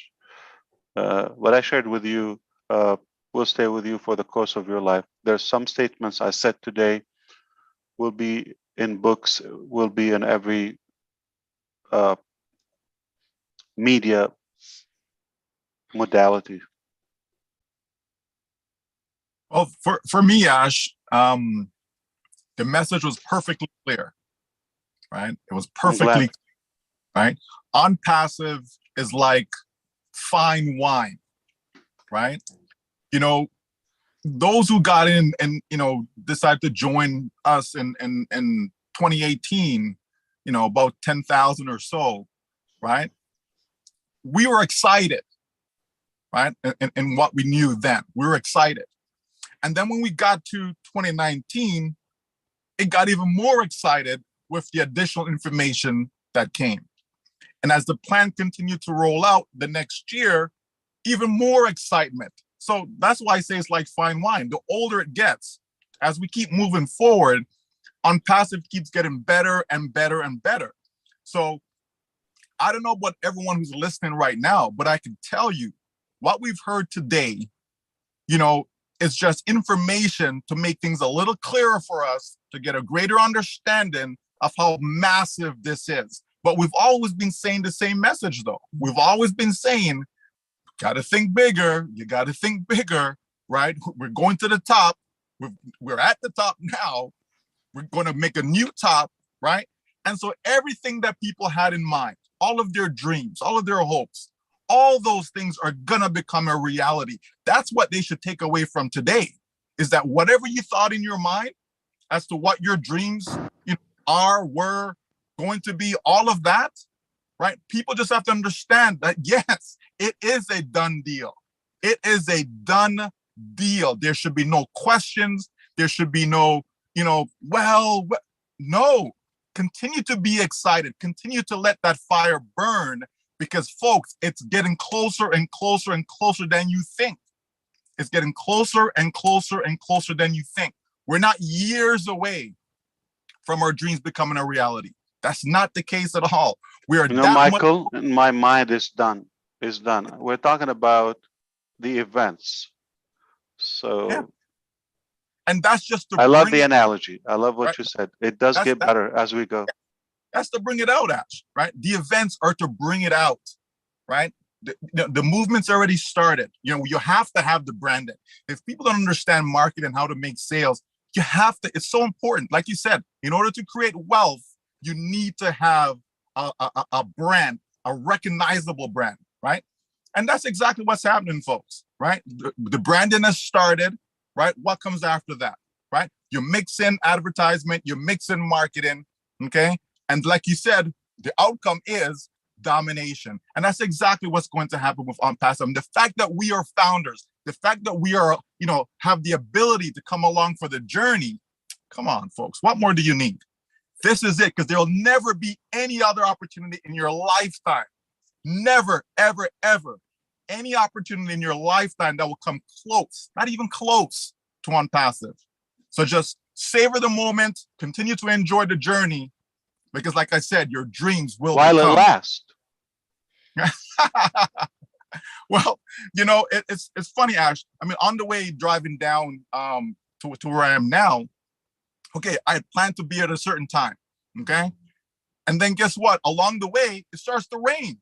what I shared with you will stay with you for the course of your life. There's some statements I said today will be in books, will be in every media modality.
Well, for me, Ash, the message was perfectly clear, right? It was perfectly clear, right? Unpassive is like fine wine, right? Those who got in and decided to join us in 2018, about 10,000 or so, right? We were excited, right? And what we knew then, we were excited. And then when we got to 2019, it got even more excited with the additional information that came. And as the plan continued to roll out the next year, even more excitement. So that's why I say it's like fine wine. The older it gets, as we keep moving forward, Unpassive keeps getting better and better and better. So I don't know about everyone who's listening right now, but I can tell you what we've heard today, it's just information to make things a little clearer for us, to get a greater understanding of how massive this is. But we've always been saying the same message, though. We've always been saying, got to think bigger. You got to think bigger, right? We're going to the top. We're at the top now. We're going to make a new top, right? And so everything that people had in mind, all of their dreams, all of their hopes, all those things are going to become a reality. That's what they should take away from today, is that whatever you thought in your mind as to what your dreams were going to be, all of that, right? People just have to understand that, yes, it is a done deal. It is a done deal. There should be no questions. There should be no, no. Continue to be excited. Continue to let that fire burn, because, folks, it's getting closer and closer and closer than you think. It's getting closer and closer and closer than you think. We're not years away from our dreams becoming a reality. That's not the case at all. We are
Michael, in my mind, is done. It's done. We're talking about the events. So,
yeah. And that's just
I love the analogy. I love what you said. It does get better as we go.
That's to bring it out, Ash, right? The events are to bring it out, right? The movement's already started. You have to have the branding. If people don't understand marketing and how to make sales, you have to. It's so important. Like you said, in order to create wealth, you need to have a brand, a recognizable brand, right? And that's exactly what's happening, folks, right? The branding has started, right? What comes after that, right? You mix in advertisement, you mix in marketing, okay? And like you said, the outcome is domination. And that's exactly what's going to happen with Unpassive. The fact that we are founders, the fact that we are, have the ability to come along for the journey, come on, folks, what more do you need? This is it, because there'll never be any other opportunity in your lifetime. Never, ever, ever. Any opportunity in your lifetime that will come close, not even close to OnPassive. So just savor the moment, continue to enjoy the journey, because like I said, your dreams will
While it
become.
lasts.
Well, it's funny, Ash. I mean, on the way driving down to where I am now, okay, I had planned to be at a certain time, okay? And then guess what? Along the way, it starts to rain,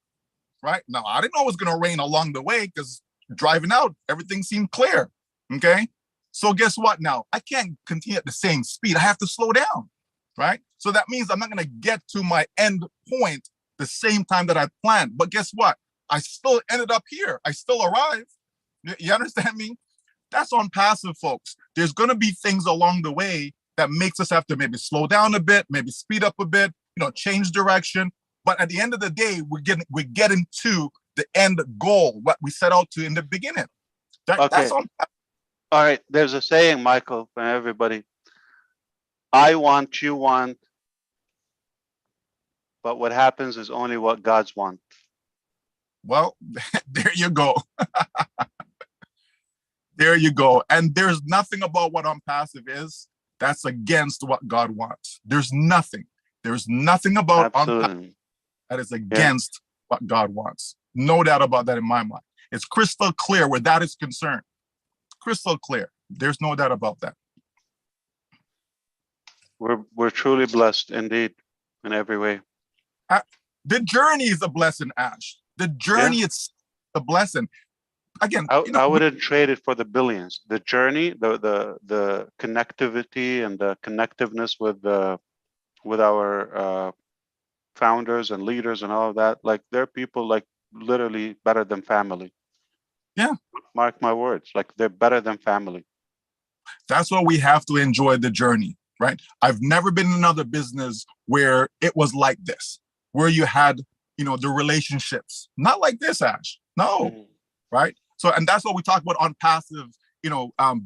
right? Now, I didn't know it was going to rain along the way because driving out, everything seemed clear, okay? So guess what now? I can't continue at the same speed. I have to slow down, right? So that means I'm not going to get to my end point the same time that I planned. But guess what? I still ended up here. I still arrived. You understand me? That's OnPassive, folks. There's going to be things along the way that makes us have to maybe slow down a bit, maybe speed up a bit, change direction. But at the end of the day, we're getting to the end goal, what we set out to in the beginning. That's on.
All right. There's a saying, Michael, for everybody. I want, you want, but what happens is only what God's want.
Well, there you go. There you go. And there's nothing about what OnPassive is that's against what God wants. There's nothing. There's nothing about OnPassive that is against what God wants. No doubt about that in my mind. It's crystal clear where that is concerned. Crystal clear. There's no doubt about that.
We're truly blessed indeed in every way.
The journey is a blessing, Ash. The journey it's a blessing. Again,
I wouldn't trade it for the billions. The journey, the connectivity and the connectiveness with our founders and leaders and all of that. Like they're people like literally better than family.
Yeah.
Mark my words. Like they're better than family.
That's why we have to enjoy the journey, right? I've never been in another business where it was like this, where you had, the relationships. Not like this, Ash. No, right? So, and that's what we talk about OnPassive,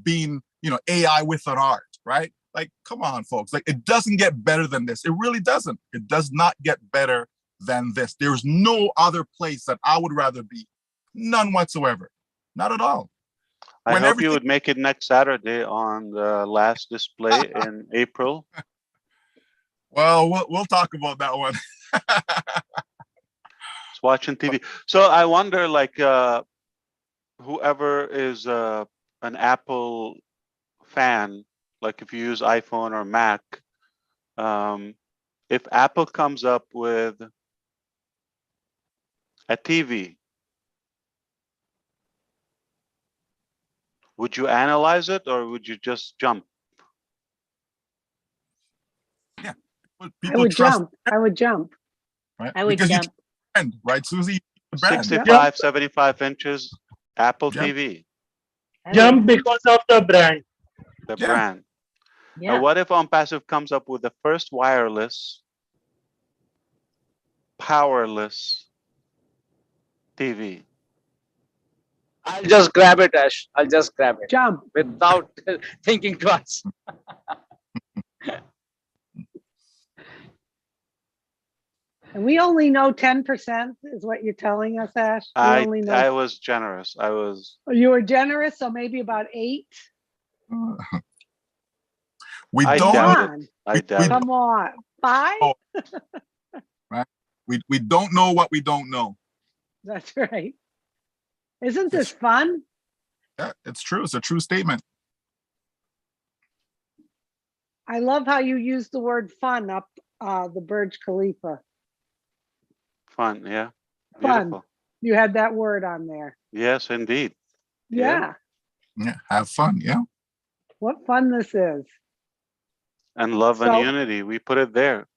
being, AI with an art, right? Like, come on, folks. Like, it doesn't get better than this. It really doesn't. It does not get better than this. There's no other place that I would rather be. None whatsoever. Not at all.
I hope you would make it next Saturday on the last display in April.
Well, we'll talk about that one.
It's watching TV. So I wonder, like, whoever is an Apple fan, like if you use iPhone or Mac, if Apple comes up with a TV, would you analyze it or would you just jump?
Yeah.
I would jump. I would jump.
Right?
I would jump.
Brand, right, Susie?
65, 75 inches, Apple TV.
Jump because of the brand.
The brand.
Yeah.
Now, what if OnPassive comes up with the first wireless, powerless TV?
I'll just grab it, Ash. I'll just grab it.
Jump.
Without thinking twice.
And we only know 10% is what you're telling us, Ash.
I was generous.
You were generous, so maybe about 8.
I doubt it.
Come on. 5?
Right? We don't know what we don't know.
That's right. Isn't this fun?
Yeah, it's true. It's a true statement.
I love how you use the word fun up the Burj Khalifa.
Fun, yeah.
Fun.
Beautiful.
You had that word on there.
Yes, indeed.
Yeah.
Yeah, have fun, yeah.
What fun this is.
And love and unity, we put it there.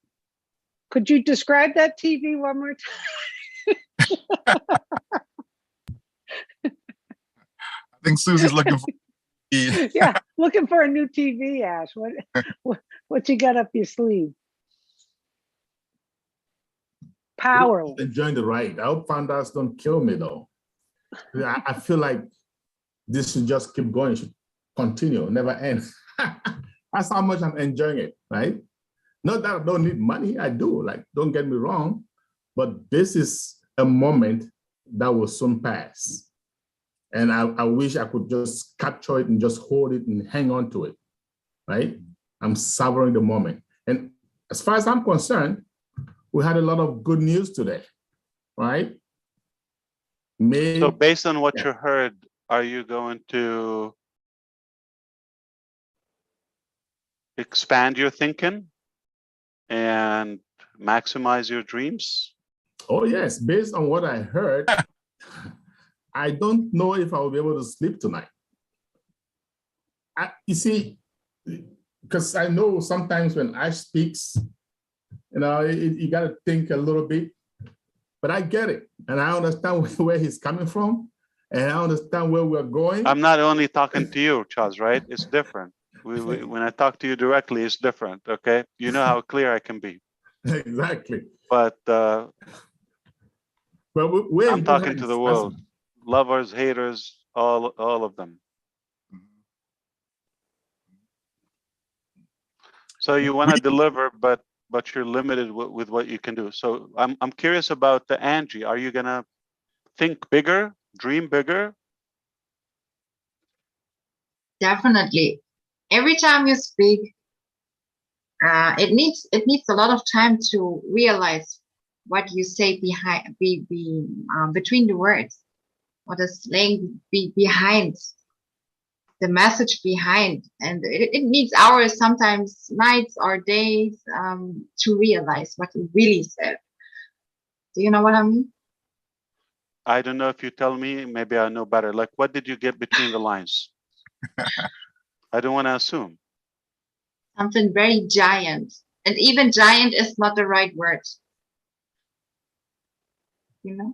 Could you describe that TV one more time?
I think Susie's looking for
yeah, looking for a new TV, Ash. What you got up your sleeve? Power.
Enjoying the ride. I hope founders don't kill me though. I feel like this should just keep going, should continue, never end. That's how much I'm enjoying it, right? Not that I don't need money, I do, like, don't get me wrong, but this is a moment that will soon pass. And I wish I could just capture it and just hold it and hang on to it, right? I'm savoring the moment. And as far as I'm concerned, we had a lot of good news today, right?
So based on what you heard, are you going to expand your thinking and maximize your dreams?
Oh yes, based on what I heard, I don't know if I will be able to sleep tonight. You see, because I know sometimes when Ash speaks, you got to think a little bit, but I get it. And I understand where he's coming from, and I understand where we're going.
I'm not only talking to you, Charles, right? It's different. When I talk to you directly, it's different, okay? You know how clear I can be.
Exactly.
But
we're
I'm talking to the world. Lovers, haters, all of them. So you want to deliver, but you're limited with what you can do. So I'm curious about the Angie. Are you gonna think bigger, dream bigger?
Definitely. Every time you speak, it needs a lot of time to realize what you say between the words, what is laying behind the message behind, and it needs hours, sometimes nights or days, to realize what you really said. Do you know what I mean?
I don't know if you tell me, maybe I know better. Like, what did you get between the lines? I don't want to assume.
Something very giant, and even giant is not the right word. You know?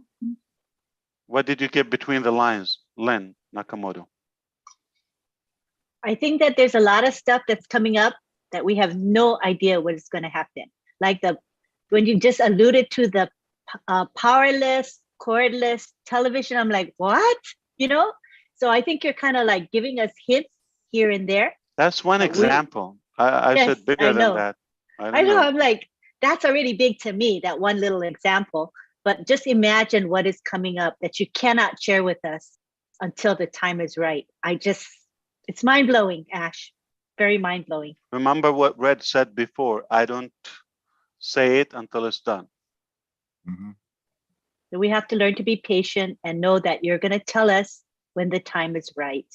What did you get between the lines, Len Nakamoto?
I think that there's a lot of stuff that's coming up that we have no idea what is going to happen. Like when you just alluded to the powerless, cordless television, I'm like, what? You know? So I think you're kind of like giving us hints here and there.
That's one example. I
Yes,
said bigger
I know.
than that.
I know. I'm like, that's already big to me, that one little example. But just imagine what is coming up that you cannot share with us until the time is right. It's mind-blowing, Ash. Very mind-blowing.
Remember what Red said before, I don't say it until it's done.
So we have to learn to be patient and know that you're going to tell us when the time is right.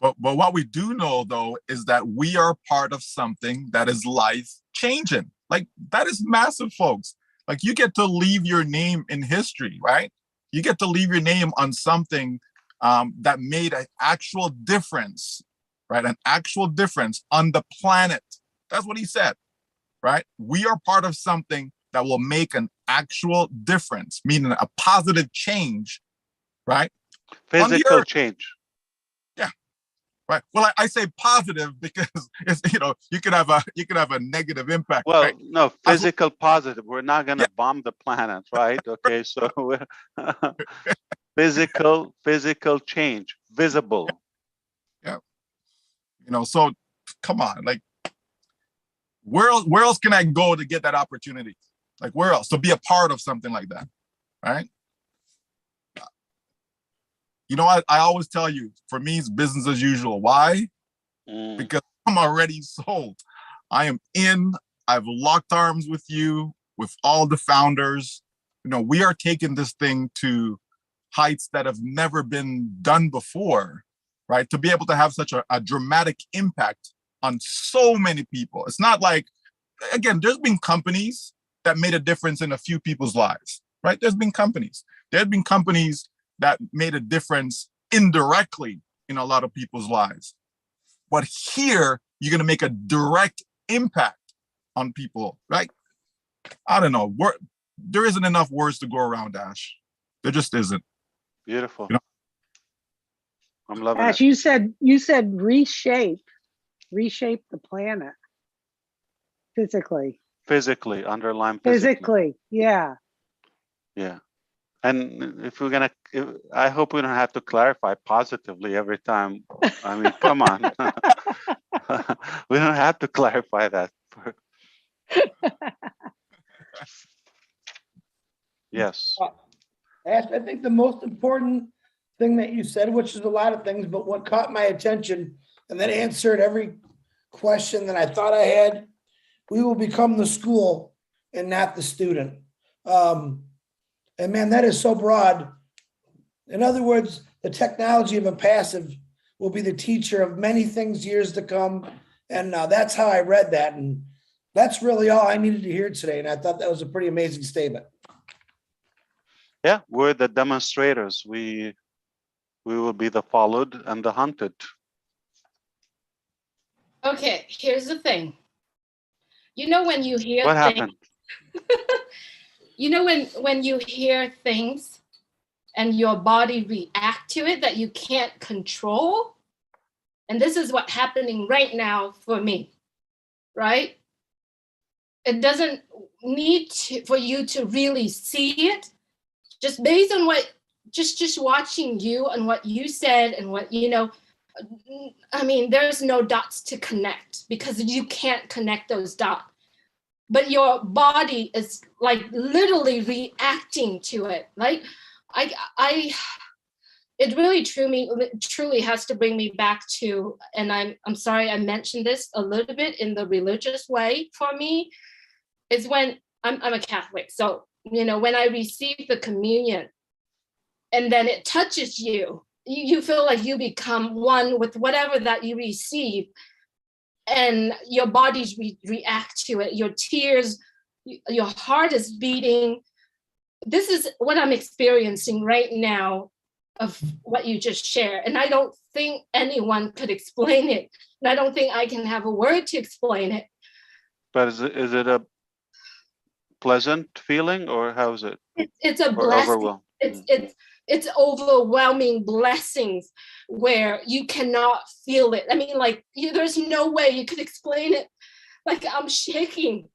But what we do know, though, is that we are part of something that is life-changing. Like, that is massive, folks. Like, you get to leave your name in history, right? You get to leave your name on something that made an actual difference, right? An actual difference on the planet. That's what he said, right? We are part of something that will make an actual difference, meaning a positive change, right?
Physical change.
Yeah. Right. Well, I say positive because it's, you could have a negative impact.
Well,
right?
no, physical positive. We're not going to bomb the planet, right? Okay, so physical change, visible.
Yeah. So come on, like, where else can I go to get that opportunity? Like, where else to be a part of something like that, right? I always tell you, for me, it's business as usual. Why? Because I'm already sold. I am in. I've locked arms with you, with all the founders. We are taking this thing to heights that have never been done before, right? To be able to have such a dramatic impact on so many people. It's not like, again, there's been companies that made a difference in a few people's lives, right? There's been companies that made a difference indirectly in a lot of people's lives. But here, you're going to make a direct impact on people, right? I don't know. There isn't enough words to go around, Ash. There just isn't.
Beautiful. I'm loving
Ash,
it.
you said reshape the planet physically.
Physically, underline
physically. Yeah.
Yeah. And if we're going to, I hope we don't have to clarify positively every time. I mean, come on. We don't have to clarify that. Yes.
Ash, I think the most important thing that you said, which is a lot of things, but what caught my attention and then answered every question that I thought I had, we will become the school and not the student. And man, that is so broad. In other words, the technology of a passive will be the teacher of many things years to come. And that's how I read that. And that's really all I needed to hear today. And I thought that was a pretty amazing statement.
Yeah, we're the demonstrators. We will be the followed and the hunted.
Okay, here's the thing. You know when you hear
What
things,
happened?
you know when you hear things and your body react to it that you can't control? And this is what's happening right now for me, right? It doesn't need for you to really see it. Just based on what, just watching you and what you said and what, you know, I mean, there's no dots to connect because you can't connect those dots. But your body is like literally reacting to it. Like it really truly has to bring me back to, and I'm sorry I mentioned this a little bit in the religious way for me, is when I'm a Catholic. So, you know, when I receive the communion and then it touches you, you feel like you become one with whatever that you receive, and your bodies react to it. Your tears, your heart is beating. This is what I'm experiencing right now of what you just shared. And I don't think anyone could explain it. And I don't think I can have a word to explain it.
But is it a pleasant feeling, or how is it?
It's a
or
blessing.
overwhelm?
It's overwhelming blessings where you cannot feel it. I mean, like there's no way you could explain it. Like I'm shaking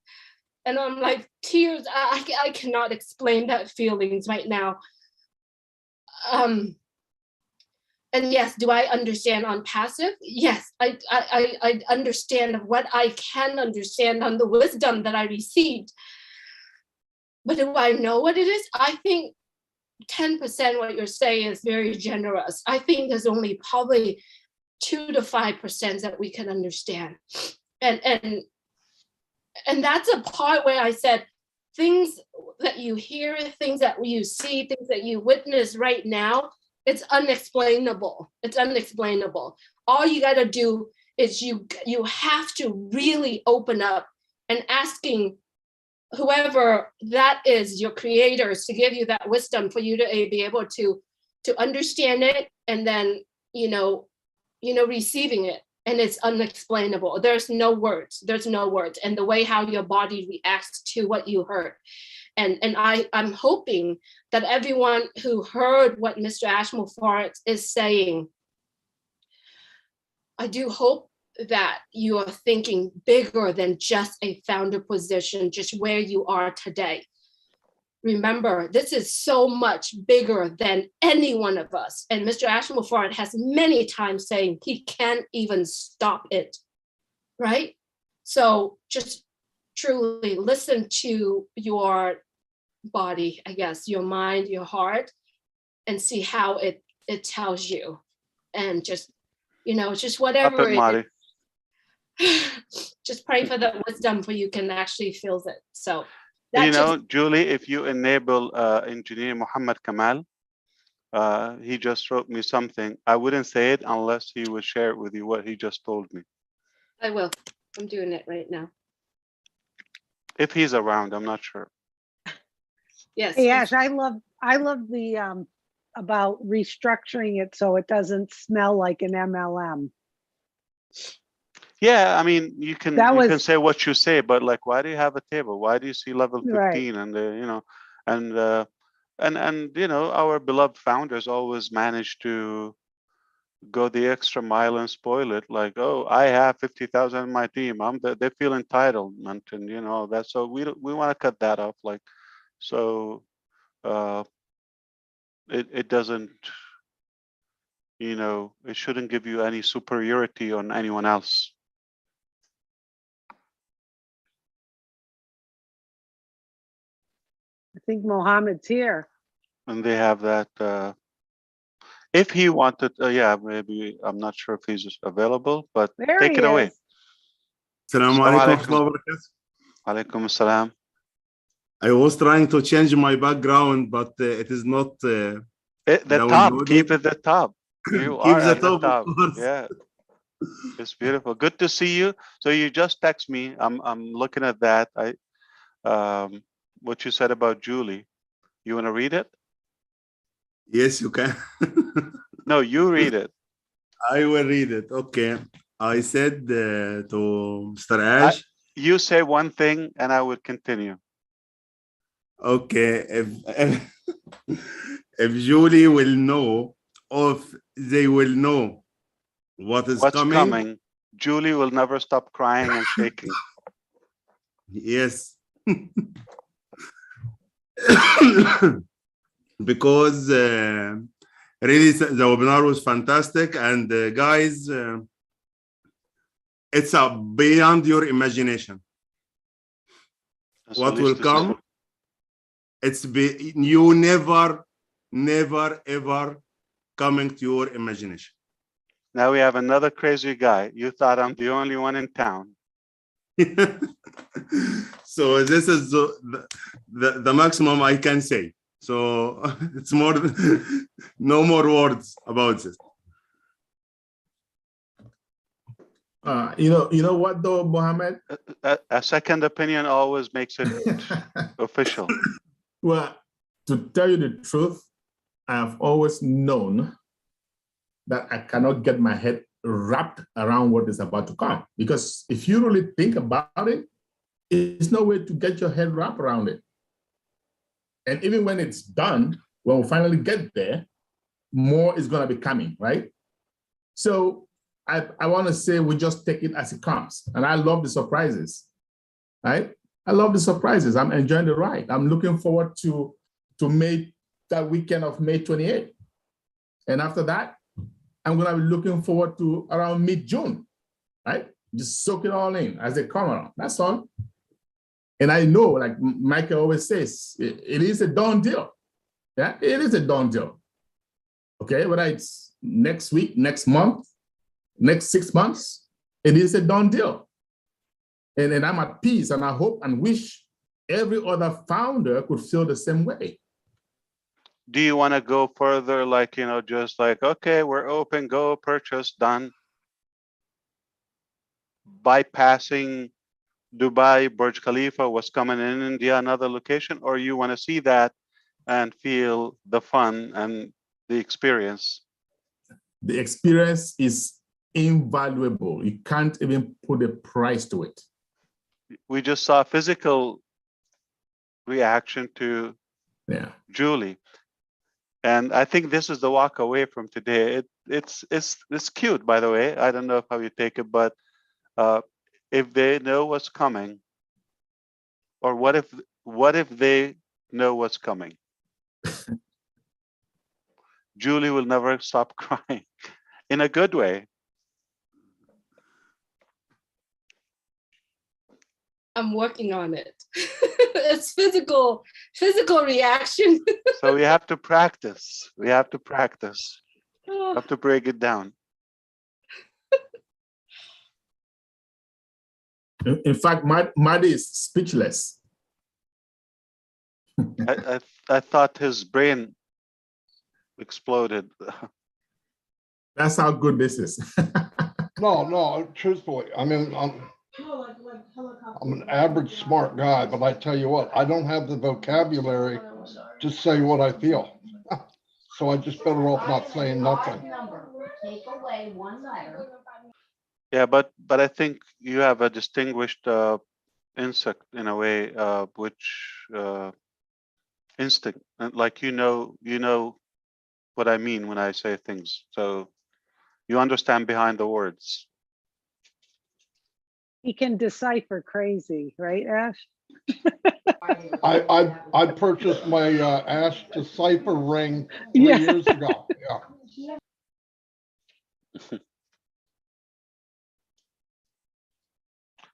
and I'm like tears. I cannot explain that feelings right now. And yes, do I understand on passive? Yes, I understand what I can understand on the wisdom that I received. But do I know what it is? I think 10% what you're saying is very generous. I think there's only probably 2 to 5% that we can understand. And that's a part where I said, things that you hear, things that you see, things that you witness right now, it's unexplainable. It's unexplainable. All you got to do is you have to really open up and asking whoever that is, your creators, to give you that wisdom for you to be able to understand it, and then receiving it. And it's unexplainable. There's no words. And the way how your body reacts to what you heard. And I'm hoping that everyone who heard what Mr. Mufareh is saying, I do hope that you are thinking bigger than just a founder position, just where you are today. Remember, this is so much bigger than any one of us. And Mr. Mufareh has many times saying he can't even stop it, right? So just truly listen to your body, I guess, your mind, your heart, and see how it tells you. And just, just whatever it is. Just pray for the wisdom for you can actually feel it. So
Julie, if you enable engineer Muhammad Kamal, he just wrote me something. I wouldn't say it unless he would share it with you what he just told me.
I will. I'm doing it right now.
If he's around, I'm not sure.
Yes.
Yes, I love the about restructuring it so it doesn't smell like an MLM.
Yeah, I mean, you can say what you say, but like, why do you have a table? Why do you see level 15? Right. And our beloved founders always manage to go the extra mile and spoil it. Like, oh, I have 50,000 in my team. They feel entitlement, and that. So we want to cut that off. Like, so it doesn't. It shouldn't give you any superiority on anyone else.
think Mohammed's here.
And they have that. If he wanted, yeah, maybe I'm not sure if he's available, but
There
take
he
it away.
is.
Assalamu
Assalamu
alaikum
alaikum.
warahmatullahi wabarakatuh.
Alaikum assalam.
I was trying to change my background, but it is not
The top,
downloaded.
keep it the top. You
Keep
are
the
at the
top, of
top.
course.
Yeah, it's beautiful. Good to see you. So you just text me. I'm looking at that. What you said about Julie. You want to read it?
Yes, you can.
No, you read it.
I will read it. Okay. I said to Mr. Ash.
You say one thing and I will continue.
Okay. If Julie will know, or if they will know what's
coming, Julie will never stop crying and shaking.
Yes. Because really the webinar was fantastic, and guys, it's beyond your imagination.
That's
What
what
will
to
come, you never ever coming to your imagination.
Now we have another crazy guy. You thought I'm the only one in town.
So this is the maximum I can say. So it's more, no more words about this.
You know what though, Mohammed?
A second opinion always makes it official.
Well, to tell you the truth, I have always known that I cannot get my head wrapped around what is about to come. Because if you really think about it, it's no way to get your head wrapped around it. And even when it's done, when we finally get there, more is going to be coming, right? So I want to say we just take it as it comes. And I love the surprises, right? I love the surprises. I'm enjoying the ride. I'm looking forward to May, that weekend of May 28th. And after that, I'm going to be looking forward to around mid-June, right? Just soak it all in as they come around. That's all. And I know, like Michael always says, it is a done deal. Yeah, it is a done deal. Okay, whether it's next week, next month, next 6 months, it is a done deal. And I'm at peace, and I hope and wish every other founder could feel the same way.
Do you want to go further, like, just like, okay, we're open, go, purchase, done? Bypassing Dubai, Burj Khalifa, what's coming in India, another location, or you want to see that and feel the fun and the experience?
The experience is invaluable. You can't even put a price to it.
We just saw a physical reaction to Julie. And I think this is the walk away from today. It's cute, by the way. I don't know how you take it, but if they know what's coming, or what if they know what's coming? Julie will never stop crying in a good way.
I'm working on it. It's physical reaction.
So we have to practice. We have to practice. We have to break it down.
In fact, Marty is speechless.
I thought his brain exploded.
That's how good this is.
No, truthfully, I mean, I'm an average smart guy, but I tell you what, I don't have the vocabulary to say what I feel. So I just better off not saying nothing.
Take away one letter.
Yeah, but I think you have a distinguished insect in a way, which instinct, and like you know what I mean when I say things. So you understand behind the words.
He can decipher crazy, right, Ash?
I purchased my Ash Decipher ring 3 years ago. Yeah.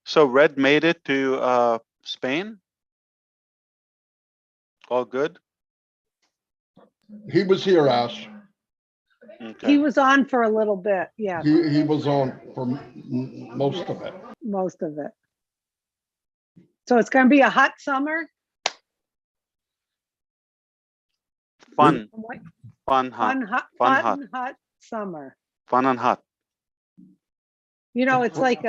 So Red made it to Spain All good?
He was here, Ash.
Okay.
He was on for a little bit. Yeah,
He was on for most of it.
most of it. So it's going to be a hot summer.
Fun,
What?
fun, hot,
Fun,
hot,
hot summer.
fun and hot.
You know, it's like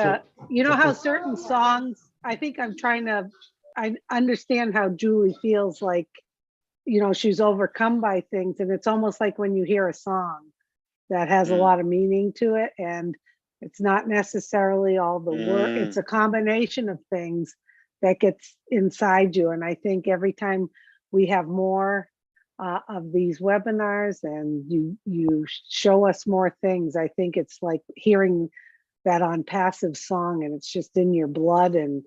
you know how certain songs, I think I understand how Julie feels like, you know, she's overcome by things. And it's almost like when you hear a song that has a lot of meaning to it. And it's not necessarily all the word, it's a combination of things that gets inside you. And I think every time we have more of these webinars and you show us more things, I think it's like hearing that on passive song and it's just in your blood, and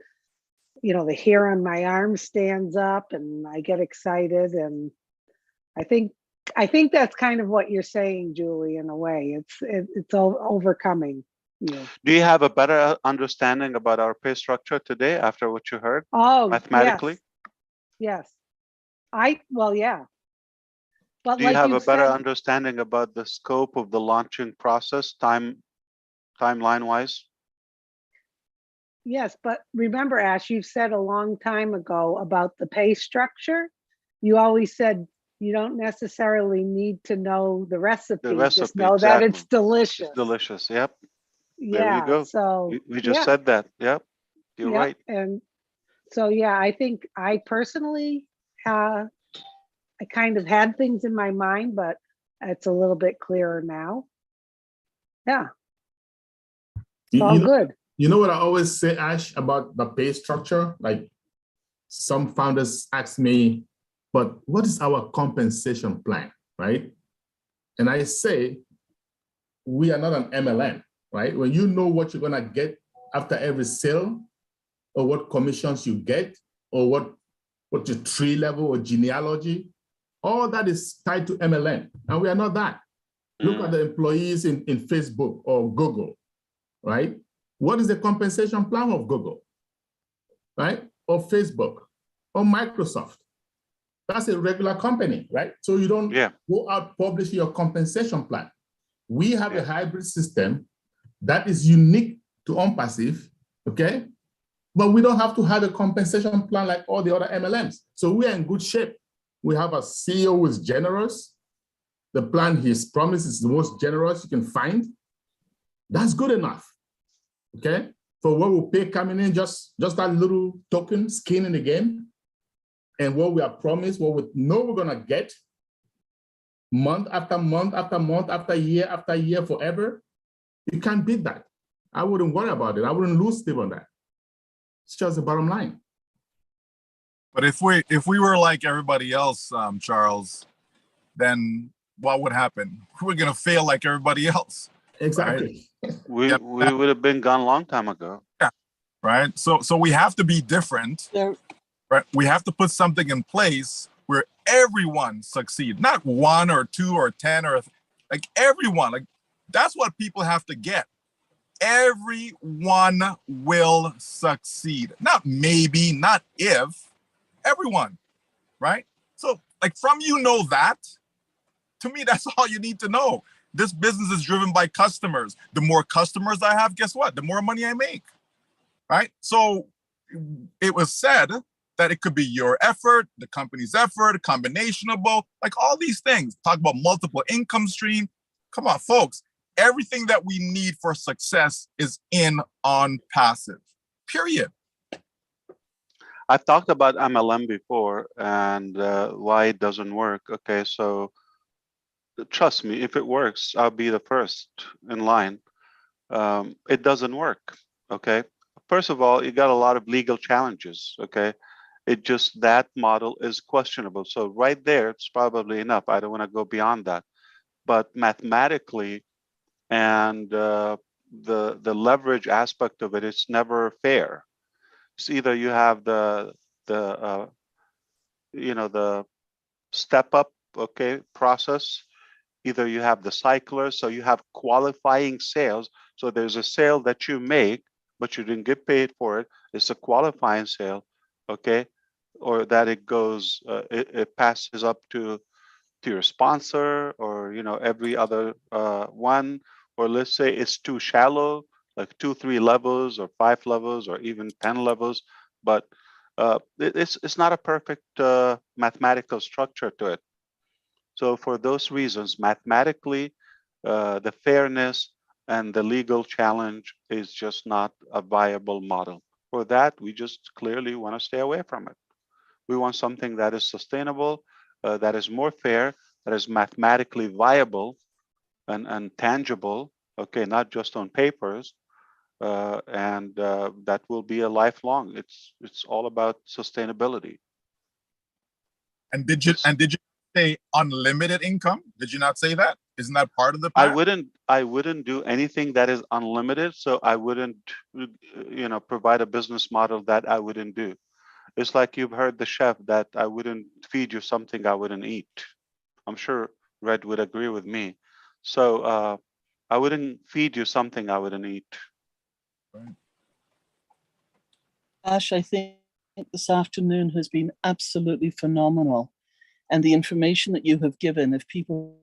you know, the hair on my arm stands up and I get excited. And I think that's kind of what you're saying, Julie, in a way. It's overcoming you.
Do you have a better understanding about our pay structure today after what you heard?
Oh,
mathematically?
Yes. Yeah. But
Do you
like
have
you
a better
said,
understanding about the scope of the launching process, timeline wise?
yes, but remember, Ash, you've said a long time ago about the pay structure. You always said you don't necessarily need to know the recipe. Just know that it's delicious.
It's delicious. Yep.
Yeah.
There you go.
So
we just said that. Yep. You're right.
And so, yeah, I think I personally, I kind of had things in my mind, but it's a little bit clearer now. Yeah. It's all good.
You know what I always say, Ash, about the pay structure? Like some founders ask me, but what is our compensation plan, right? And I say, we are not an MLM, right? When you know what you're gonna get after every sale, or what commissions you get, or what your tree level or genealogy, all that is tied to MLM, and we are not that. Look at the employees in Facebook or Google, right? What is the compensation plan of Google, right? Or Facebook or Microsoft? That's a regular company, right? So you don't go out publishing your compensation plan. We have a hybrid system that is unique to OnPassive, okay? But we don't have to have a compensation plan like all the other MLMs. So we are in good shape. We have a CEO who is generous. The plan he's promised is the most generous you can find. That's good enough, okay? For what we pay coming in, just that little token, skin in the game, and what we are promised, what we know we're gonna get month after month after month after year forever, you can't beat that. I wouldn't worry about it. I wouldn't lose sleep on that. It's just the bottom line.
But if we were like everybody else, Charles, then what would happen? We're gonna fail like everybody else.
Exactly.
Right?
We would have been gone a long time ago.
Yeah. Right. So we have to be different. Right. We have to put something in place where everyone succeeds, not one or two or 10 or like everyone. Like that's what people have to get. Everyone will succeed. Not maybe, not if. Everyone. Right. So like from that, to me, that's all you need to know. This business is driven by customers. The more customers I have, guess what? The more money I make. Right. So it was said that it could be your effort, the company's effort, a combination of both, like all these things. Talk about multiple income stream. Come on, folks. Everything that we need for success is in OnPassive, period.
I've talked about MLM before and why it doesn't work. Okay, so trust me, if it works, I'll be the first in line. It doesn't work, okay? First of all, you got a lot of legal challenges, okay? It just, that model is questionable. So right there, it's probably enough. I don't want to go beyond that. But mathematically and the leverage aspect of it, it's never fair. It's either you have the step up, okay, process. Either you have the cyclers, so you have qualifying sales. So there's a sale that you make, but you didn't get paid for it. It's a qualifying sale, okay? or that it goes, it passes up to your sponsor, or every other one, or let's say it's too shallow, like 2-3 levels or 5 levels or even 10 levels, but it's not a perfect mathematical structure to it. So for those reasons, mathematically, the fairness and the legal challenge is just not a viable model. For that, we just clearly want to stay away from it. We want something that is sustainable, that is more fair, that is mathematically viable and tangible, okay, not just on papers, and that will be a lifelong. It's all about sustainability.
And did you say unlimited income? Did you not say that? Isn't that part of the
I
plan?
wouldn't do anything that is unlimited, so I wouldn't provide a business model that I wouldn't do. It's like you've heard the chef that I wouldn't feed you something I wouldn't eat. I'm sure Red would agree with me. So I wouldn't feed you something I wouldn't eat.
Ash, I think this afternoon has been absolutely phenomenal. And the information that you have given, if people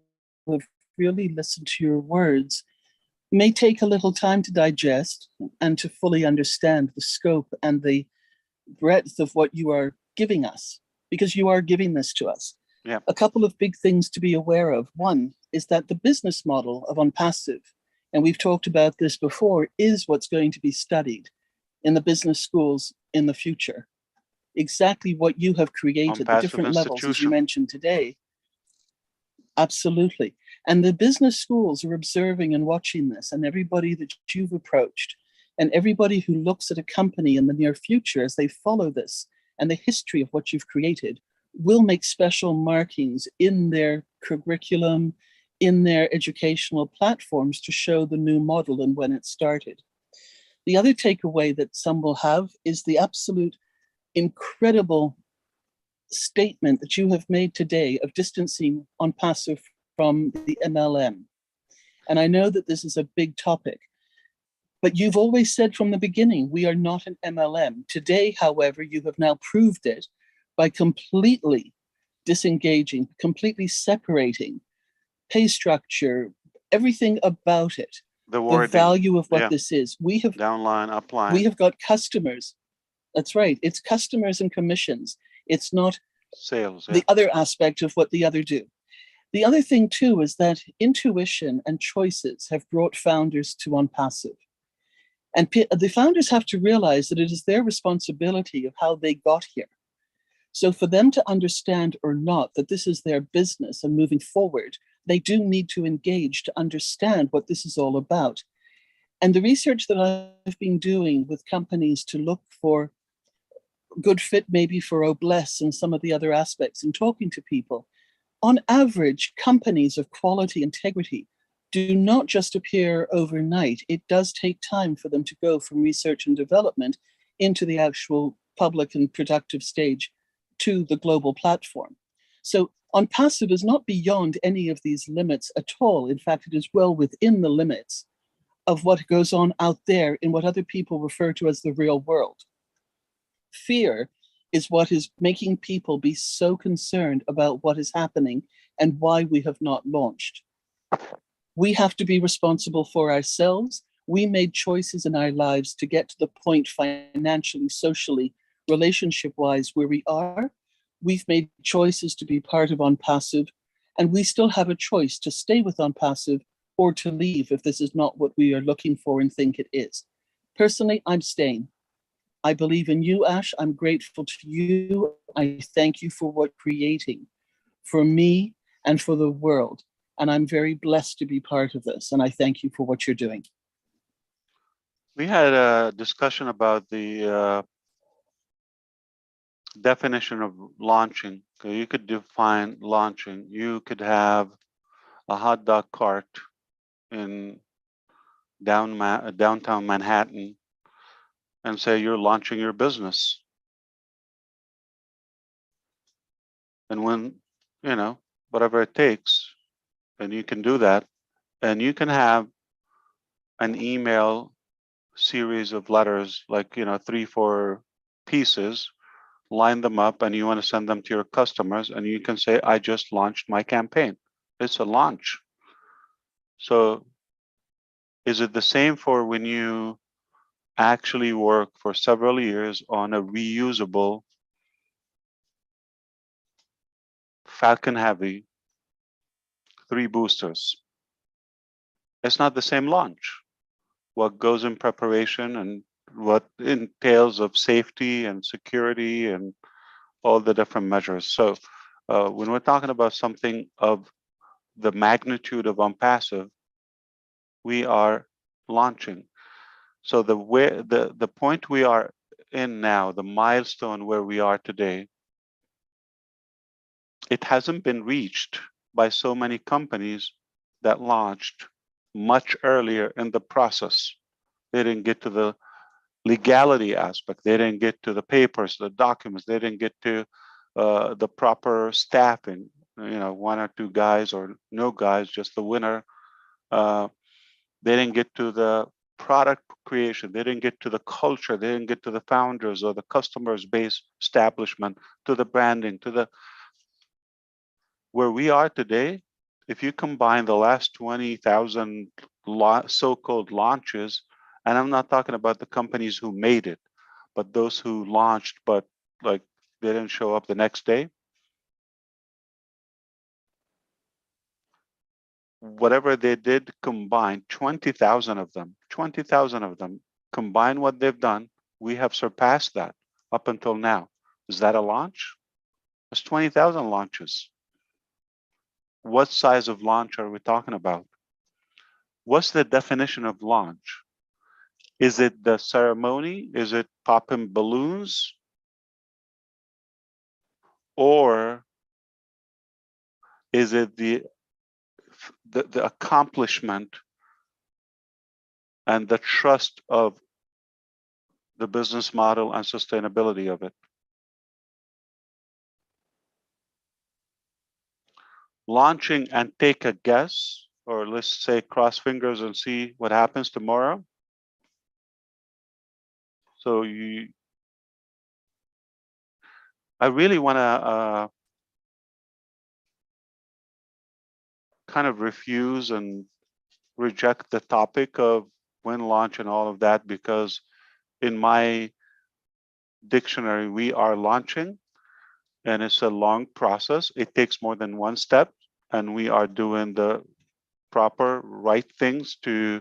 have really listened to your words, may take a little time to digest and to fully understand the scope and the breadth of what you are giving us, because you are giving this to us.
Yeah.
A couple of big things to be aware of. One is that the business model of OnPassive, and we've talked about this before, is what's going to be studied in the business schools in the future. Exactly what you have created, the different levels, as you mentioned today. Absolutely. And the business schools are observing and watching this, and everybody that you've approached, and everybody who looks at a company in the near future as they follow this and the history of what you've created will make special markings in their curriculum, in their educational platforms to show the new model and when it started. The other takeaway that some will have is the absolute incredible statement that you have made today of distancing OnPassive from the MLM. And I know that this is a big topic, but you've always said from the beginning, we are not an MLM. Today, however, you have now proved it by completely disengaging, completely separating pay structure, everything about it,
the
value of what this is. We have
downline, upline.
We have got customers. That's right. It's customers and commissions. It's not
sales.
The other aspect of what the other do. The other thing too is that intuition and choices have brought founders to OnPassive. And the founders have to realize that it is their responsibility of how they got here. So for them to understand or not that this is their business and moving forward, they do need to engage to understand what this is all about. And the research that I've been doing with companies to look for good fit maybe for Obless and some of the other aspects and talking to people, on average, companies of quality integrity do not just appear overnight. It does take time for them to go from research and development into the actual public and productive stage to the global platform. So OnPassive is not beyond any of these limits at all. In fact, it is well within the limits of what goes on out there in what other people refer to as the real world. Fear is what is making people be so concerned about what is happening and why we have not launched. We have to be responsible for ourselves. We made choices in our lives to get to the point financially, socially, relationship-wise where we are. We've made choices to be part of OnPassive, and we still have a choice to stay with OnPassive or to leave if this is not what we are looking for and think it is. Personally, I'm staying. I believe in you, Ash. I'm grateful to you. I thank you for what you're creating for me and for the world. And I'm very blessed to be part of this. And I thank you for what you're doing.
We had a discussion about the definition of launching. You could define launching. You could have a hot dog cart in downtown Manhattan and say you're launching your business. And when, whatever it takes, and you can do that, and you can have an email series of letters, like, 3-4 pieces line them up, and you want to send them to your customers, and you can say, I just launched my campaign. It's a launch. So is it the same for when you actually work for several years on a reusable Falcon Heavy 3 boosters? It's not the same launch. What goes in preparation and what entails of safety and security and all the different measures. So when we're talking about something of the magnitude of OnPassive, we are launching. So the point we are in now, the milestone where we are today, it hasn't been reached by so many companies that launched much earlier in the process. They didn't get to the legality aspect. They didn't get to the papers, the documents. They didn't get to the proper staffing. You know, 1 or 2 guys or no guys, just the winner. They didn't get to the product creation. They didn't get to the culture. They didn't get to the founders or the customers base establishment, to the branding, to the where we are today. If you combine the last 20,000 so-called launches, and I'm not talking about the companies who made it, but those who launched, but like they didn't show up the next day. Whatever they did combine, 20,000 of them, combine what they've done, we have surpassed that up until now. Is that a launch? It's 20,000 launches. What size of launch are we talking about? What's the definition of launch? Is it the ceremony? Is it popping balloons? Or is it the accomplishment and the trust of the business model and sustainability of it? Launching and take a guess, or let's say cross fingers and see what happens tomorrow. So I really want to kind of refuse and reject the topic of when launch and all of that, because in my dictionary, we are launching, and it's a long process. It takes more than one step, and we are doing the proper right things to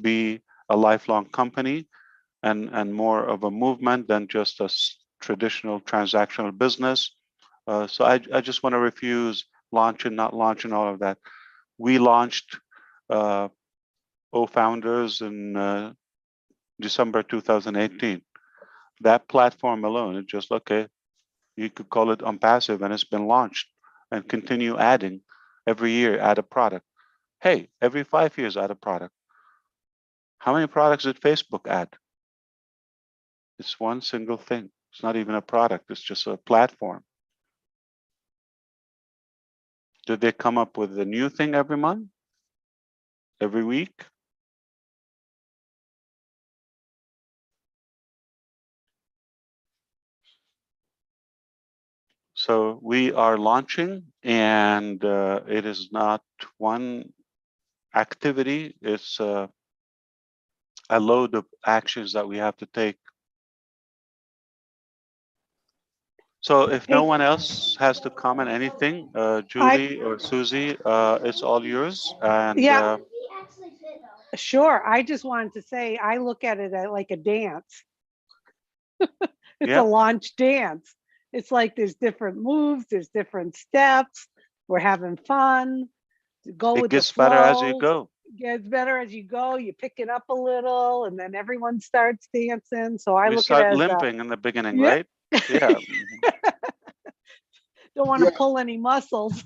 be a lifelong company and more of a movement than just a traditional transactional business. So I just want to refuse launch and not launch and all of that. We launched O-Founders in December 2018. That platform alone, it just, okay, you could call it OnPassive, and it's been launched, and continue adding every year, add a product. Hey, every 5 years, add a product. How many products did Facebook add? It's one single thing. It's not even a product. It's just a platform. Did they come up with a new thing every month? Every week? So we are launching, and it is not one activity. It's a load of actions that we have to take. So if no one else has to comment anything, Julie or Susie, it's all yours. And
yeah, sure. I just wanted to say, I look at it like a dance. It's a launch dance. It's like there's different moves, there's different steps. We're having fun. Go with the flow. It gets better as you go. It gets better as you go. You pick it up a little, and then everyone starts dancing. So I look at it as
limping in the beginning, right? Yeah.
Don't want to pull any muscles.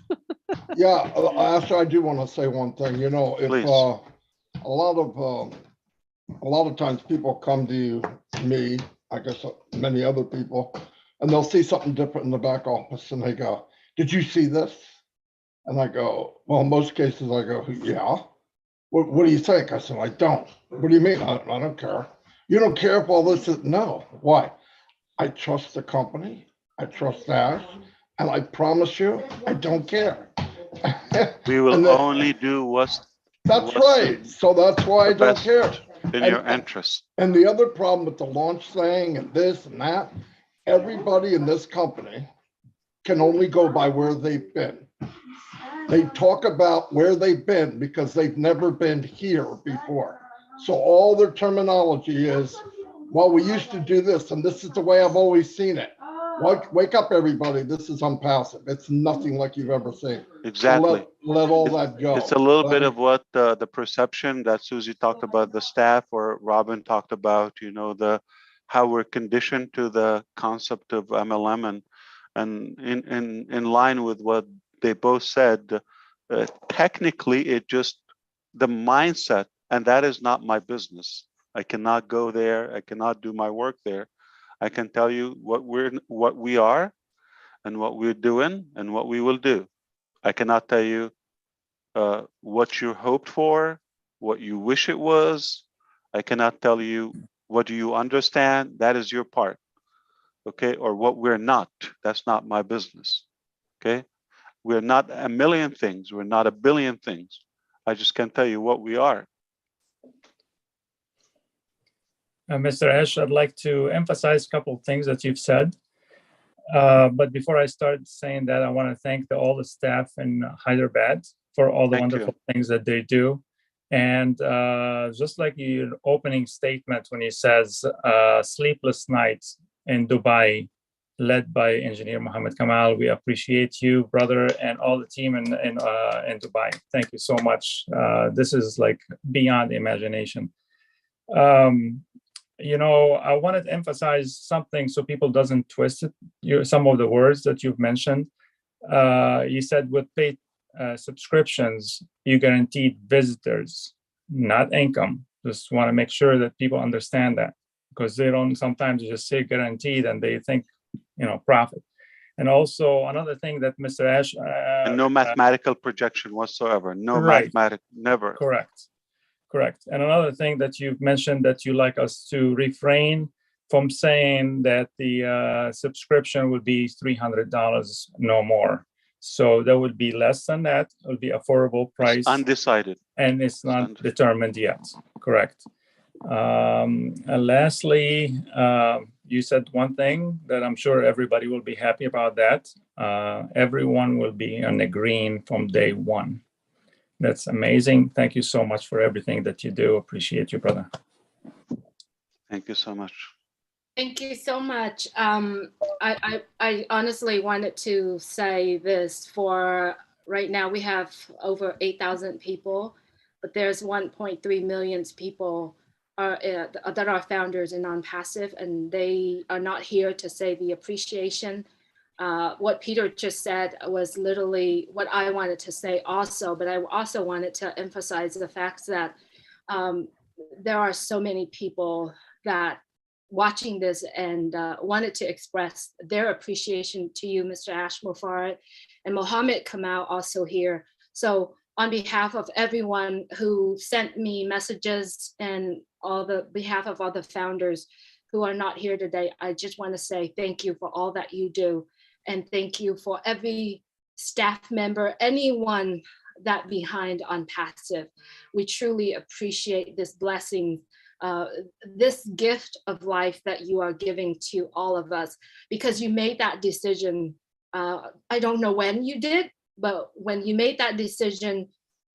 Yeah, actually, I do want to say one thing. You know, if a lot of times people come to me, I guess many other people, and they'll see something different in the back office, and they go, "Did you see this?" And I go, "Well, in most cases, I go, yeah. What do you think?" I said, "I don't." "What do you mean?" I don't care. "You don't care if all this is..." "No." "Why?" "I trust the company. I trust Ash, and I promise you, I don't care.
We will
And then-
only do
That's right. So that's why I don't
best
care.
in
And-
your interest.
And the other problem with the launch thing and this and that, everybody in this company can only go by where they've been. They talk about where they've been because they've never been here before. So all their terminology is, well, we used to do this, and this is the way I've always seen it. Wake up, everybody. This is unpassive. It's nothing like you've ever seen.
Exactly.
So let all that go.
It's a little bit of what the perception that Susie talked about, the staff, or Robin talked about, you know, the how we're conditioned to the concept of MLM, and in line with what they both said, technically it just the mindset, and that is not my business. I cannot go there. I cannot do my work there. I can tell you what we are, and what we're doing, and what we will do. I cannot tell you what you hoped for, what you wish it was. I cannot tell you what do you understand. That is your part, okay? Or what we're not. That's not my business, okay? We're not a million things. We're not a billion things. I just can tell you what we are.
Mr. Ash, I'd like to emphasize a couple of things that you've said. But before I start saying that, I want to thank all the staff in Hyderabad for all the wonderful things that they do. And just like your opening statement when he says sleepless nights in Dubai, led by Engineer Mohammed Kamal, we appreciate you, brother, and all the team in Dubai. Thank you so much. This is like beyond imagination. You know, I wanted to emphasize something so people doesn't twist it. Some of the words that you've mentioned. You said with paid subscriptions, you guaranteed visitors, not income. Just want to make sure that people understand that, because they don't sometimes just say guaranteed and they think, you know, profit. And also another thing that Mr. Ash.
And no mathematical projection whatsoever. No
right.
mathematic, never.
Correct. Correct. And another thing that you've mentioned that you like us to refrain from saying that the subscription would be $300, no more. So that would be less than that. It would be affordable price.
It's undecided.
And it's not determined yet. Correct. And lastly, you said one thing that I'm sure everybody will be happy about that. Everyone will be on the green from day one. That's amazing. Thank you so much for everything that you do. Appreciate you, brother.
Thank you so much.
Thank you so much. I honestly wanted to say this. For right now, we have over 8,000 people, but there's 1.3 million people that are founders in non-passive, and they are not here to say the appreciation. What Peter just said was literally what I wanted to say also, but I also wanted to emphasize the fact that there are so many people that watching this and wanted to express their appreciation to you, Mr. Ash Mufareh, and Mohammed Kamal also here. So on behalf of everyone who sent me messages and behalf of all the founders who are not here today, I just want to say thank you for all that you do. And thank you for every staff member, anyone that behind on Passive. We truly appreciate this blessing, this gift of life that you are giving to all of us, because you made that decision. I don't know when you did, but when you made that decision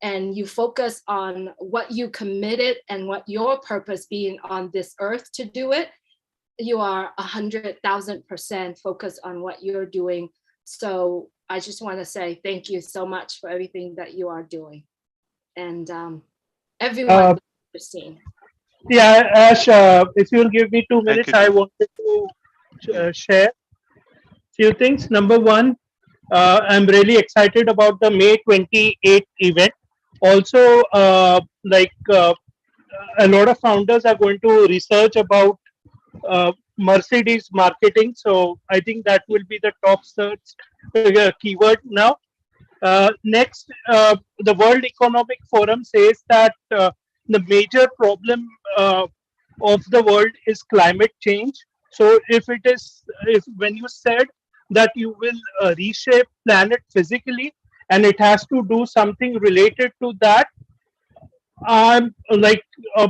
and you focus on what you committed and what your purpose being on this earth to do it, you are 100,000% focused on what you're doing. So I just want to say thank you so much for everything that you are doing. And everyone, Christine.
Yeah, Ash, if you'll give me 2 minutes, I wanted to share few things. Number one, I'm really excited about the May 28th event. Also, a lot of founders are going to research about Mercedes marketing. So I think that will be the top search keyword now. Next, the World Economic Forum says that the major problem of the world is climate change. So if when you said that you will reshape planet physically, and it has to do something related to that. I'm like uh,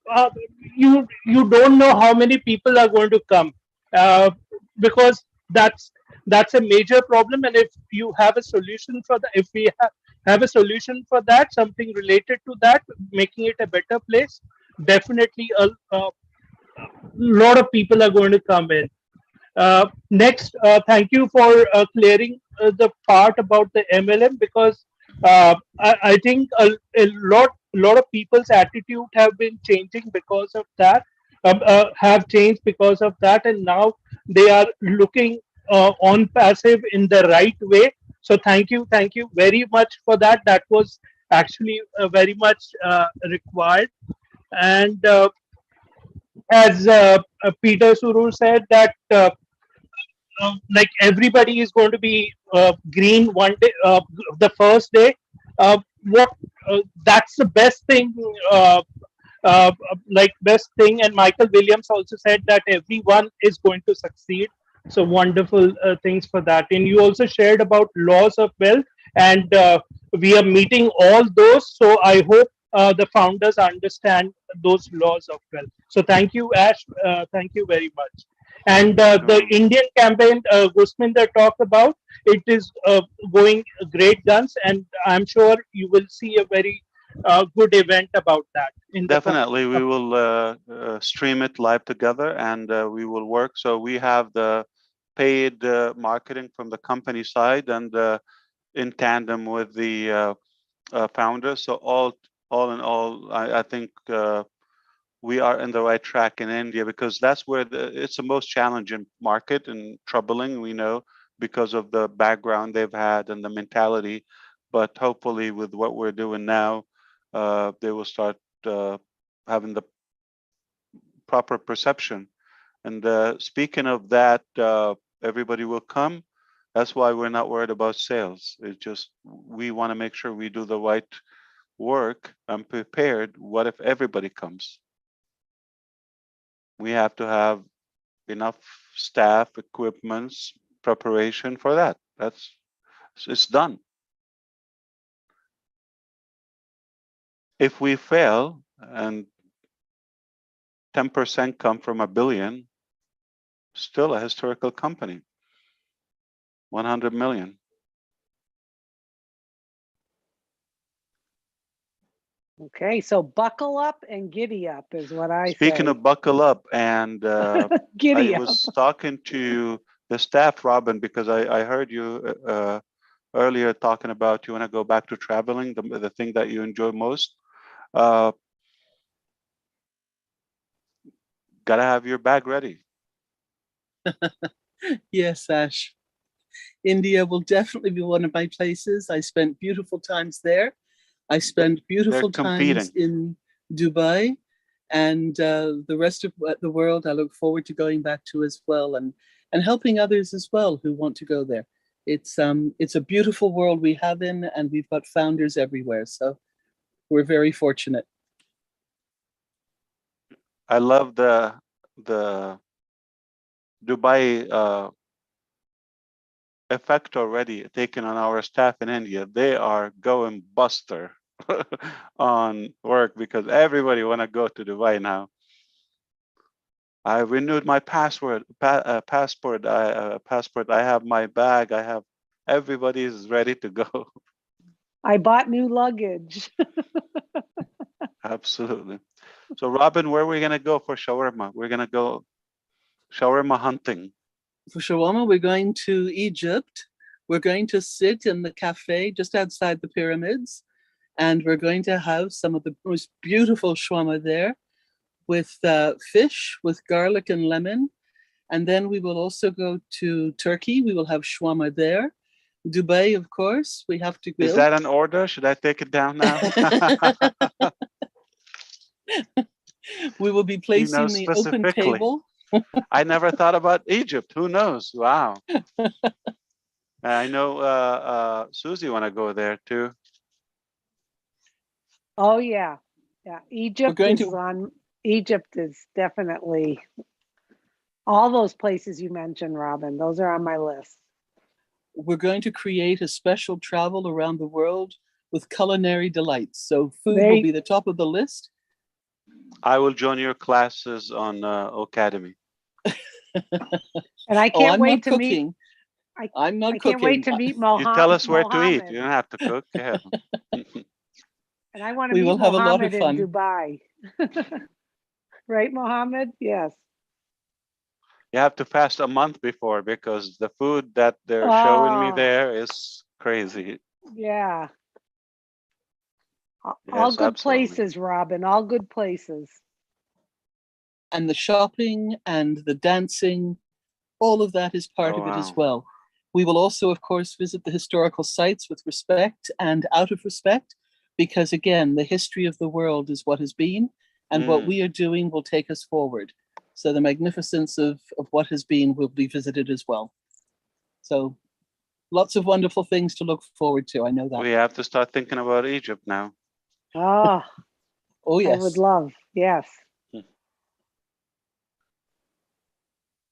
uh, you don't know how many people are going to come, uh, because that's a major problem. And if you have a solution for that, if we have a solution for that, something related to that, making it a better place, definitely a lot of people are going to come in. Next, thank you for clearing the part about the MLM, because I think a lot of people's attitude have been changing because of that, have changed because of that, and now they are looking on passive in the right way. So thank you very much for that. That was actually very much required. And as Peter Suru said, that like everybody is going to be green one day, the first day. What That's the best thing. Like best thing, and Michael Williams also said that everyone is going to succeed. So wonderful things for that. And you also shared about laws of wealth, and we are meeting all those. So I hope the founders understand those laws of wealth. So thank you, Ash. Thank you very much. And the Indian campaign Gusminder talked about, it is going great guns, and I'm sure you will see a very good event about that.
Definitely, we will stream it live together, and we will work. So we have the paid marketing from the company side, and in tandem with the founders. So all in all, I think we are in the right track in India, because that's where it's the most challenging market and troubling, we know, because of the background they've had and the mentality. But hopefully with what we're doing now, they will start having the proper perception. And speaking of that, everybody will come. That's why we're not worried about sales. It's just we want to make sure we do the right work and prepared. What if everybody comes? We have to have enough staff, equipments, preparation for that. It's done. If we fail and 10% come from 1 billion, still a historical company. 100 million.
Okay, so buckle up and giddy up is what I
Speaking
say.
of buckle up, and
Giddy
I
up.
was talking to the staff, Robin, because I heard you earlier talking about you want to go back to traveling, the thing that you enjoy most. Gotta have your bag ready.
Yes, Ash. India will definitely be one of my places. I spent beautiful times there. I spent beautiful times in Dubai, and the rest of the world I look forward to going back to as well, and helping others as well who want to go there. It's a beautiful world we have in, and we've got founders everywhere. So we're very fortunate.
I love the Dubai effect already taken on our staff in India. They are going buster on work because everybody want to go to Dubai now. I renewed my passport. I have my bag. Everybody is ready to go.
I bought new luggage.
Absolutely. So Robin, where are we going to go for shawarma? We're going to go shawarma hunting.
For shawarma, we're going to Egypt. We're going to sit in the cafe just outside the pyramids, and we're going to have some of the most beautiful shawarma there with fish, with garlic and lemon. And then we will also go to Turkey. We will have shawarma there. Dubai, of course, we have to go.
Is that an order? Should I take it down now?
We will be placing the open table.
I never thought about Egypt. Who knows? Wow. I know Susie want to go there too.
Oh yeah, yeah. Egypt is definitely all those places you mentioned, Robin. Those are on my list.
we're going to create a special travel around the world with culinary delights. So food will be the top of the list.
I will join your classes on Academy.
And I can't
I'm
wait
not
to
cooking.
meet.
I'm not
I
cooking.
can't wait to meet
You tell us where to eat.
Mohammed.
You don't have to cook. Yeah.
And I want to
We
meet
will have a lot of
Mohammed in
fun.
Dubai. Right, Mohammed? Yes.
You have to fast a month before because the food that they're showing me
Oh,
there is crazy.
yeah. All
Yes,
good
absolutely.
places, Robin. All good places.
And the shopping and the dancing, all of that is part
Oh,
of it as
wow.
well. We will also, of course, visit the historical sites with respect and out of respect, because again, the history of the world is what has been, and what we are doing will take us forward. So the magnificence of what has been will be visited as well. So lots of wonderful things to look forward to. I know that.
We have to start thinking about Egypt now.
Oh,
Oh,
I
yes.
would love. Yes.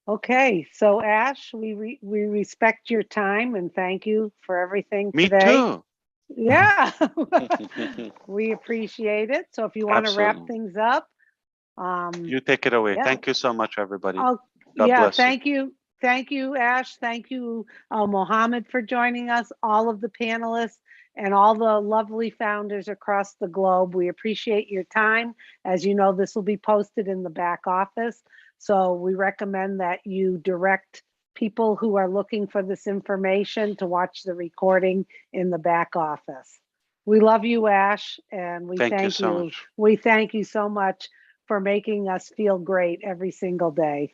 Okay, so Ash, we respect your time and thank you for everything
Me
today.
too.
Yeah, we appreciate it. So if you want to wrap
Absolutely.
things up,
You take it away.
yeah.
Thank you so much, everybody.
Oh,
God
yeah,
bless you.
thank you, Ash. Thank you, Mohammed, for joining us, all of the panelists, and all the lovely founders across the globe. We appreciate your time. As you know, this will be posted in the back office. So we recommend that you direct people who are looking for this information to watch the recording in the back office. We love you, Ash, and we
Thank you
thank
so
you.
much.
We thank you so much for making us feel great every single day.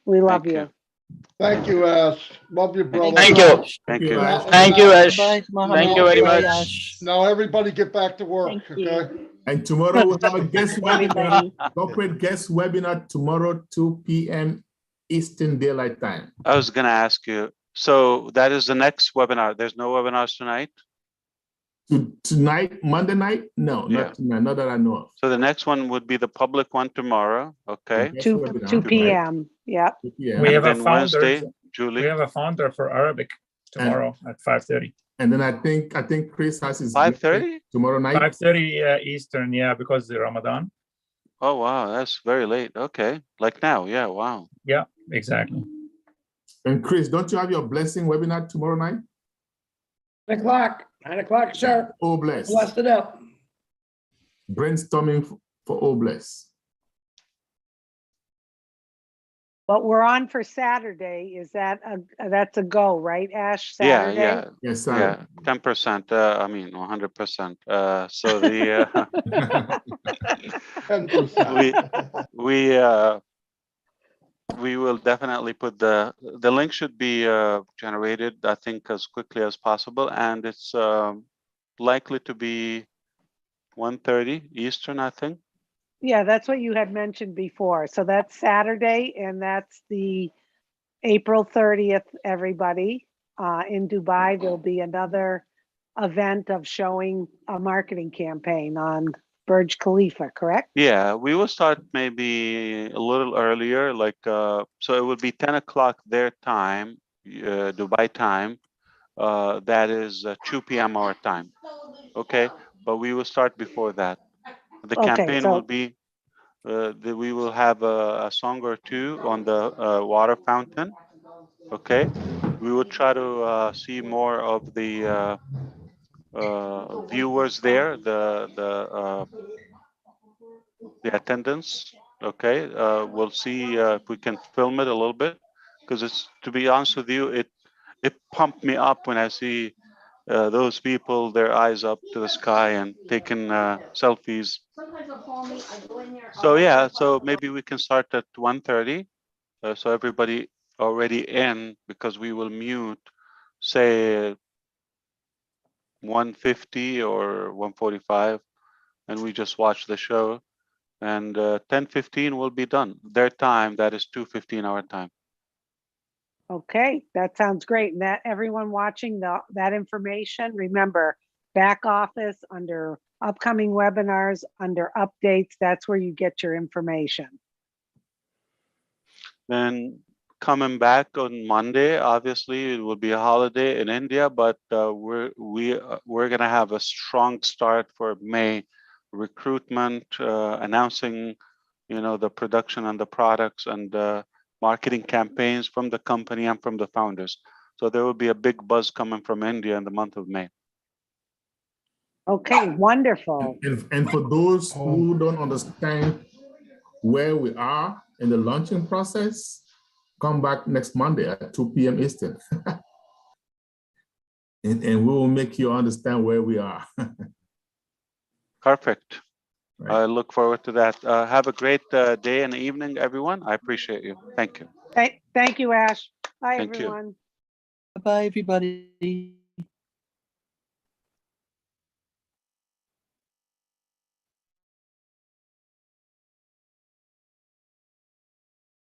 We love
Thank
you.
you.
Thank you, Ash. Love you, brother.
Thank you.
Thank you.
Now-
Thank you,
now-
Ash.
Bye,
Thank you very much.
Now everybody get back to work,
Thank you.
okay?
And tomorrow we'll have a guest webinar,
Everybody.
corporate guest webinar tomorrow, 2 p.m. Eastern Daylight Time.
I was going to ask you. So that is the next webinar. There's no webinars tonight?
Tonight, Monday night? No,
Yeah.
not tonight, not that I know of.
So the next one would be the public one tomorrow. Okay.
Guest
2
webinar,
p.m. Yep.
2 p.m.
We have a
then
founder.
Wednesday,
We
Julie.
have a founder for Arabic tomorrow at 5:30.
And then I think Chris has his
5:30?
tomorrow night.
5:30 Eastern, yeah, because the Ramadan.
Oh, wow. That's very late. Okay. Like now. Yeah. Wow.
Yeah, exactly.
And Chris, don't you have your blessing webinar tomorrow night?
9 o'clock sharp.
Oh, bless.
Blessed it up.
Brainstorming for Oh, bless.
But we're on for Saturday. Is that that's a go, right, Ash?
Yeah.
Saturday?
Yeah.
Yes,
Yeah.
sir.
10%. I mean, 100%. So the
10%.
we will definitely put the link should be generated, I think, as quickly as possible, and it's likely to be 1:30 Eastern, I think.
Yeah, that's what you had mentioned before. So that's Saturday, and that's the April 30th, everybody. In Dubai, there'll be another event of showing a marketing campaign on Burj Khalifa, correct?
Yeah, we will start maybe a little earlier, like so it would be 10 o'clock their time, Dubai time. That is 2 p.m. our time. Okay, but we will start before that. The
Okay,
campaign
so-
will be we will have a song or two on the water fountain. Okay, we will try to see more of the viewers there, the attendance. Okay, we'll see if we can film it a little bit, because it's, to be honest with you, it pumped me up when I see those people, their eyes up to the sky and taking selfies. So yeah, so maybe we can start at 1:30, so everybody already in, because we will mute, say 1:50 or 1:45, and we just watch the show. And 10:15 will be done. Their time, that is 2:15 our time.
Okay, that sounds great. And that everyone watching that information, remember, back office under upcoming webinars, under updates, that's where you get your information.
Then coming back on Monday. Obviously, it will be a holiday in India, but we're gonna have a strong start for May recruitment, announcing, the production and the products and marketing campaigns from the company and from the founders. So there will be a big buzz coming from India in the month of May.
Okay, wonderful.
And for those who don't understand where we are in the launching process, come back next Monday at 2 p.m. Eastern. and we will make you understand where we are.
Perfect. I look forward to that. Have a great day and evening, everyone. I appreciate you. Thank you.
Thank you, Ash. Bye,
Thank you.
everyone.
Bye, everybody.